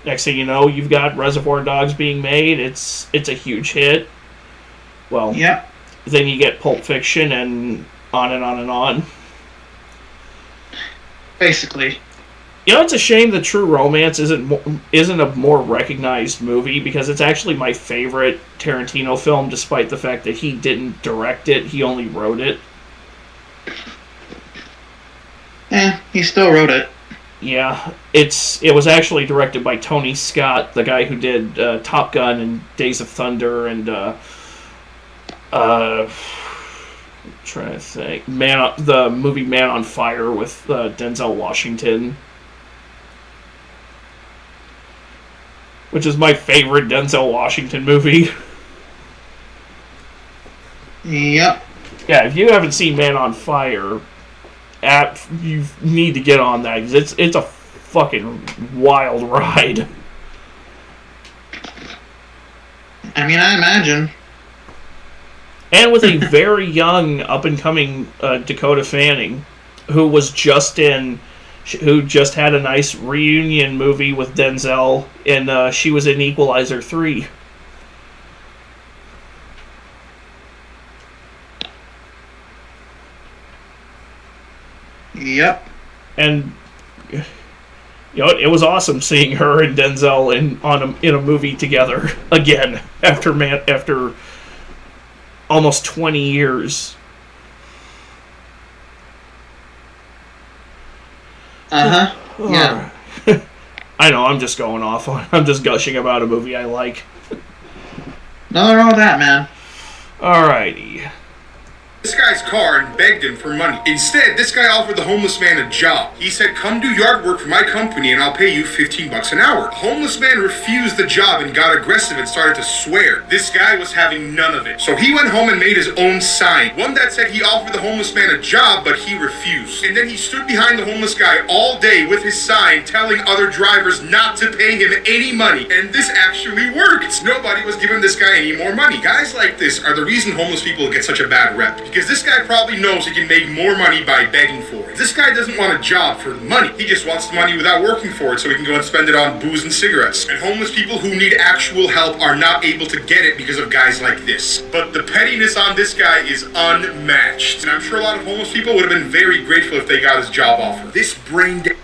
next thing you know, you've got Reservoir Dogs being made. It's a huge hit. Well, yeah. Then you get Pulp Fiction, and on and on and on. Basically. It's a shame that True Romance isn't a more recognized movie, because it's actually my favorite Tarantino film, despite the fact that he didn't direct it, he only wrote it. He still wrote it. Yeah, it was actually directed by Tony Scott, the guy who did Top Gun and Days of Thunder and I'm trying to think, the movie Man on Fire with Denzel Washington, which is my favorite Denzel Washington movie. Yep. Yeah, if you haven't seen Man on Fire, you need to get on that, because it's a fucking wild ride. I mean, I imagine. And with a very young, up-and-coming Dakota Fanning, who just had a nice reunion movie with Denzel, and she was in Equalizer 3. Yep. And it was awesome seeing her and Denzel in a movie together again after almost 20 years. Uh-huh. Yeah. I know, I'm just going off on... I'm just gushing about a movie I like. Nothing wrong with that, man. Alrighty. This guy's car and begged him for money. Instead, this guy offered the homeless man a job. He said, come do yard work for my company and I'll pay you $15 an hour. The homeless man refused the job and got aggressive and started to swear. This guy was having none of it. So he went home and made his own sign. One that said he offered the homeless man a job, but he refused. And then he stood behind the homeless guy all day with his sign telling other drivers not to pay him any money. And this actually worked. Nobody was giving this guy any more money. Guys like this are the reason homeless people get such a bad rep. Because this guy probably knows he can make more money by begging for it. This guy doesn't want a job for the money. He just wants the money without working for it so he can go and spend it on booze and cigarettes. And homeless people who need actual help are not able to get it because of guys like this. But the pettiness on this guy is unmatched. And I'm sure a lot of homeless people would have been very grateful if they got his job offer. This brain dead.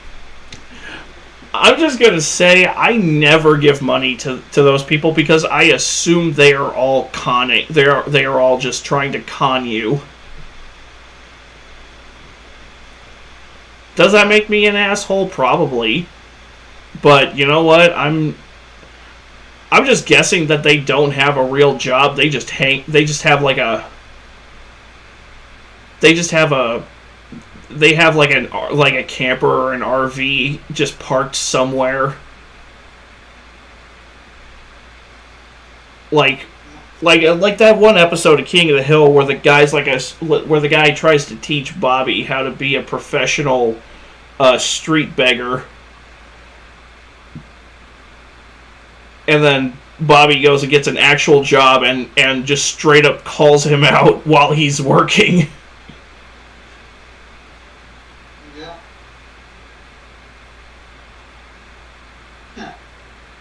I'm just going to say I never give money to those people because I assume they are all conning. They are all just trying to con you. Does that make me an asshole? Probably. But you know what? I'm just guessing that they don't have a real job. They just have like a camper or an RV just parked somewhere. Like Like that one episode of King of the Hill where the guy tries to teach Bobby how to be a professional street beggar, and then Bobby goes and gets an actual job and just straight up calls him out while he's working.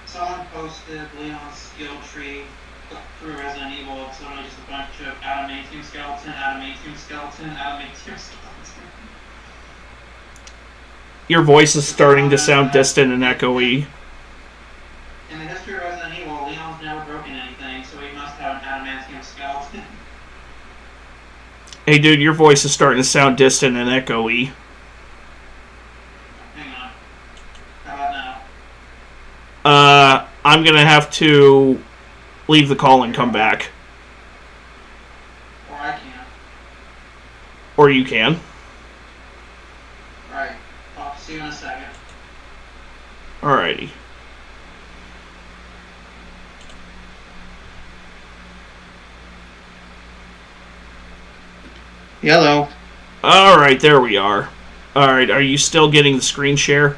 Someone posted Leon's skill tree through Resident Evil. It's literally just a bunch of adamantium skeleton, adamantium skeleton, adamantium skeleton. Your voice is starting to sound distant and echoey. In the history of Resident Evil, Leon's never broken anything, so he must have an adamantium skeleton. Hey dude, your voice is starting to sound distant and echoey. Hang on. How about now? I'm gonna have to leave the call and come back. Or I can. Or you can. Right. I'll see you in a second. Alrighty. Yellow. Alright, there we are. Alright, are you still getting the screen share?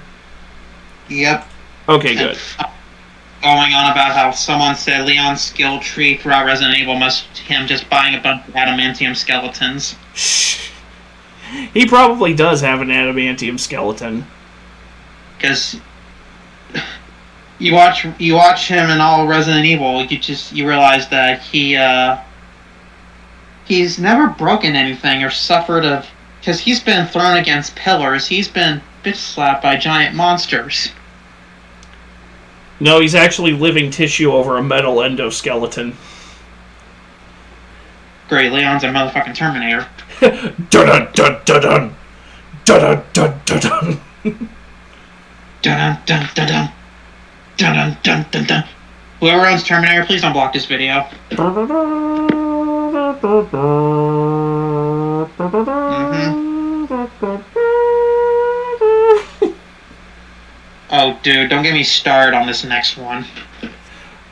Yep. Okay, good. Going on about how someone said Leon's skill tree throughout Resident Evil must him just buying a bunch of adamantium skeletons. He probably does have an adamantium skeleton. Because you watch him in all Resident Evil, you realize that he's never broken anything or suffered of, because he's been thrown against pillars, he's been bitch slapped by giant monsters. No, he's actually living tissue over a metal endoskeleton. Great, Leon's a motherfucking Terminator. Dun dun dun dun dun dun dun dun. Dun dun dun dun dun dun dun dun. Whoever owns Terminator, please don't block this video. Oh, dude, don't get me started on this next one.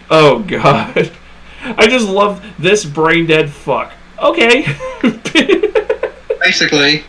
Oh, God. I just love this brain dead fuck. Okay. Basically.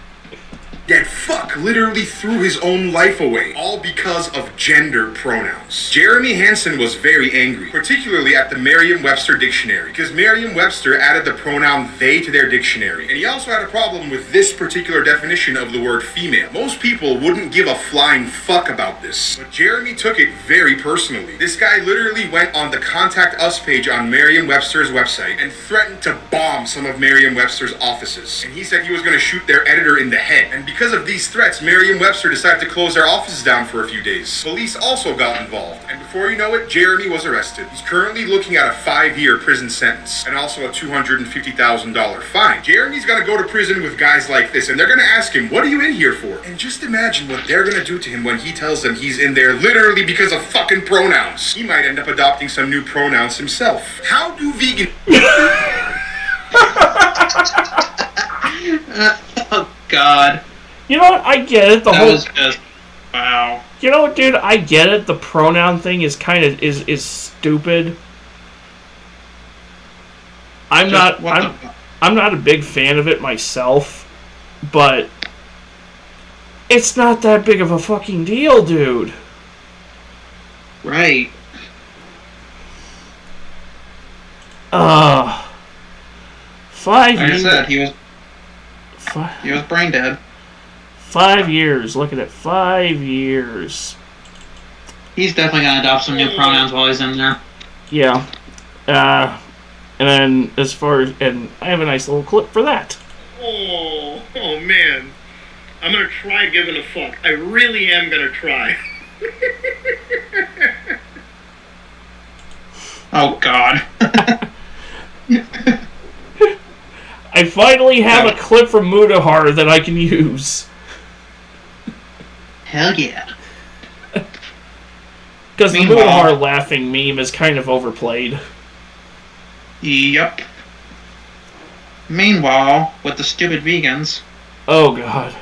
That fuck literally threw his own life away, all because of gender pronouns. Jeremy Hansen was very angry, particularly at the Merriam-Webster dictionary, because Merriam-Webster added the pronoun they to their dictionary, and he also had a problem with this particular definition of the word female. Most people wouldn't give a flying fuck about this, but Jeremy took it very personally. This guy literally went on the Contact Us page on Merriam-Webster's website and threatened to bomb some of Merriam-Webster's offices, and he said he was going to shoot their editor in the head, and because of these threats, Merriam-Webster decided to close their offices down for a few days. Police also got involved, and before you know it, Jeremy was arrested. He's currently looking at a 5-year prison sentence, and also a $250,000 fine. Jeremy's gonna go to prison with guys like this, and they're gonna ask him, what are you in here for? And just imagine what they're gonna do to him when he tells them he's in there literally because of fucking pronouns. He might end up adopting some new pronouns himself. How do vegan... Oh, God. You know what? I get it. That was just... Wow. You know what, dude? I get it. The pronoun thing is kind of is stupid. I'm not a big fan of it myself, but it's not that big of a fucking deal, dude. Right. 5 Like years. I said, he was brain dead. 5 years. Look at it. 5 years. He's definitely gonna adopt some new pronouns while he's in there. Yeah. And then as far as... And I have a nice little clip for that. Oh man. I'm gonna try giving a fuck. I really am gonna try. Oh, God. I finally have a clip from Mudahar that I can use. Hell yeah. Because the Mudahar laughing meme is kind of overplayed. Yep. Meanwhile, with the stupid vegans. Oh, God.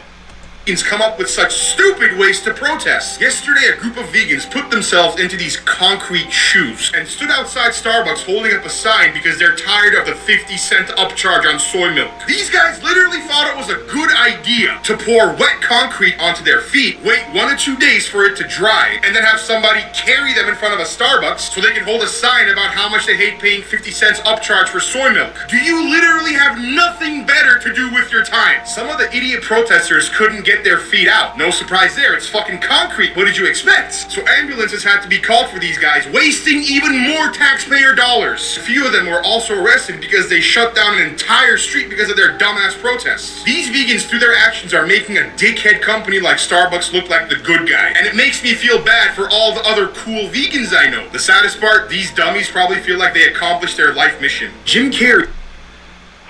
vegans come up with such stupid ways to protest? Yesterday, a group of vegans put themselves into these concrete shoes and stood outside Starbucks holding up a sign because they're tired of the 50-cent upcharge on soy milk. These guys literally thought it was a good idea to pour wet concrete onto their feet, wait 1 or 2 days for it to dry, and then have somebody carry them in front of a Starbucks so they can hold a sign about how much they hate paying 50 cents upcharge for soy milk. Do you literally have nothing better to do with your time? Some of the idiot protesters couldn't get their feet out. No surprise there, it's fucking concrete. What did you expect? So ambulances had to be called for these guys, wasting even more taxpayer dollars. A few of them were also arrested because they shut down an entire street because of their dumbass protests. These vegans, through their actions, are making a dickhead company like Starbucks look like the good guy. And it makes me feel bad for all the other cool vegans I know. The saddest part, these dummies probably feel like they accomplished their life mission. Jim Carrey.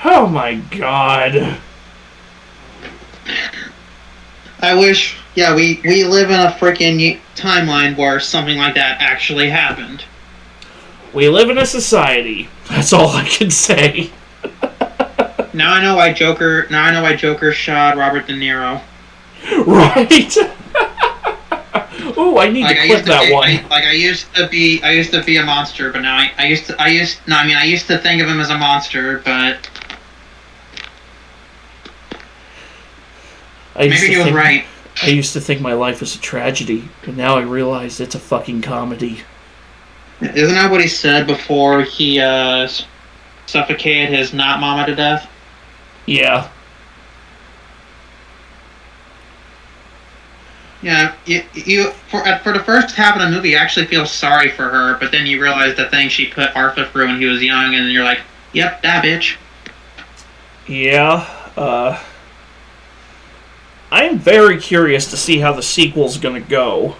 Oh my god. I wish, yeah, we live in a freaking timeline where something like that actually happened. We live in a society. That's all I can say. Now I know why Joker shot Robert De Niro. Right? Ooh, I need to clip that one. I used to be a monster, but now I used to think of him as a monster, but maybe he was right. I used to think my life was a tragedy, but now I realize it's a fucking comedy. Isn't that what he said before he suffocated his not mama to death? Yeah. Yeah, you for the first half of the movie, you actually feel sorry for her, but then you realize the thing she put Arthur through when he was young, and you're like, yep, that bitch. Yeah, I'm very curious to see how the sequel's gonna go.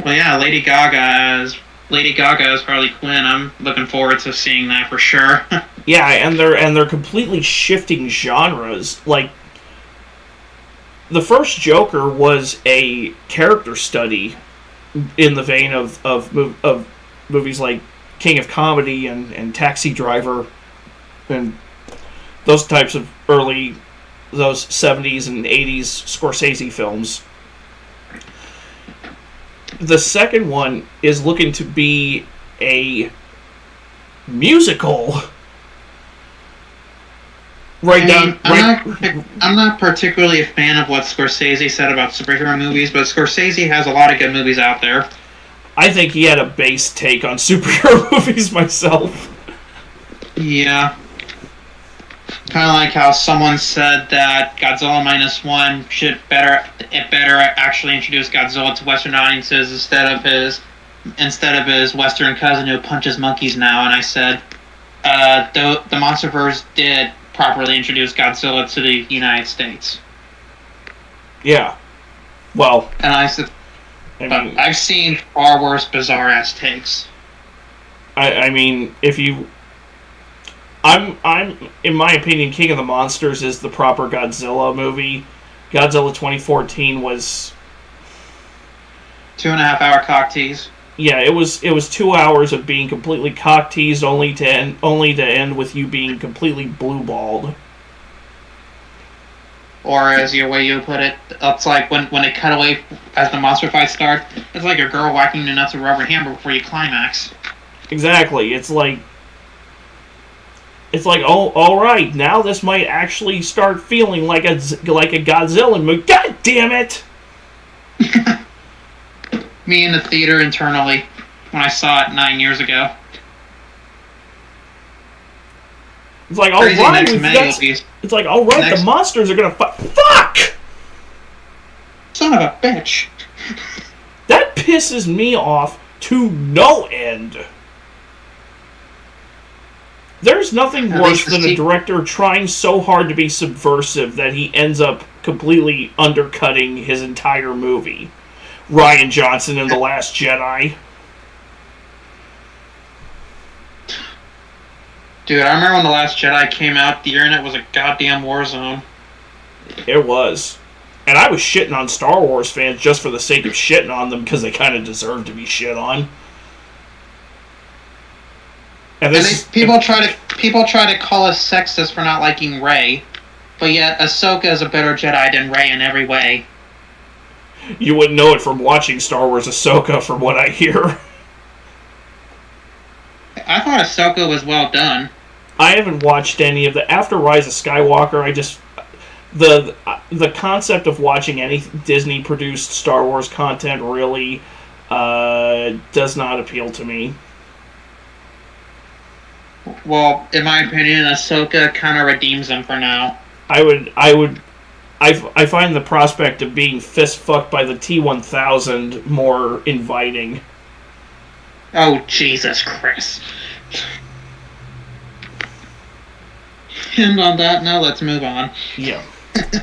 Well, yeah, Lady Gaga as Harley Quinn. I'm looking forward to seeing that for sure. Yeah, and they're completely shifting genres. Like, the first Joker was a character study in the vein of movies like King of Comedy and Taxi Driver and those types of those 70s and 80s Scorsese films. The second one is looking to be a musical. I'm not particularly a fan of what Scorsese said about superhero movies, but Scorsese has a lot of good movies out there. I think he had a base take on superhero movies myself. Yeah. Kind of like how someone said that Godzilla -1 should better actually introduce Godzilla to Western audiences instead of his Western cousin who punches monkeys now. And I said, the MonsterVerse did properly introduce Godzilla to the United States. Yeah. Well. And I said, I've seen far worse bizarre ass takes. I mean, if you. I'm in my opinion, King of the Monsters is the proper Godzilla movie. Godzilla 2014 was 2.5 hour cock tease. Yeah, it was 2 hours of being completely cock teased, only to end with you being completely blue balled. Or as the way you put it, it's like when they cut away as the monster fight starts, it's like a girl whacking the nuts with a rubber hammer before you climax. Exactly. It's like, oh, all right, now this might actually start feeling like a Godzilla movie. God damn it! Me in the theater internally when I saw it 9 years ago. It's like, all right, it's like, all right, the monsters are gonna fuck! Son of a bitch! That pisses me off to no end. There's nothing worse than a director trying so hard to be subversive that he ends up completely undercutting his entire movie. Rian Johnson in The Last Jedi. Dude, I remember when The Last Jedi came out, the internet was a goddamn war zone. It was. And I was shitting on Star Wars fans just for the sake of shitting on them because they kind of deserve to be shit on. And people try to call us sexist for not liking Rey. But yet, Ahsoka is a better Jedi than Rey in every way. You wouldn't know it from watching Star Wars Ahsoka, from what I hear. I thought Ahsoka was well done. I haven't watched any of the... After Rise of Skywalker, I just... The concept of watching any Disney-produced Star Wars content really does not appeal to me. Well, in my opinion, Ahsoka kind of redeems him for now. I find the prospect of being fist-fucked by the T-1000 more inviting. Oh, Jesus, Chris. And on that note, let's move on. Yeah.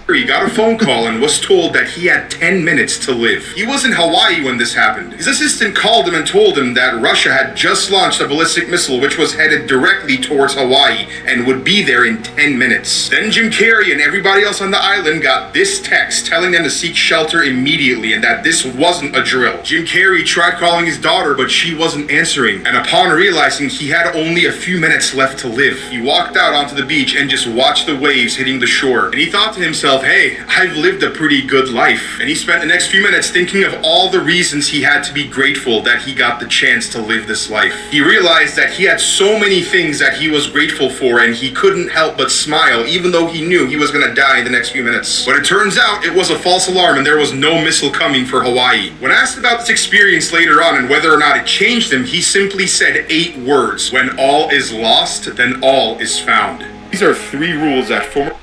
He got a phone call and was told that he had 10 minutes to live. He was in Hawaii when this happened. His assistant called him and told him that Russia had just launched a ballistic missile which was headed directly towards Hawaii and would be there in 10 minutes. Then Jim Carrey and everybody else on the island got this text telling them to seek shelter immediately and that this wasn't a drill. Jim Carrey tried calling his daughter, but she wasn't answering, and upon realizing he had only a few minutes left to live, he walked out onto the beach and just watched the waves hitting the shore. And he thought to himself, hey, I've lived a pretty good life. And he spent the next few minutes thinking of all the reasons he had to be grateful that he got the chance to live this life. He realized that he had so many things that he was grateful for, and he couldn't help but smile, even though he knew he was going to die in the next few minutes. But it turns out it was a false alarm and there was no missile coming for Hawaii. When asked about this experience later on and whether or not it changed him, he simply said 8 words: when all is lost, then all is found. These are 3 rules that former...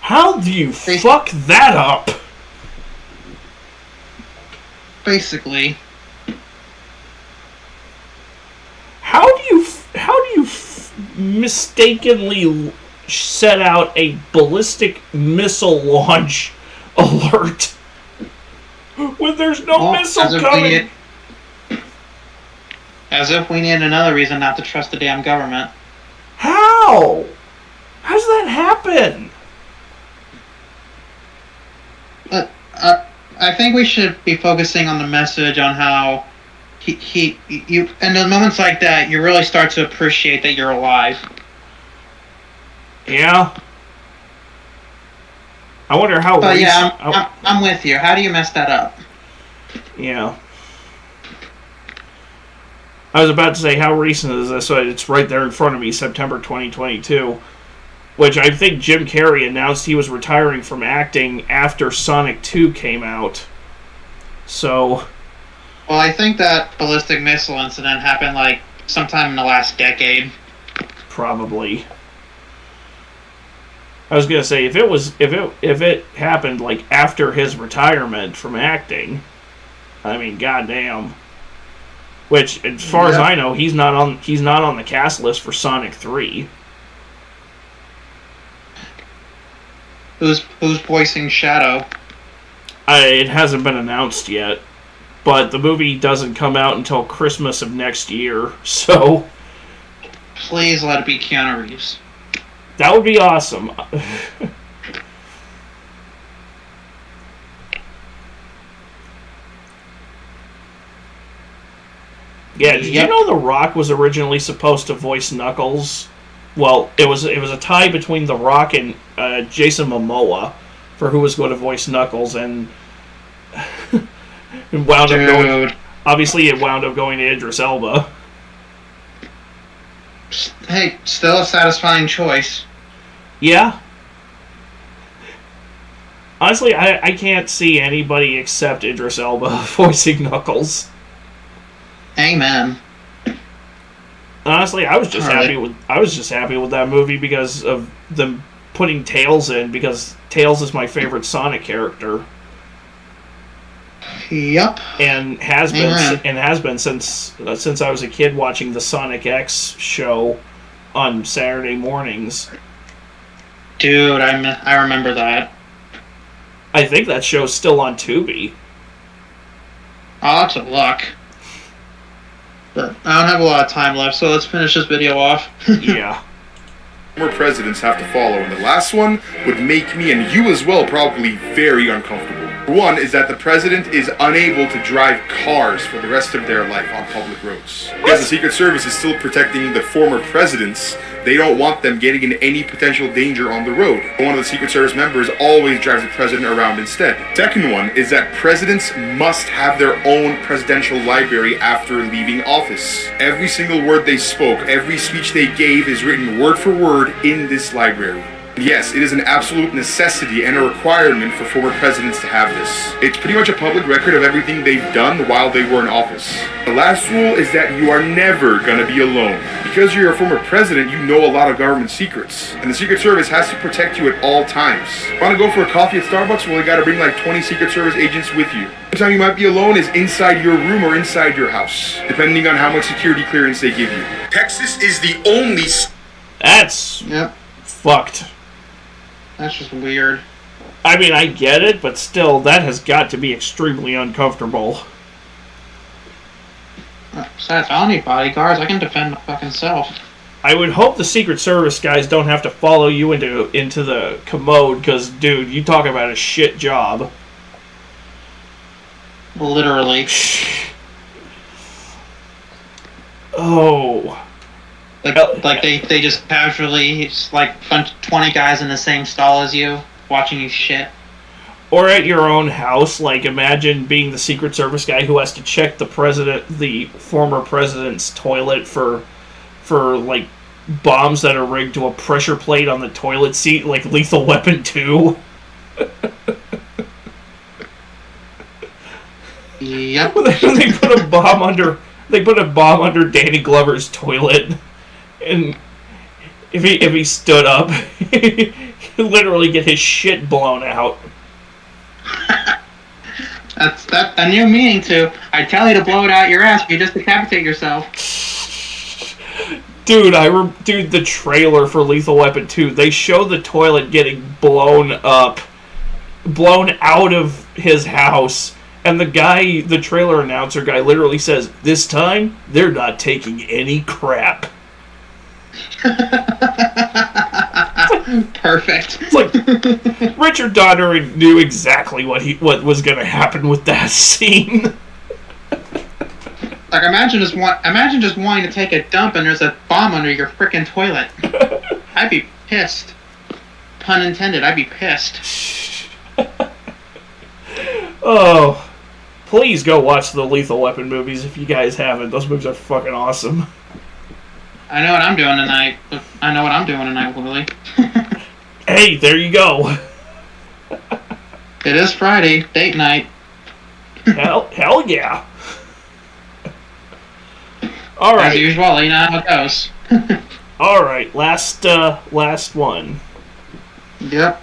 How do you fuck that up? Basically. How do you mistakenly set out a ballistic missile launch alert when there's no missile coming? As if we need another reason not to trust the damn government. How? How does that happen? I think we should be focusing on the message on how you in the moments like that, you really start to appreciate that you're alive. Yeah. I wonder how. But yeah, I'm with you. How do you mess that up? Yeah. I was about to say, how recent is this? So it's right there in front of me, September 2022. Which I think Jim Carrey announced he was retiring from acting after Sonic 2 came out. So... Well, I think that ballistic missile incident happened, like, sometime in the last decade. Probably. I was gonna say, if it happened, like, after his retirement from acting, I mean, goddamn. Which, as far as I know, he's not on the cast list for Sonic 3. Who's voicing Shadow? It hasn't been announced yet, but the movie doesn't come out until Christmas of next year, so... Please let it be Keanu Reeves. That would be awesome. Yeah, did you know The Rock was originally supposed to voice Knuckles? Well, it was a tie between The Rock and Jason Momoa for who was going to voice Knuckles, and it wound up going to Idris Elba. Hey, still a satisfying choice. Yeah. Honestly, I can't see anybody except Idris Elba voicing Knuckles. Amen. Honestly, I was just happy with that movie because of them putting Tails in, because Tails is my favorite Sonic character. Yep. And has been since I was a kid watching the Sonic X show on Saturday mornings. Dude, I remember that. I think that show's still on Tubi. I'll have to look. But I don't have a lot of time left, so let's finish this video off. Yeah. More presidents have to follow, and the last one would make me and you as well probably very uncomfortable. One is that the president is unable to drive cars for the rest of their life on public roads. Because the Secret Service is still protecting the former presidents, they don't want them getting in any potential danger on the road. One of the Secret Service members always drives the president around instead. Second one is that presidents must have their own presidential library after leaving office. Every single word they spoke, every speech they gave is written word for word in this library. Yes, it is an absolute necessity and a requirement for former presidents to have this. It's pretty much a public record of everything they've done while they were in office. The last rule is that you are never gonna be alone. Because you're a former president, you know a lot of government secrets. And the Secret Service has to protect you at all times. Wanna go for a coffee at Starbucks? Well, you gotta bring like 20 Secret Service agents with you. The time you might be alone is inside your room or inside your house, depending on how much security clearance they give you. Texas is the only... That's... Yep. fucked. That's just weird. I mean, I get it, but still, that has got to be extremely uncomfortable. Besides, I don't need bodyguards. I can defend my fucking self. I would hope the Secret Service guys don't have to follow you into the commode, because, dude, you talk about a shit job. Literally. Oh... Like they just casually, like, bunch 20 guys in the same stall as you, watching you shit. Or at your own house, like, imagine being the Secret Service guy who has to check the former president's toilet for like, bombs that are rigged to a pressure plate on the toilet seat, like Lethal Weapon 2. Yep. They put a bomb under Danny Glover's toilet. And if he stood up, he'd literally get his shit blown out. That's a new meaning to, I tell you to blow it out your ass, you just decapitate yourself. Dude, the trailer for Lethal Weapon 2, they show the toilet getting blown out of his house, and the trailer announcer guy literally says, "This time, they're not taking any crap." Perfect. It's like Richard Donner knew exactly what was going to happen with that scene. Like, imagine just wanting to take a dump and there's a bomb under your frickin' toilet. I'd be pissed. Pun intended. I'd be pissed. Oh, please go watch the Lethal Weapon movies if you guys haven't. Those movies are fucking awesome. I know what I'm doing tonight, Willie. Hey, there you go. It is Friday, date night. Hell yeah. All right. As usual, you know how it goes. All right, last one. Yep.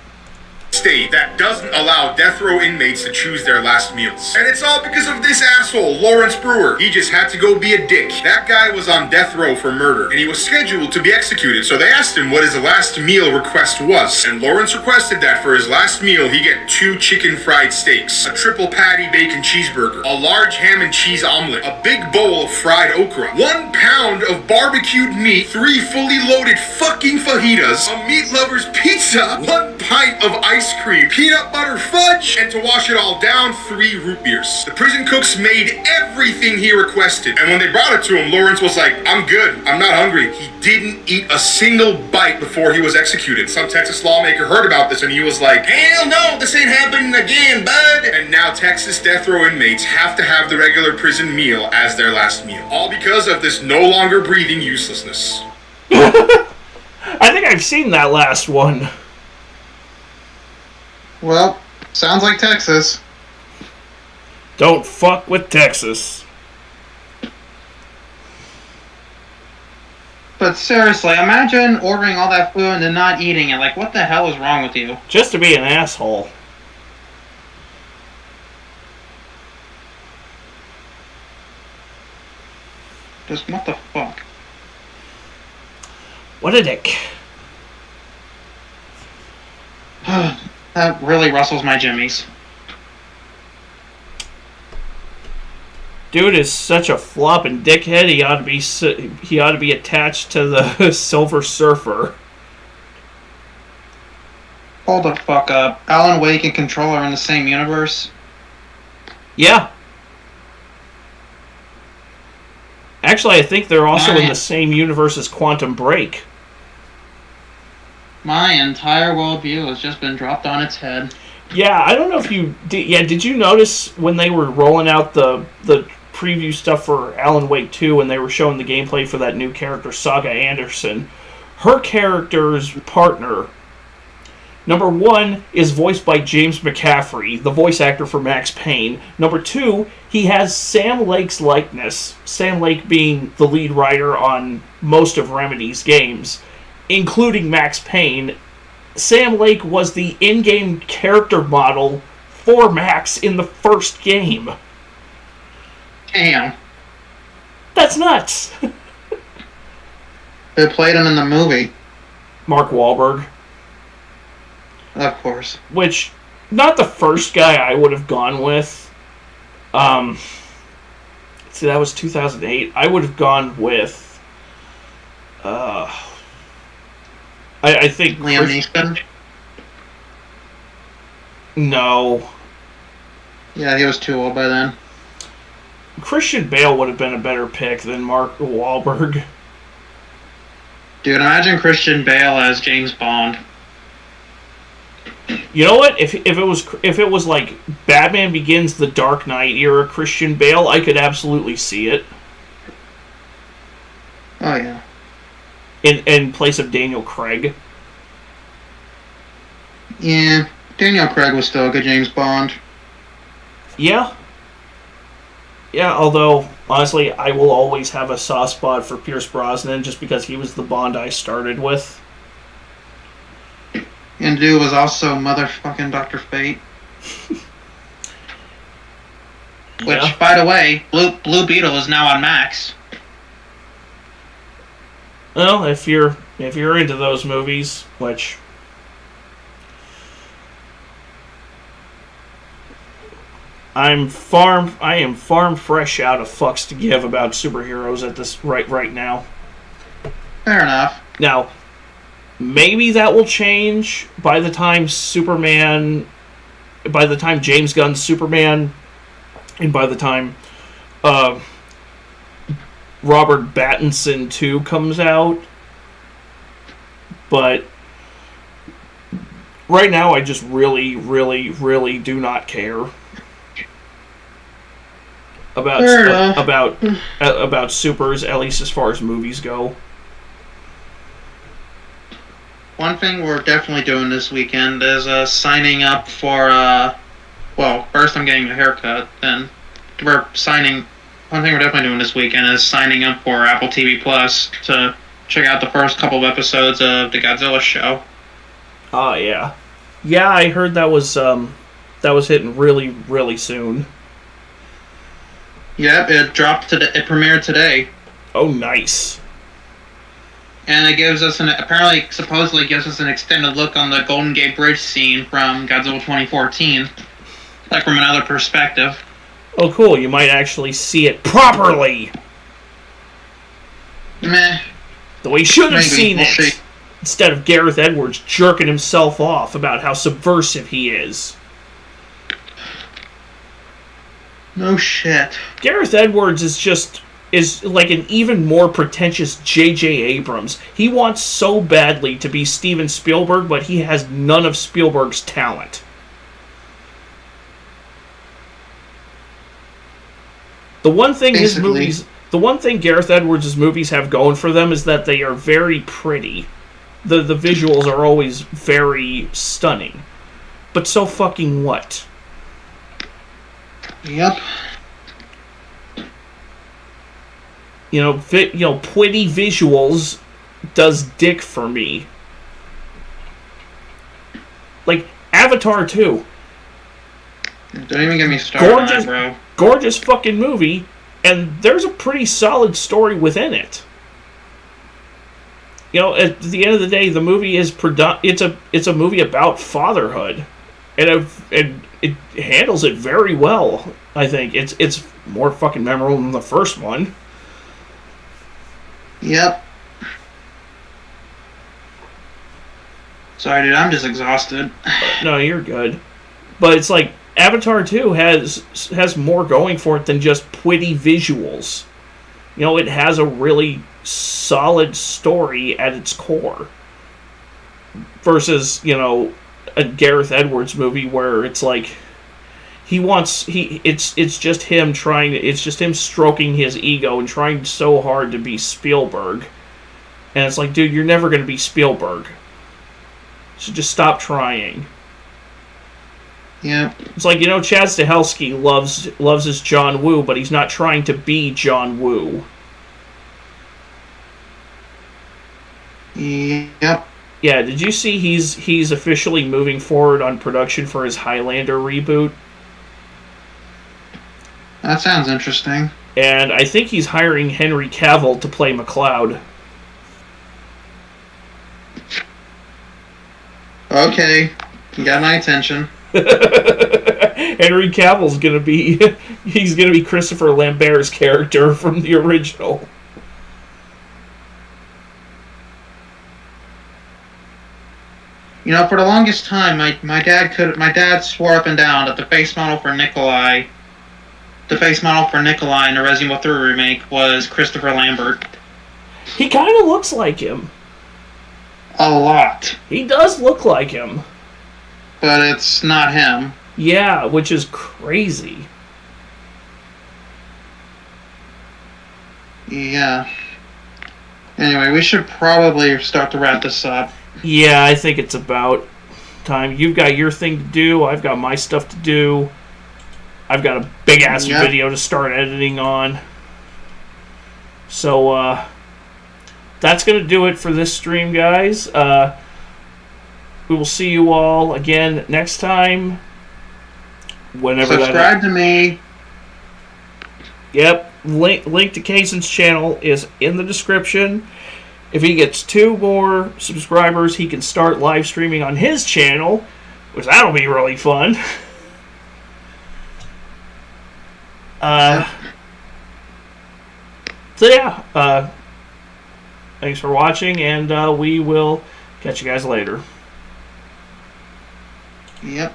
State that doesn't allow death row inmates to choose their last meals. And it's all because of this asshole, Lawrence Brewer. He just had to go be a dick. That guy was on death row for murder, and he was scheduled to be executed, so they asked him what his last meal request was. And Lawrence requested that for his last meal, he get 2 chicken fried steaks, a triple patty bacon cheeseburger, a large ham and cheese omelet, a big bowl of fried okra, 1 pound of barbecued meat, 3 fully loaded fucking fajitas, a meat lover's pizza, 1 pint of ice cream, peanut butter fudge, and to wash it all down, 3 root beers. The prison cooks made everything he requested, and when they brought it to him, Lawrence was like, "I'm good, I'm not hungry." He didn't eat a single bite before he was executed. Some Texas lawmaker heard about this and he was like, "Hell no, this ain't happening again, bud." And now Texas death row inmates have to have the regular prison meal as their last meal. All because of this no longer breathing uselessness. I think I've seen that last one. Well, sounds like Texas. Don't fuck with Texas. But seriously, imagine ordering all that food and then not eating it. Like, what the hell is wrong with you? Just to be an asshole. Just what the fuck? What a dick. That really rustles my jimmies. Dude is such a flopping dickhead. He ought to be attached to the Silver Surfer. Hold the fuck up. Alan Wake and Control are in the same universe. Yeah. Actually, I think they're also in the same universe as Quantum Break. My entire worldview has just been dropped on its head. Yeah, I don't know if you did. Yeah, did you notice when they were rolling out the preview stuff for Alan Wake 2 and they were showing the gameplay for that new character, Saga Anderson? Her character's partner, number one, is voiced by James McCaffrey, the voice actor for Max Payne. Number two, he has Sam Lake's likeness, Sam Lake being the lead writer on most of Remedy's games, including Max Payne. Sam Lake was the in-game character model for Max in the first game. Damn. That's nuts. Who played him in the movie? Mark Wahlberg. Of course. Which, not the first guy I would have gone with. See, that was 2008. I would have gone with... I think... Liam Neeson? No. Yeah, he was too old by then. Christian Bale would have been a better pick than Mark Wahlberg. Dude, imagine Christian Bale as James Bond. You know what? If it was like Batman Begins, the Dark Knight era Christian Bale, I could absolutely see it. Oh yeah. In place of Daniel Craig. Yeah, Daniel Craig was still a good James Bond. Yeah. Yeah, although, honestly, I will always have a soft spot for Pierce Brosnan just because he was the Bond I started with. And dude was also motherfucking Dr. Fate. Which, Yeah. by the way, Blue Beetle is now on Max. Well, if you're into those movies, which I am farm fresh out of fucks to give about superheroes at this right now. Fair enough. Now, maybe that will change by the time James Gunn's Superman, and by the time Robert Pattinson 2 comes out. But right now, I just really, really, really do not care about supers, at least as far as movies go. One thing we're definitely doing this weekend is signing up for, well, first I'm getting a haircut, then one thing we're definitely doing this weekend is signing up for Apple TV Plus to check out the first couple of episodes of the Godzilla show. Oh, yeah. Yeah, I heard that was hitting really, really soon. Yep, it premiered today. Oh, nice. And it supposedly gives us an extended look on the Golden Gate Bridge scene from Godzilla 2014. Like from another perspective. Oh, cool. You might actually see it properly. Meh. The way you should have seen we'll it. see. Instead of Gareth Edwards jerking himself off about how subversive he is. No shit. Gareth Edwards is like an even more pretentious J.J. Abrams. He wants so badly to be Steven Spielberg, but he has none of Spielberg's talent. The one thing Gareth Edwards' movies have going for them is that they are very pretty. The visuals are always very stunning. But so fucking what? Yep. Pretty visuals does dick for me. Like Avatar 2. Don't even get me started on that, bro. Gorgeous fucking movie, and there's a pretty solid story within it. At the end of the day, the movie is it's a movie about fatherhood, and it handles it very well. I think it's more fucking memorable than the first one. Yep. Sorry, dude, I'm just exhausted. No, you're good. But it's like Avatar 2 has more going for it than just pretty visuals. You know, it has a really solid story at its core. Versus, you know, a Gareth Edwards movie where it's like it's just him stroking his ego and trying so hard to be Spielberg. And it's like, dude, you're never going to be Spielberg. So just stop trying. Yeah. It's like, you know, Chad Stahelski loves his John Woo, but he's not trying to be John Woo. Yep. Yeah, did you see he's officially moving forward on production for his Highlander reboot? That sounds interesting. And I think he's hiring Henry Cavill to play McLeod. Okay. You got my attention. Henry Cavill's gonna be Christopher Lambert's character from the original. You know, for the longest time, my dad swore up and down that the face model for Nikolai in the Resident Evil 3 remake was Christopher Lambert. He kind of looks like him. A lot. He does look like him. But it's not him. Yeah, which is crazy. Yeah. Anyway, we should probably start to wrap this up. Yeah, I think it's about time. You've got your thing to do. I've got my stuff to do. I've got a big-ass video to start editing on. So, that's going to do it for this stream, guys. We will see you all again next time. Whenever Subscribe to me. Yep. Link to Kaysen's channel is in the description. If he gets 2 more subscribers, he can start live streaming on his channel, which that'll be really fun. So yeah, thanks for watching, and we will catch you guys later. Yep.